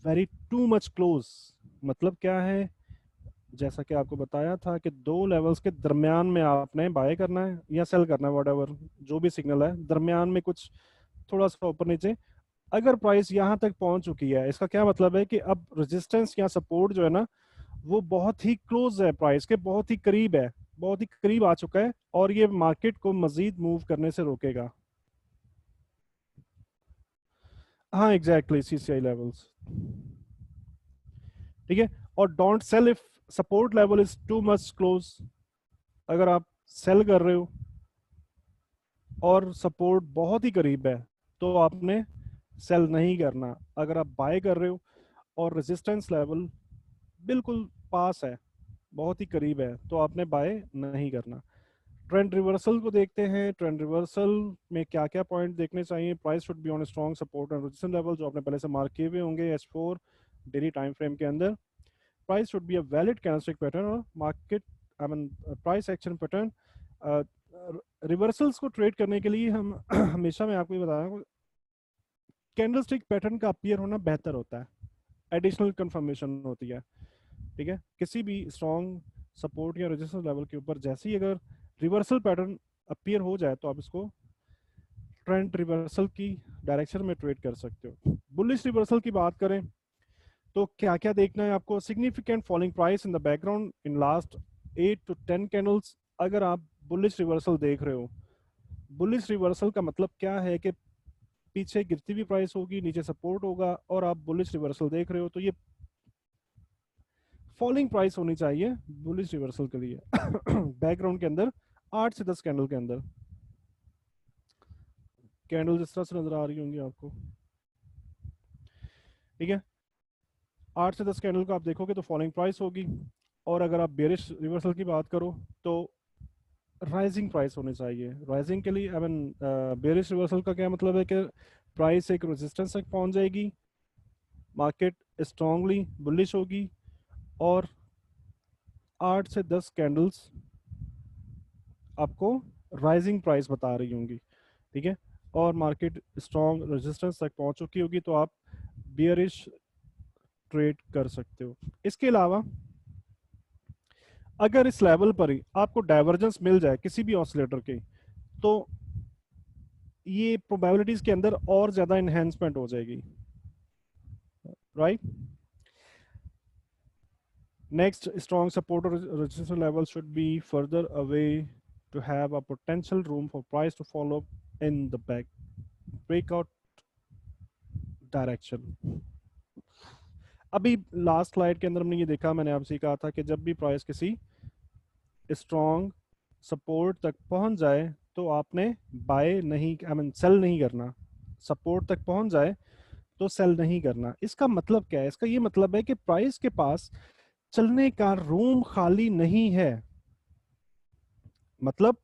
very too much close. मतलब क्या है, जैसा कि आपको बताया था कि दो लेवल्स के दरमियान में आपने बाय करना है या सेल करना है, व्हाटएवर जो भी सिग्नल है, दरमियान में कुछ थोड़ा सा ऊपर नीचे। अगर प्राइस यहाँ तक पहुंच चुकी है, इसका क्या मतलब है कि अब रेजिस्टेंस या सपोर्ट जो है ना, वो बहुत ही क्लोज है, प्राइस के बहुत ही करीब है, बहुत ही करीब आ चुका है और ये मार्केट को मजीद मूव करने से रोकेगा। हाँ एग्जैक्टली, सीसीआई लेवल्स। ठीक है। और don't sell if support level is to much close. अगर आप सेल कर रहे हो और सपोर्ट बहुत ही करीब है तो आपने सेल नहीं करना। अगर आप बाय कर रहे हो और रेजिस्टेंस लेवल बिल्कुल पास है, बहुत ही करीब है, तो आपने बाय नहीं करना। ट्रेंड रिवर्सल को देखते हैं। ट्रेंड रिवर्सल में क्या क्या पॉइंट देखने चाहिए। Price should be on strong support and resistance level, जो आपने पहले से मार्क किए हुए होंगे H4 डेली टाइम फ्रेम के अंदर। Price should be a valid candlestick pattern और market price action pattern. Reversals को ट्रेड करने के लिए हम हमेशा मैं आपको ये बताया, कैंडलस्टिक पैटर्न का अपीयर होना बेहतर होता है, एडिशनल कंफर्मेशन होती है। ठीक है। किसी भी स्ट्रॉन्ग सपोर्ट या रेजिस्टेंस लेवल के ऊपर जैसे ही अगर रिवर्सल पैटर्न अपीयर हो जाए तो आप इसको ट्रेंड रिवर्सल की डायरेक्शन में ट्रेड कर सकते हो। बुलिश रिवर्सल की बात करें तो क्या क्या देखना है आपको। Significant falling price in the background in last 8 to 10 candles. अगर आप बुलिश रिवर्सल देख रहे हो, बुलिश रिवर्सल का मतलब क्या है कि पीछे गिरती हुई प्राइस होगी, नीचे सपोर्ट होगा और आप बुलिश रिवर्सल देख रहे हो, तो ये फॉलिंग प्राइस होनी चाहिए बुलिश रिवर्सल के लिए। बैकग्राउंड के अंदर 8 से 10 कैंडल के अंदर, कैंडल जिस तरह से नजर आ रही होंगी आपको, ठीक है। 8 से 10 कैंडल को आप देखोगे तो फॉलिंग प्राइस होगी। और अगर आप बेरिश रिवर्सल की बात करो तो राइजिंग प्राइस होनी चाहिए। राइजिंग के लिए बेरिश रिवर्सल का क्या मतलब है कि प्राइस एक रेजिस्टेंस तक पहुंच जाएगी, मार्केट स्ट्रांगली बुलिश होगी और 8 से 10 कैंडल्स आपको राइजिंग प्राइस बता रही होंगी। ठीक है। और मार्केट स्ट्रॉन्ग रेजिस्टेंस तक पहुंच चुकी होगी तो आप बियरिश ट्रेड कर सकते हो। इसके अलावा अगर इस लेवल पर ही आपको डाइवर्जेंस मिल जाए किसी भी ऑसिलेटर की, तो ये प्रोबेबिलिटीज के अंदर और ज्यादा इनहेंसमेंट हो जाएगी, राइट। नेक्स्ट, स्ट्रॉन्ग सपोर्ट और resistance level should be further away to have a potential room for price to follow in the back breakout direction। अभी लास्ट स्लाइड के अंदर हमने ये देखा, मैंने आपसे कहा था कि जब भी प्राइस किसी स्ट्रॉन्ग सपोर्ट तक पहुंच जाए तो आपने बाय नहीं, सेल नहीं करना। सपोर्ट तक पहुंच जाए तो सेल नहीं करना। इसका मतलब क्या है? इसका ये मतलब है कि प्राइस के पास चलने का रूम खाली नहीं है। मतलब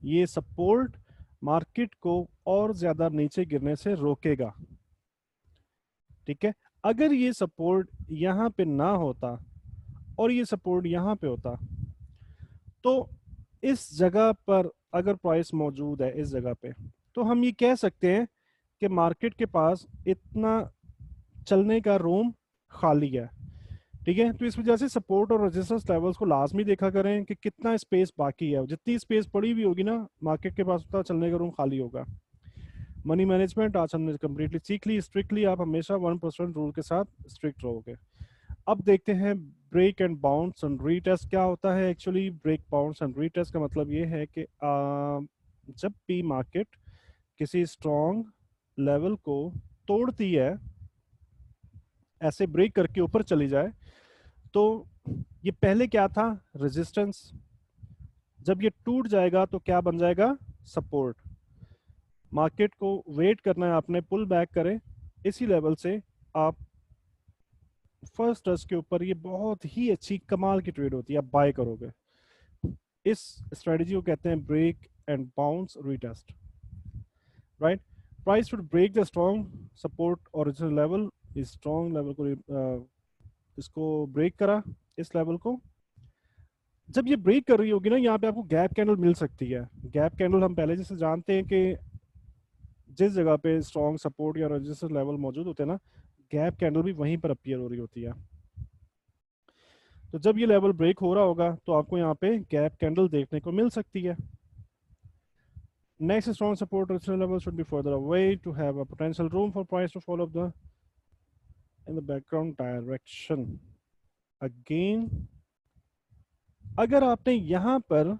ये सपोर्ट मार्केट को और ज्यादा नीचे गिरने से रोकेगा। ठीक है। अगर ये सपोर्ट यहां पे ना होता और ये सपोर्ट यहां पे होता तो इस जगह पर अगर प्राइस मौजूद है इस जगह पे, तो हम ये कह सकते हैं कि मार्केट के पास इतना चलने का रूम खाली है। ठीक है, तो इस वजह से सपोर्ट और रेजिस्टेंस लेवल्स को लाजमी देखा करें कि कितना स्पेस बाकी है। जितनी स्पेस पड़ी हुई होगी ना मार्केट के पास, उतना चलने का रूम खाली होगा। मनी मैनेजमेंट आज हमने कम्प्लीटली सीख ली। स्ट्रिक्टली आप हमेशा 1% रूल के साथ स्ट्रिक्ट रहोगे। अब देखते हैं break and bounce and retest क्या होता है। Actually break bounce and retest का मतलब ये है कि जब भी मार्केट किसी स्ट्रॉन्ग लेवल को तोड़ती है, ऐसे ब्रेक करके ऊपर चली जाए, तो ये पहले क्या था, रेजिस्टेंस। जब ये टूट जाएगा तो क्या बन जाएगा, सपोर्ट। मार्केट को वेट करना है आपने, पुल बैक करे इसी लेवल से आप फर्स्ट टच के ऊपर, ये बहुत ही अच्छी कमाल की ट्रेड होती है, आप बाय करोगे। इस स्ट्रेटजी को कहते हैं break and bounce retest, right. Price should break the strong support original level. इस स्ट्रॉन्ग लेवल को इसको ब्रेक करा, इस लेवल को। जब ये ब्रेक कर रही होगी ना, यहाँ पे आपको गैप कैंडल मिल सकती है। गैप कैंडल हम पहले जैसे जानते हैं कि जिस जगह पे स्ट्रॉन्ग सपोर्ट या रेजिस्टेंस लेवल मौजूद होते हैं ना, गैप कैंडल भी वहीं पर अपीयर हो रही होती है। तो जब ये लेवल ब्रेक हो रहा होगा तो आपको यहाँ पे गैप कैंडल देखने को मिल सकती है। Next strong support resistance level should be further away to have a potential room for price to follow the in the background direction. Again, अगर आपने यहाँ पर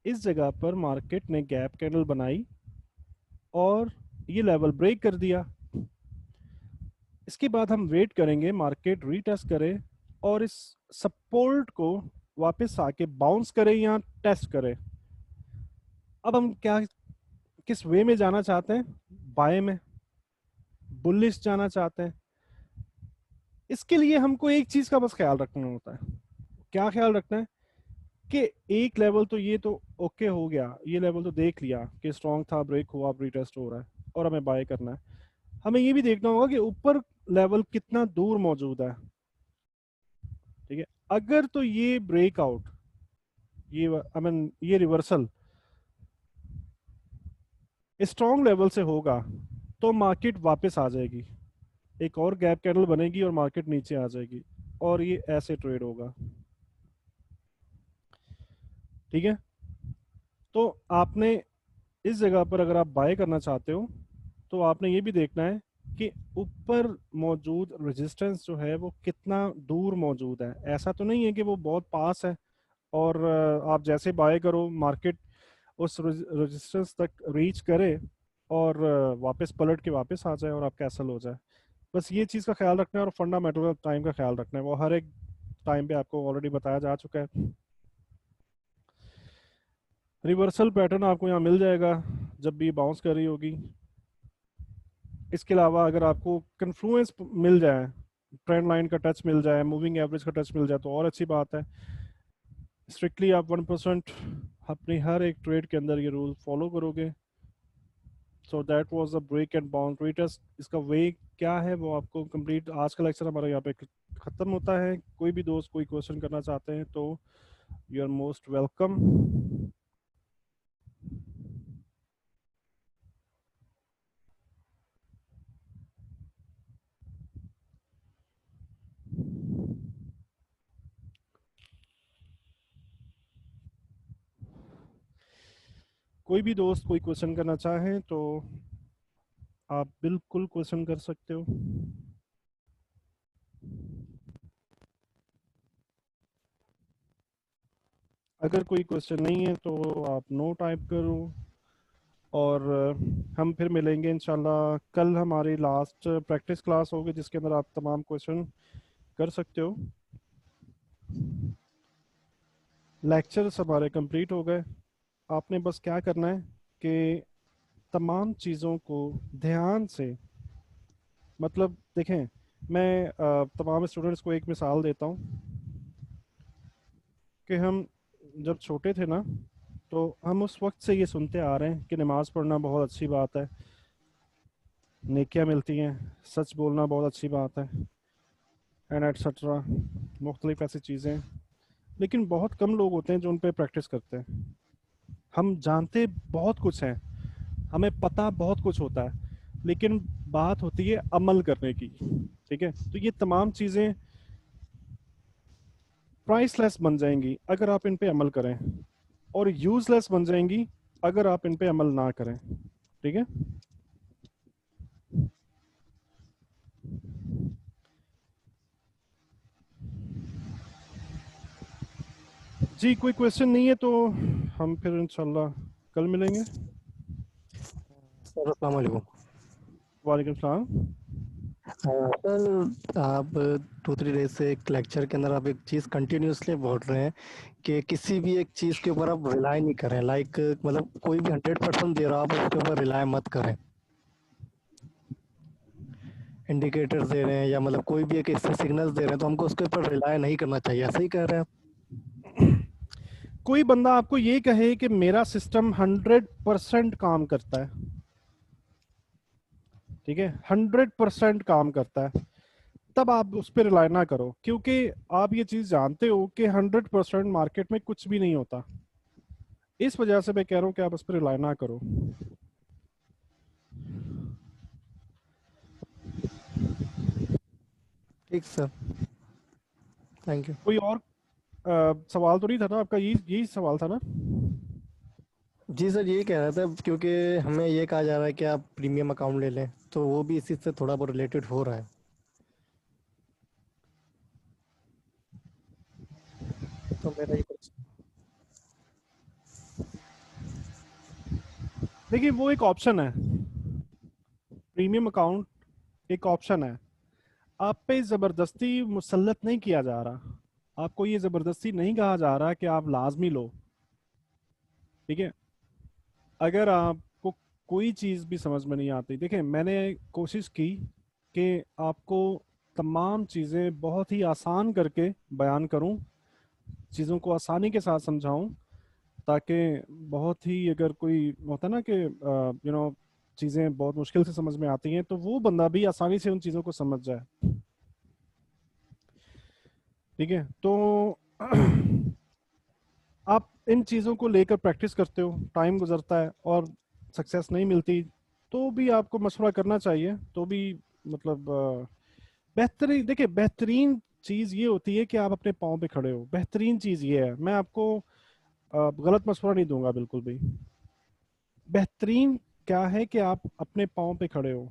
इस जगह पर मार्केट ने गैप कैंडल बनाई और ये लेवल ब्रेक कर दिया, इसके बाद हम वेट करेंगे मार्केट रीटेस्ट करे और इस सपोर्ट को वापस आके बाउंस करे या टेस्ट करे। अब हम क्या, किस वे में जाना चाहते हैं, बाय में, बुलिश जाना चाहते हैं। इसके लिए हमको एक चीज का बस ख्याल रखना होता है। क्या ख्याल रखना है कि एक लेवल तो ये तो ओके हो गया, ये लेवल तो देख लिया कि स्ट्रॉन्ग था, ब्रेक हुआ, अब रीटेस्ट हो रहा है और हमें बाय करना है। हमें ये भी देखना होगा कि ऊपर लेवल कितना दूर मौजूद है। ठीक है, अगर तो ये ब्रेकआउट, ये आई मीन ये रिवर्सल स्ट्रॉन्ग लेवल से होगा तो मार्केट वापस आ जाएगी, एक और गैप कैंडल बनेगी और मार्केट नीचे आ जाएगी और ये ऐसे ट्रेड होगा। ठीक है, तो आपने इस जगह पर अगर आप बाय करना चाहते हो तो आपने ये भी देखना है कि ऊपर मौजूद रेजिस्टेंस जो है वो कितना दूर मौजूद है। ऐसा तो नहीं है कि वो बहुत पास है और आप जैसे बाय करो मार्केट उस रेजिस्टेंस तक रीच करे और वापस पलट के वापस आ जाए और आप कैंसल हो जाए। बस ये चीज़ का ख्याल रखना है और फंडामेंटल टाइम का ख्याल रखना है, वो हर एक टाइम पे आपको ऑलरेडी बताया जा चुका है। रिवर्सल पैटर्न आपको यहाँ मिल जाएगा जब भी बाउंस कर रही होगी। इसके अलावा अगर आपको कन्फ्लुएंस मिल जाए, ट्रेंड लाइन का टच मिल जाए, मूविंग एवरेज का टच मिल जाए तो और अच्छी बात है। स्ट्रिक्टली आप 1% अपनी हर एक ट्रेड के अंदर ये रूल फॉलो करोगे। So that was the break and bounce retest. इसका वे क्या है वो आपको कंप्लीट, आज का लेक्चर हमारा यहाँ पे खत्म होता है। कोई भी दोस्त कोई क्वेश्चन करना चाहते हैं तो यू आर मोस्ट वेलकम। कोई भी दोस्त कोई क्वेश्चन करना चाहें तो आप बिल्कुल क्वेश्चन कर सकते हो। अगर कोई क्वेश्चन नहीं है तो आप नो टाइप करो और हम फिर मिलेंगे इंशाल्लाह। कल हमारी लास्ट प्रैक्टिस क्लास होगी जिसके अंदर आप तमाम क्वेश्चन कर सकते हो। लेक्चर्स हमारे कंप्लीट हो गए। आपने बस क्या करना है कि तमाम चीज़ों को ध्यान से, मतलब देखें, मैं तमाम स्टूडेंट्स को एक मिसाल देता हूँ कि हम जब छोटे थे ना तो हम उस वक्त से ये सुनते आ रहे हैं कि नमाज़ पढ़ना बहुत अच्छी बात है, नेकियां मिलती हैं, सच बोलना बहुत अच्छी बात है, एंड एटसेट्रा, मुख्तलिफ ऐसी चीज़ें। लेकिन बहुत कम लोग होते हैं जो उन पर प्रैक्टिस करते हैं। हम जानते बहुत कुछ हैं, हमें पता बहुत कुछ होता है, लेकिन बात होती है अमल करने की। ठीक है, तो ये तमाम चीजें प्राइसलेस बन जाएंगी अगर आप इन पे अमल करें, और यूजलेस बन जाएंगी अगर आप इन पे अमल ना करें। ठीक है, जी कोई क्वेश्चन नहीं है तो हम फिर इंशाल्लाह कल मिलेंगे। सर अस्सलाम वालेकुम। वालेकुम सलाम। सर आप 2-3 डेज से एक लेक्चर के अंदर आप एक चीज़ कंटिन्यूसली बोल रहे हैं कि किसी भी एक चीज़ के ऊपर आप रिलाई नहीं करें, लाइक मतलब कोई भी 100% दे रहा हो आप उसके ऊपर रिलाई मत करें। इंडिकेटर्स दे रहे हैं या मतलब कोई भी एक इससे सिग्नल्स दे रहे हैं तो हमको उसके ऊपर रिलाई नहीं करना चाहिए, ऐसा ही कह रहे हैं आप? कोई बंदा आपको ये कहे कि मेरा सिस्टम 100% काम करता है, ठीक है, 100% काम करता है, तब आप उस पर रिलाई ना करो, क्योंकि आप ये चीज जानते हो कि 100% मार्केट में कुछ भी नहीं होता। इस वजह से मैं कह रहा हूँ कि आप उस पर रिलाई ना करो। ठीक सर, थैंक यू। कोई और सवाल तो नहीं था ना आपका? यही सवाल था ना? जी सर, यही कह रहा था क्योंकि हमें ये कहा जा रहा है कि आप प्रीमियम अकाउंट ले लें, तो वो भी इसी से थोड़ा बहुत रिलेटेड हो रहा है। तो मेरा ये देखिए, वो एक ऑप्शन है, प्रीमियम अकाउंट एक ऑप्शन है। आप पे जबरदस्ती मुसल्लत नहीं किया जा रहा, आपको ये जबरदस्ती नहीं कहा जा रहा कि आप लाजमी लो। ठीक है, अगर आपको कोई चीज़ भी समझ में नहीं आती, देखिए मैंने कोशिश की कि आपको तमाम चीज़ें बहुत ही आसान करके बयान करूं, चीज़ों को आसानी के साथ समझाऊं, ताकि बहुत ही, अगर कोई होता ना कि चीज़ें बहुत मुश्किल से समझ में आती हैं, तो वो बंदा भी आसानी से उन चीज़ों को समझ जाए। ठीक है, तो आप इन चीज़ों को लेकर प्रैक्टिस करते हो, टाइम गुजरता है और सक्सेस नहीं मिलती, तो भी आपको मशवरा करना चाहिए। तो भी मतलब बेहतरीन, देखिए बेहतरीन चीज़ ये होती है कि आप अपने पाँव पे खड़े हो। बेहतरीन चीज़ ये है, मैं आपको गलत मशवरा नहीं दूंगा बिल्कुल भी। बेहतरीन क्या है कि आप अपने पाँव पे खड़े हो।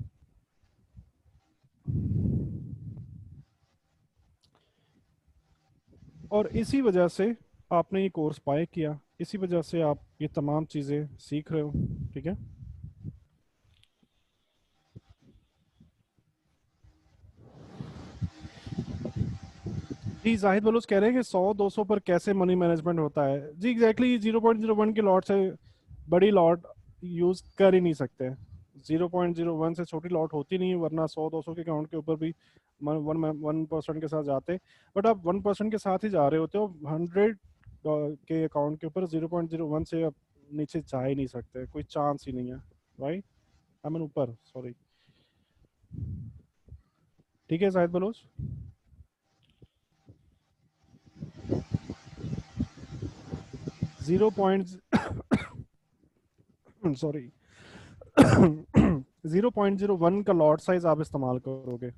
और इसी वजह से आपने ये कोर्स पाए किया, इसी वजह से आप ये तमाम चीज़ें सीख रहे हो। ठीक है, जी जाहिद बलूच कह रहे हैं कि 100-200 पर कैसे मनी मैनेजमेंट होता है। जी एग्जैक्टली, 0.01 के लॉट से बड़ी लॉट यूज कर ही नहीं सकते। 0.01 से छोटी लॉट होती नहीं है, वरना 100-200 के अकाउंट के ऊपर भी 1% के साथ जाते। बट आप 1% के साथ ही जा रहे होते हो, 100 के अकाउंट के ऊपर 0.01 से आप नीचे जा ही नहीं सकते, कोई चांस ही नहीं है। राइट, आई मीन ऊपर, सॉरी। ठीक है जाहिद बलोच, 0. सॉरी 0.01 का लॉट साइज आप इस्तेमाल करोगे।